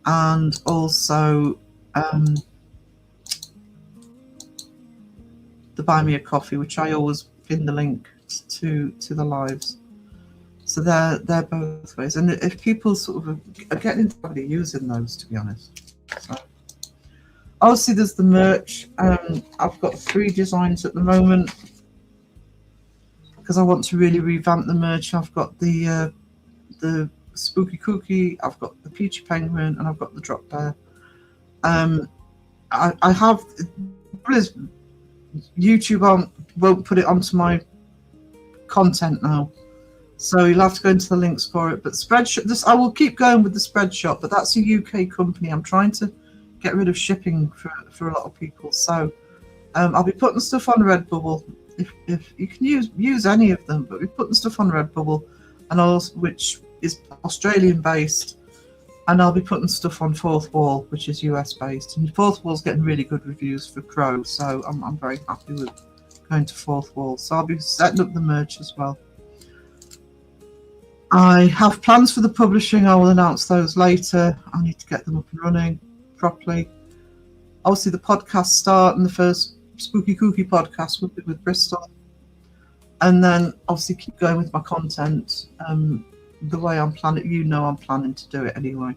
and also the Buy Me a Coffee, which I always pin the link to the lives. So they're both ways, and if people sort of are getting into using those, to be honest. So obviously, there's the merch. I've got 3 designs at the moment, because I want to really revamp the merch. I've got the Spooky Cookie, I've got the Peachy Penguin, and I've got the Drop Bear. I have YouTube won't put it onto my content now, so you'll have to go into the links for it. But Spreadshop, I will keep going with the Spreadshop, but that's a UK company. I'm trying to get rid of shipping for a lot of people, so I'll be putting stuff on Redbubble. If you can use any of them, but we're putting stuff on Redbubble, and also which is Australian based, and I'll be putting stuff on Fourth Wall, which is US based. And Fourth Wall's getting really good reviews for Crow, so I'm very happy with going to Fourth Wall. So I'll be setting up the merch as well. I have plans for the publishing. I will announce those later. I need to get them up and running properly. Obviously, the podcast start, and the first Spooky Cookie podcast will be with Bristol. and then obviously keep going with my content the way I'm planning. I'm planning to do it anyway.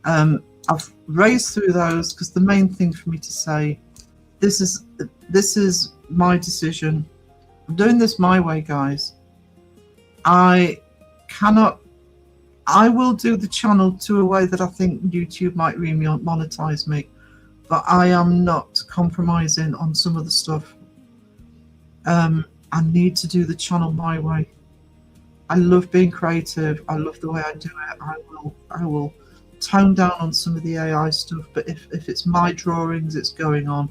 I've raced through those because the main thing for me to say, this is my decision. I'm doing this my way, guys. I will do the channel to a way that I think YouTube might monetize me, but I am not compromising on some of the stuff. I need to do the channel my way. I love being creative. I love the way I do it. I will tone down on some of the AI stuff, but if it's my drawings, it's going on.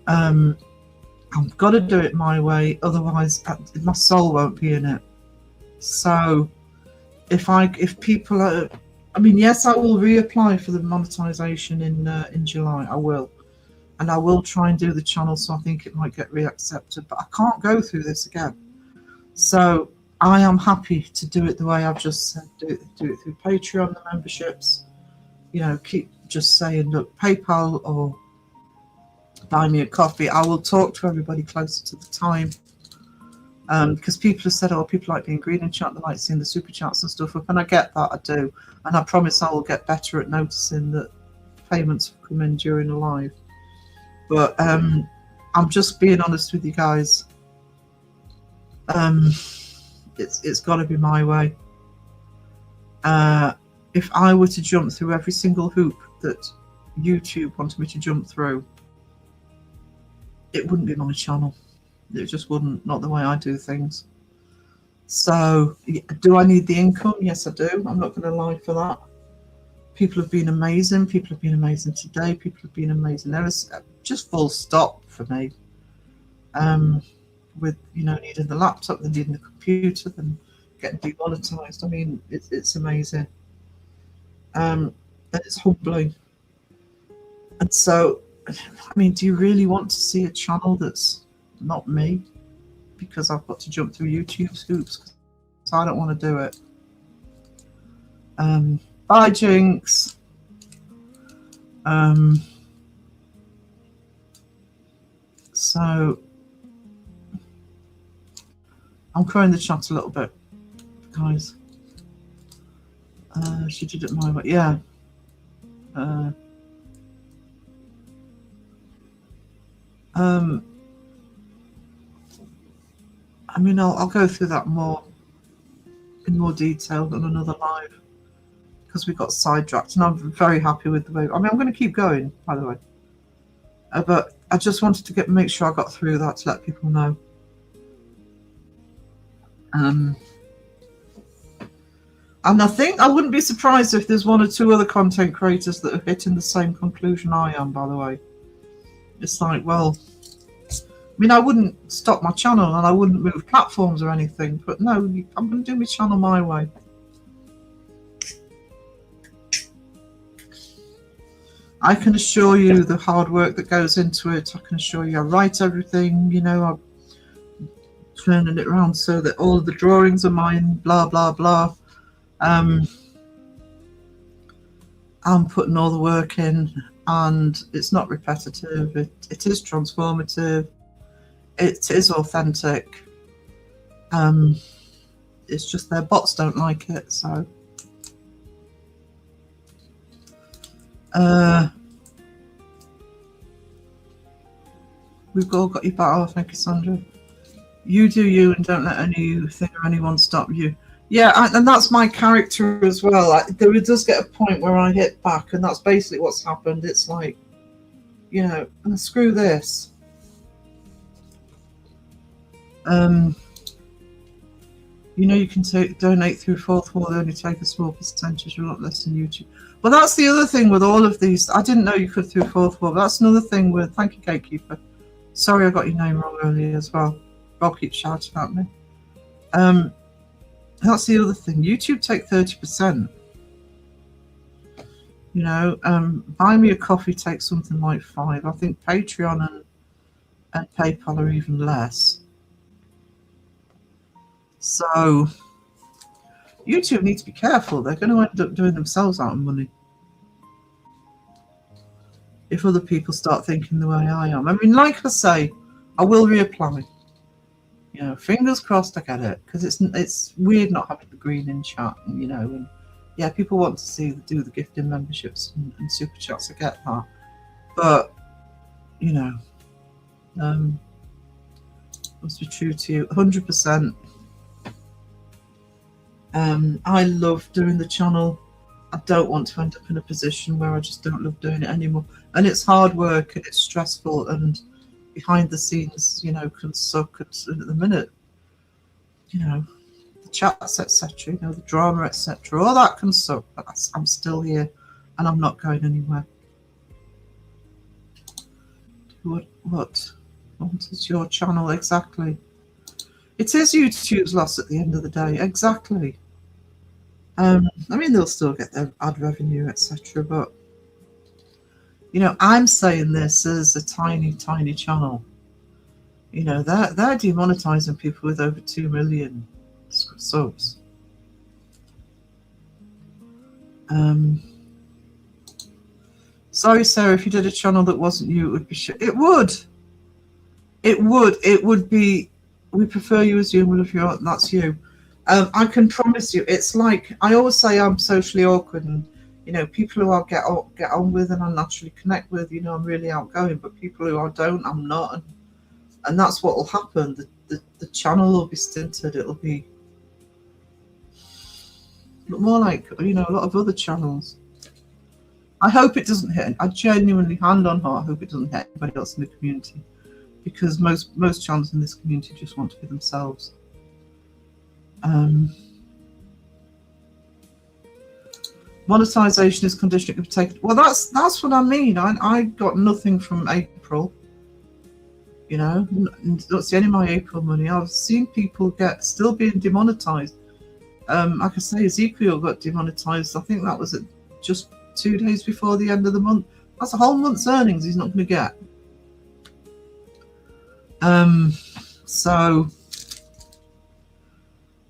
I've got to do it my way, otherwise my soul won't be in it. So if people are, I mean, yes, I will reapply for the monetization in July. I will, and I will try and do the channel, so I think it might get reaccepted. But I can't go through this again. So I am happy to do it the way I've just said. Do it through Patreon, the memberships. Keep just saying, look, PayPal or buy me a coffee. I will talk to everybody closer to the time. Because people have said, people like being green in chat, they like seeing the super chats and stuff up, and I get that, I do, and I promise I will get better at noticing that payments have come in during a live. But I'm just being honest with you guys. It's got to be my way. If I were to jump through every single hoop that YouTube wanted me to jump through, it wouldn't be my channel. It just wouldn't, not the way I do things. So, do I need the income? Yes, I do. I'm not going to lie for that. People have been amazing. People have been amazing today. People have been amazing. There is just full stop for me. With, needing the laptop, then needing the computer, then getting demonetized. I mean, it's amazing. And it's humbling. And so, I mean, do you really want to see a channel that's not me, because I've got to jump through YouTube's hoops? So I don't want to do it. Bye, Jinx. So I'm crowing the chat a little bit, guys. She did it my way. Yeah. I mean, I'll go through that in more detail on another live, because we got sidetracked, and I'm very happy with the way. I mean, I'm going to keep going, by the way, but I just wanted to make sure I got through that to let people know. And I think I wouldn't be surprised if there's one or two other content creators that are hitting the same conclusion I am, by the way. It's like, well, I mean, I wouldn't stop my channel and I wouldn't move platforms or anything, but no, I'm going to do my channel my way. I can assure you the hard work that goes into it. I can assure you I write everything, I'm turning it around so that all of the drawings are mine, blah, blah, blah. I'm putting all the work in, and it's not repetitive. It is transformative. It is authentic. It's just their bots don't like it, so. We've all got your battle. Thank you, Sandra. You do you, and don't let anything or anyone stop you. Yeah, and that's my character as well. There does get a point where I hit back, and that's basically what's happened. It's like, screw this. You can donate through Fourth Wall. They only take a small percentage, a lot less than YouTube. Well, that's the other thing with all of these. I didn't know you could through Fourth Wall. That's another thing with. Thank you, Gatekeeper. Sorry, I got your name wrong earlier as well. Rob keeps shouting at me. That's the other thing. YouTube take 30%. Buy me a coffee takes something like 5%. I think Patreon and PayPal are even less. So YouTube needs to be careful. They're going to end up doing themselves out of money if other people start thinking the way I am. I mean, like I say, I will reapply. You know, fingers crossed I get it, because it's weird not having the green in chat, and you know, and yeah, people want to do the gifting memberships and super chats. I get that, but you know, must be true to you, 100%. I love doing the channel. I don't want to end up in a position where I just don't love doing it anymore. And it's hard work and it's stressful, and behind the scenes, you know, can suck at the minute. You know, the chats, etc., you know, the drama, etc., all that can suck, but I'm still here and I'm not going anywhere. What is your channel exactly? It is YouTube's loss at the end of the day, exactly. I mean, they'll still get their ad revenue, etc., but you know, I'm saying this as a tiny channel. You know, they're demonetizing people with over 2 million subs. Sorry, Sarah, if you did a channel that wasn't you, it would be shit. It would. It would be. We prefer you as you, and we love you. That's you. I can promise you, it's like I always say, I'm socially awkward, and you know, people who I get on with and I naturally connect with, you know, I'm really outgoing. But people who I don't, I'm not, and that's what will happen. The channel will be stinted. It'll be more like, you know, a lot of other channels. I hope it doesn't hit. I genuinely, hand on heart, hope it doesn't hit anybody else in the community, because most channels in this community just want to be themselves. Monetization is conditional to take. Well, that's what I mean. I got nothing from April. You know, don't see any of my April money. I've seen people still being demonetized. Like I say, Ezekiel got demonetized. I think that was just 2 days before the end of the month. That's a whole month's earnings he's not going to get. So,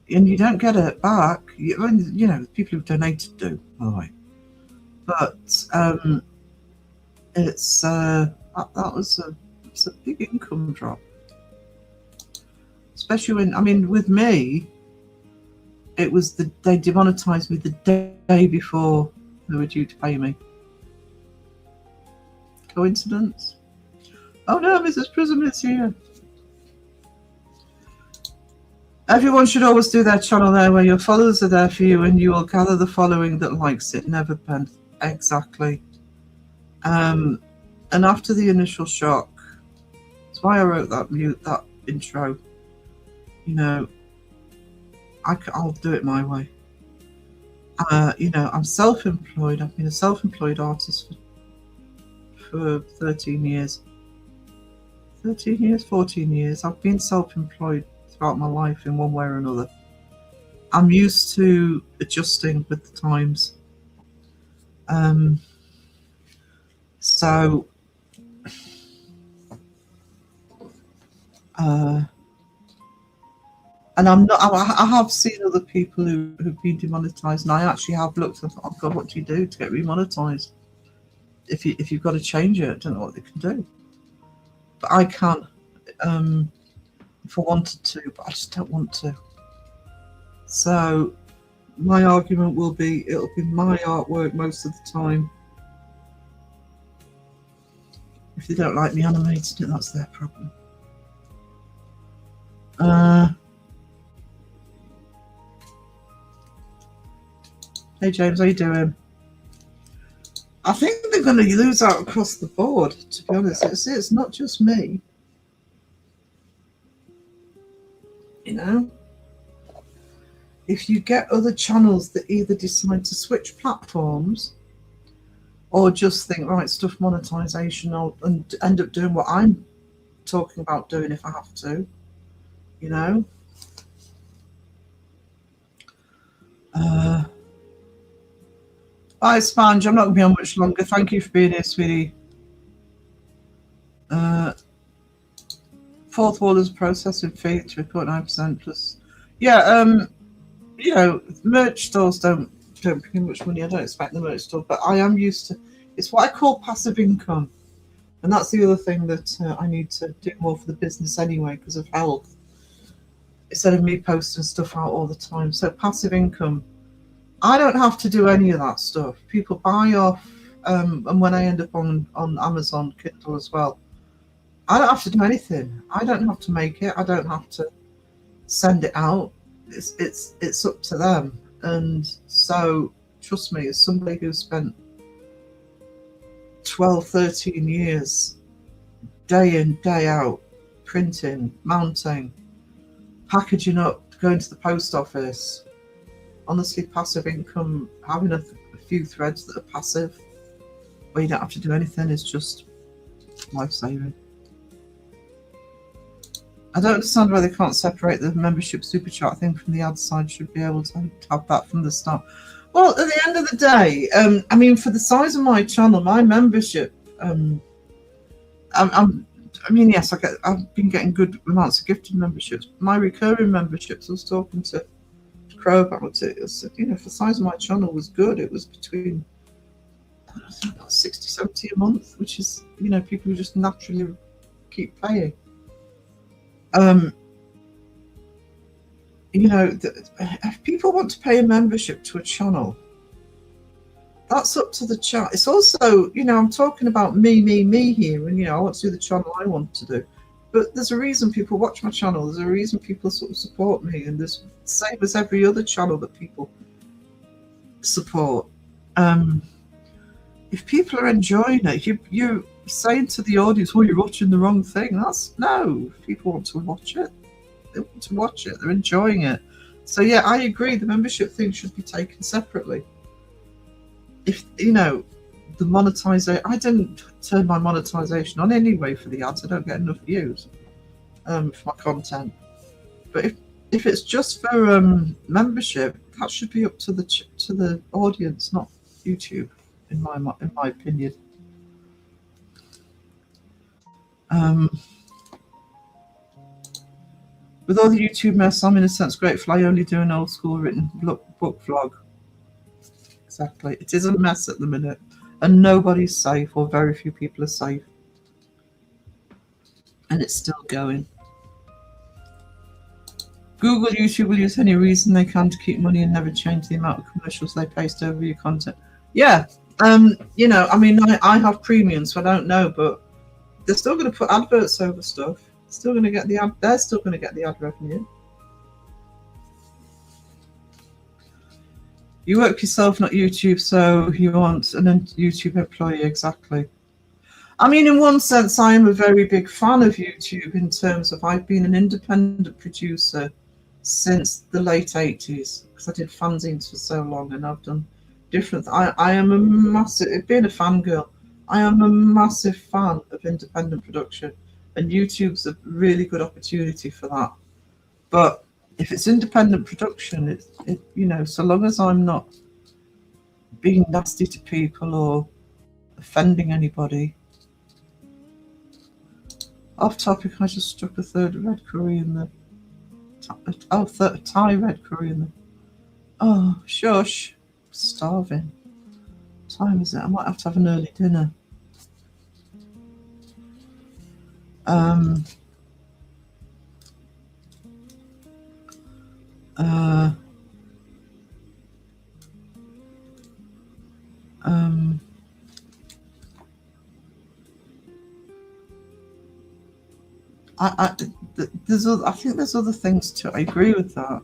and you don't get it back. You know, people who've donated do, by the way. But it's it's a big income drop, especially when, I mean, with me, it was they demonetized me the day before they were due to pay me. Coincidence? Oh no, Mrs. Prism is here. Everyone should always do their channel there where your followers are there for you, and you will gather the following that likes it. Never bend. Exactly. And after the initial shock, that's why I wrote that intro. You know, I'll do it my way. You know, I'm self-employed. I've been a self-employed artist for 13 years. 13 years, 14 years. I've been self-employed throughout my life in one way or another. I'm used to adjusting with the times. So and I'm not. I have seen other people who've been demonetized, and I actually have looked and thought, "Oh God, what do you do to get remonetized? If you've got to change it, I don't know what they can do." But I can, if I wanted to, but I just don't want to. So my argument will be, it'll be my artwork most of the time. If they don't like me animating it, that's their problem. Hey James, how you doing? I think they're going to lose out across the board, to be honest. It's not just me. You know? If you get other channels that either decide to switch platforms or just think, right, stuff monetization, and end up doing what I'm talking about doing if I have to, you know? Bye, Sponge. I'm not going to be on much longer. Thank you for being here, sweetie. Fourth wall is processing fee, 3.9% plus. Yeah, you know, merch stores don't bring much money. I don't expect the merch store, but I am used to. It's what I call passive income, and that's the other thing that I need to do more for the business anyway, because of health. instead of me posting stuff out all the time. So passive income, I don't have to do any of that stuff. People buy off, and when I end up on Amazon Kindle as well, I don't have to do anything. I don't have to make it. I don't have to send it out. It's up to them. And so, trust me, as somebody who spent 12, 13 years, day in, day out, printing, mounting, packaging up, going to the post office, honestly, passive income, having a few threads that are passive, where you don't have to do anything, is just life-saving. I don't understand why they can't separate the membership super chat thing from the ad side. Should be able to have that from the start. Well, at the end of the day, I mean, for the size of my channel, my membership, I mean, yes, I've been getting good amounts of gifted memberships. My recurring memberships, I was talking to Crow about it. You know, for the size of my channel was good. It was between, I think, about 60, 70 a month, which is, you know, people who just naturally keep paying. You know, if people want to pay a membership to a channel, that's up to the chat. It's also, you know, I'm talking about me here, and, you know, I want to do the channel I want to do. But there's a reason people watch my channel. There's a reason people sort of support me, and there's same as every other channel that people support. If people are enjoying it, you're saying to the audience, "Well, you're watching the wrong thing." No. If people want to watch it, they want to watch it. They're enjoying it. So yeah, I agree. The membership thing should be taken separately. If, you know, the monetization, I didn't turn my monetization on anyway for the ads. I don't get enough views for my content. But if it's just for membership, that should be up to the audience, not YouTube, in my opinion. With all the YouTube mess, I'm in a sense grateful I only do an old school written book vlog. Exactly. It is a mess at the minute, and nobody's safe, or very few people are safe. And it's still going. Google, YouTube will use any reason they can to keep money and never change the amount of commercials they paste over your content. Yeah, you know, I mean, I have premium, so I don't know, but they're still going to put adverts over stuff. Still going to get the ad. They're still going to get the ad revenue. You work yourself, not YouTube, so you want an YouTube employee, exactly. I mean, in one sense, I am a very big fan of YouTube in terms of I've been an independent producer since the late 80s, because I did fanzines for so long, and I've done different. I am a massive, being a fangirl, I am a massive fan of independent production, and YouTube's a really good opportunity for that. But if it's independent production, it you know, so long as I'm not being nasty to people or offending anybody. Off topic, I just struck a third red curry in the Thai red curry in the. Oh, shush. Starving. What time is it? I might have to have an early dinner. I think there's other things too. I agree with that.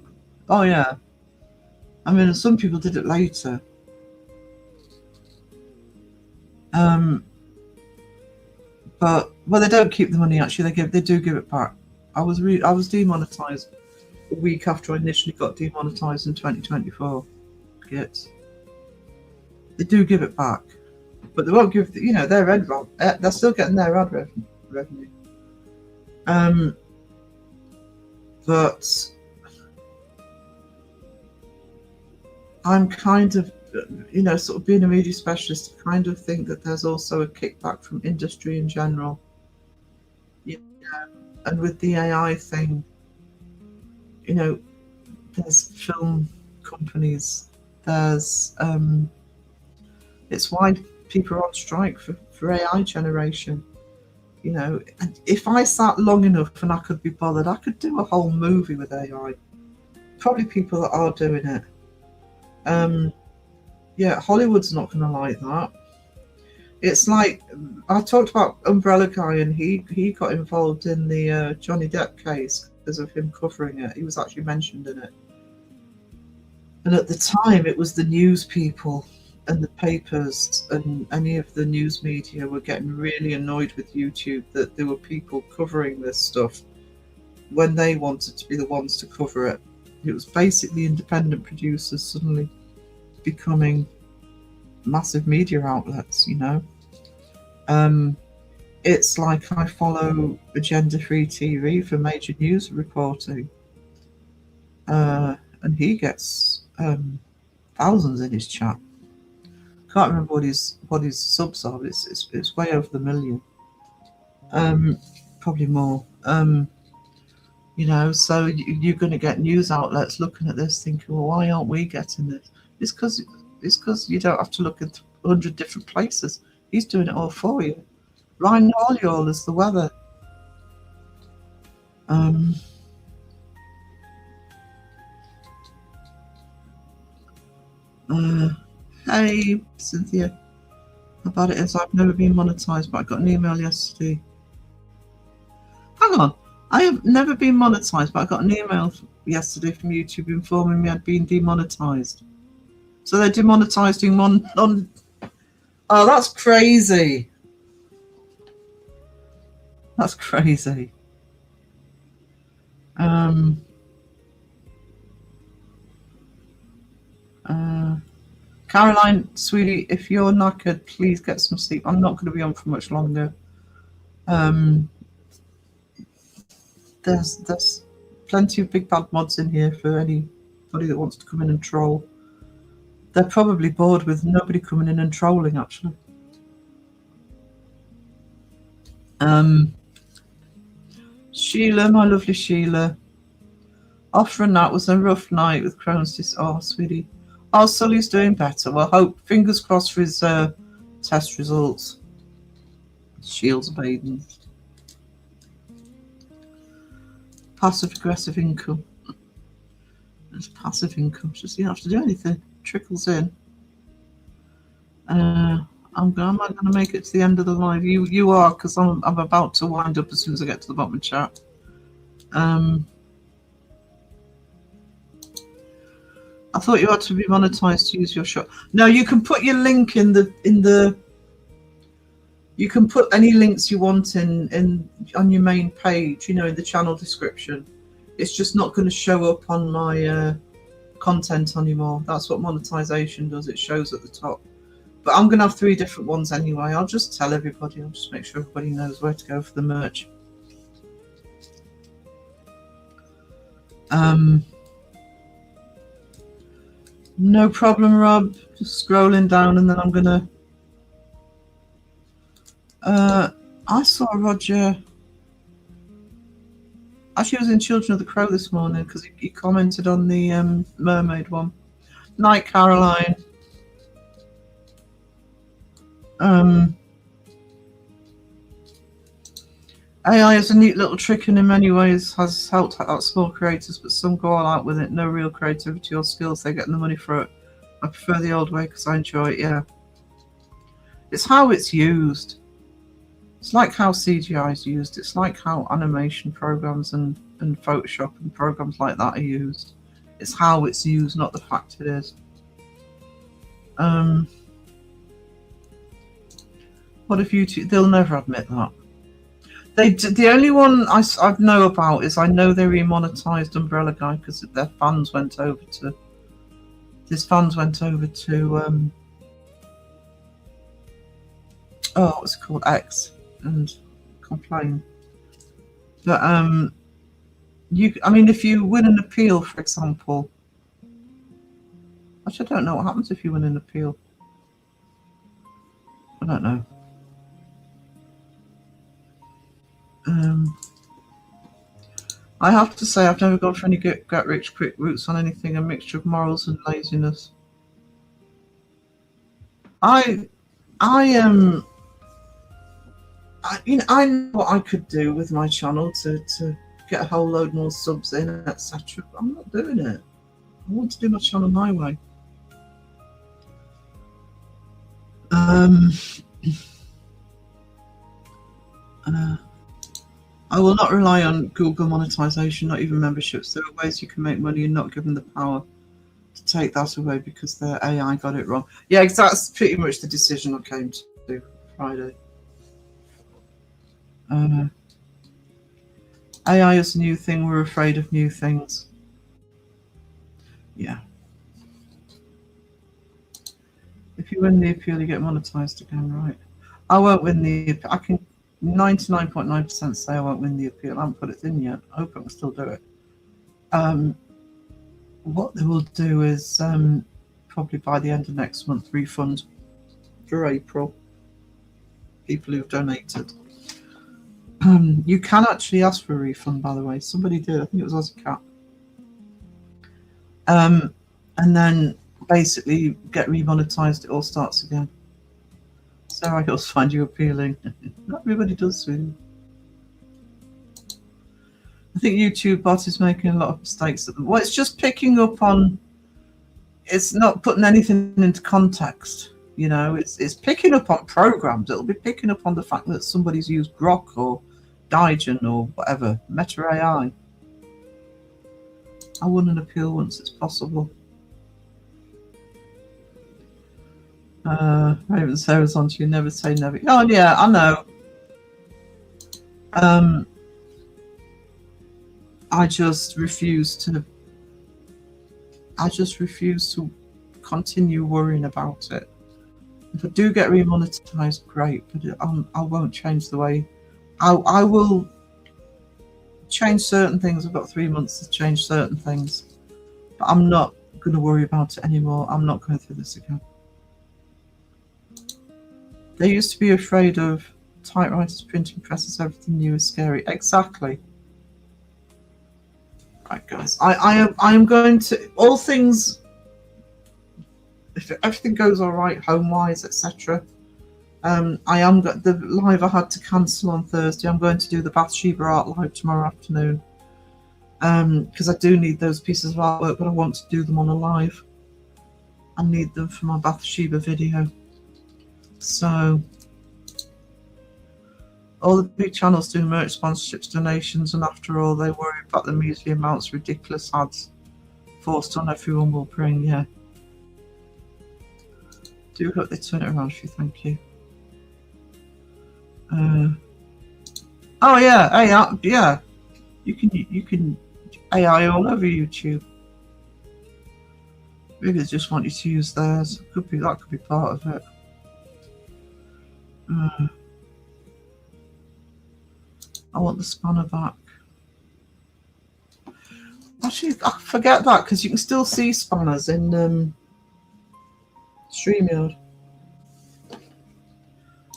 Oh yeah. I mean, some people did it later. But well, they don't keep the money. Actually, they do give it back. I was demonetized a week after I initially got demonetized in 2024. Gits. They do give it back, but they won't give. You know, their ad. They're still getting their ad revenue. But I'm kind of, you know, sort of being a media specialist, I kind of think that there's also a kickback from industry in general. You know, and with the AI thing, you know, there's film companies, there's it's why people are on strike for AI generation. You know, and if I sat long enough and I could be bothered, I could do a whole movie with AI. Probably people that are doing it. Yeah, Hollywood's not going to like that. It's like, I talked about Umbrella Guy, and he got involved in the Johnny Depp case because of him covering it. He was actually mentioned in it. And at the time, it was the news people and the papers and any of the news media were getting really annoyed with YouTube that there were people covering this stuff when they wanted to be the ones to cover it. It was basically independent producers suddenly becoming massive media outlets, you know. It's like I follow Agenda Free TV for major news reporting, and he gets thousands in his chat. Can't remember what his subs are. It's way over the million, probably more. You know, so you're going to get news outlets looking at this, thinking, well, why aren't we getting this? It's because you don't have to look at 100 different places. He's doing it all for you. Ryan Holiall is the weather. Hey, Cynthia. How bad it is, I've never been monetized, but I got an email yesterday. Hang on. I have never been monetized, but I got an email yesterday from YouTube informing me I'd been demonetized. So they're demonetizing on. Oh, that's crazy. That's crazy. Caroline, sweetie, if you're knackered, please get some sleep. I'm not going to be on for much longer. There's plenty of big bad mods in here for anybody that wants to come in and troll. They're probably bored with nobody coming in and trolling, actually. Sheila, my lovely Sheila. Off for a nap, was a rough night with Crohn's disease. Oh, sweetie. Oh, Sully's doing better. Well, fingers crossed for his test results. Shields Baden. Passive aggressive income. There's passive income. Just you don't have to do anything. Trickles in. Am I going to make it to the end of the live? You are, because I'm about to wind up as soon as I get to the bottom of chat. I thought you had to be monetized to use your shop. No, you can put your link in the. You can put any links you want in on your main page. You know, in the channel description. It's just not going to show up on my content anymore. That's what monetization does. It shows at the top. But I'm going to have 3 different ones anyway. I'll just tell everybody. I'll just make sure everybody knows where to go for the merch. No problem, Rob. Just scrolling down, and then I'm gonna. I saw Roger. Actually, I was in Children of the Crow this morning because he commented on the mermaid one. Night, Caroline. AI is a neat little trick and in many ways has helped out small creators, but some go all out with it. No real creativity or skills. They're getting the money for it. I prefer the old way because I enjoy it, yeah. It's how it's used. It's like how CGI is used. It's like how animation programs and Photoshop and programs like that are used. It's how it's used, not the fact it is. What if YouTube? They'll never admit that. The only one I know about is I know they remonetized Umbrella Guy because their fans went over to. His fans went over to. What's it called? X and complain. But I mean, if you win an appeal, for example. Actually, I don't know what happens if you win an appeal. I don't know. I have to say I've never gone for any get rich quick routes on anything, a mixture of morals and laziness. I I know what I could do with my channel to get a whole load more subs in, etc. But I'm not doing it. I want to do my channel my way. I will not rely on Google monetization, not even memberships. There are ways you can make money and not given the power to take that away because their AI got it wrong. Yeah, that's pretty much the decision I came to Friday. AI is a new thing. We're afraid of new things. Yeah. If you win the appeal, you get monetized again, right? I won't win the appeal. I can 99.9% say I won't win the appeal. I haven't put it in yet. I hope I can still do it. What they will do is probably by the end of next month refund for April people who've donated. You can actually ask for a refund, by the way. Somebody did. I think it was Ozzycat. And then basically get remonetized. It all starts again. So I always find you appealing. Not everybody does, really. I think YouTube bot is making a lot of mistakes. Well, it's just picking up on. It's not putting anything into context. You know, it's picking up on programs. It'll be picking up on the fact that somebody's used Grok or Digen or whatever, Meta AI. I won an appeal once it's possible. Raven Sarah's on to you, never say never. Oh yeah, I know. I just refuse to continue worrying about it. If I do get remonetized, great, but I won't change the way. I will change certain things. I've got 3 months to change certain things, but I'm not going to worry about it anymore. I'm not going through this again. They used to be afraid of typewriters, printing presses, everything new is scary. Exactly. Right, guys. I am going to all things. If everything goes all right, home-wise, etc. I am the live I had to cancel on Thursday. I'm going to do the Bathsheba art live tomorrow afternoon because I do need those pieces of artwork, but I want to do them on a live. I need them for my Bathsheba video. So all the big channels do merch sponsorships, donations, and after all, they worry about the measly amounts ridiculous ads forced on everyone will bring. Yeah. Do hope they turn it around for you. Thank you. Oh yeah, AI. Yeah, you can AI all over YouTube. Maybe they just want you to use theirs. Could be that. Could be part of it. I want the spanner back. Actually, I forget that because you can still see spanners in StreamYard.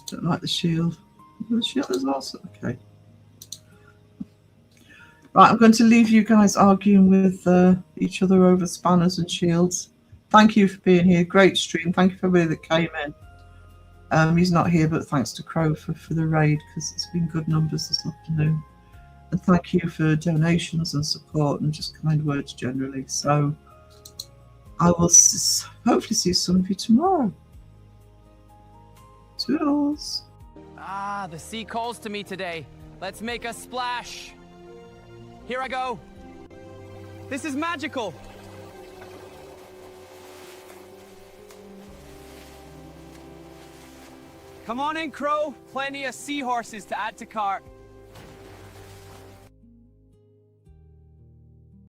Don't like the shield. The shield is also okay. Right, I'm going to leave you guys arguing with each other over spanners and shields. Thank you for being here. Great stream. Thank you for everybody that came in. He's not here, but thanks to Crow for the raid because it's been good numbers this afternoon. And thank you for donations and support and just kind words generally. So I will hopefully see some of you tomorrow. Toodles. Ah, the sea calls to me today. Let's make a splash. Here I go. This is magical. Come on in, Crow. Plenty of seahorses to add to cart.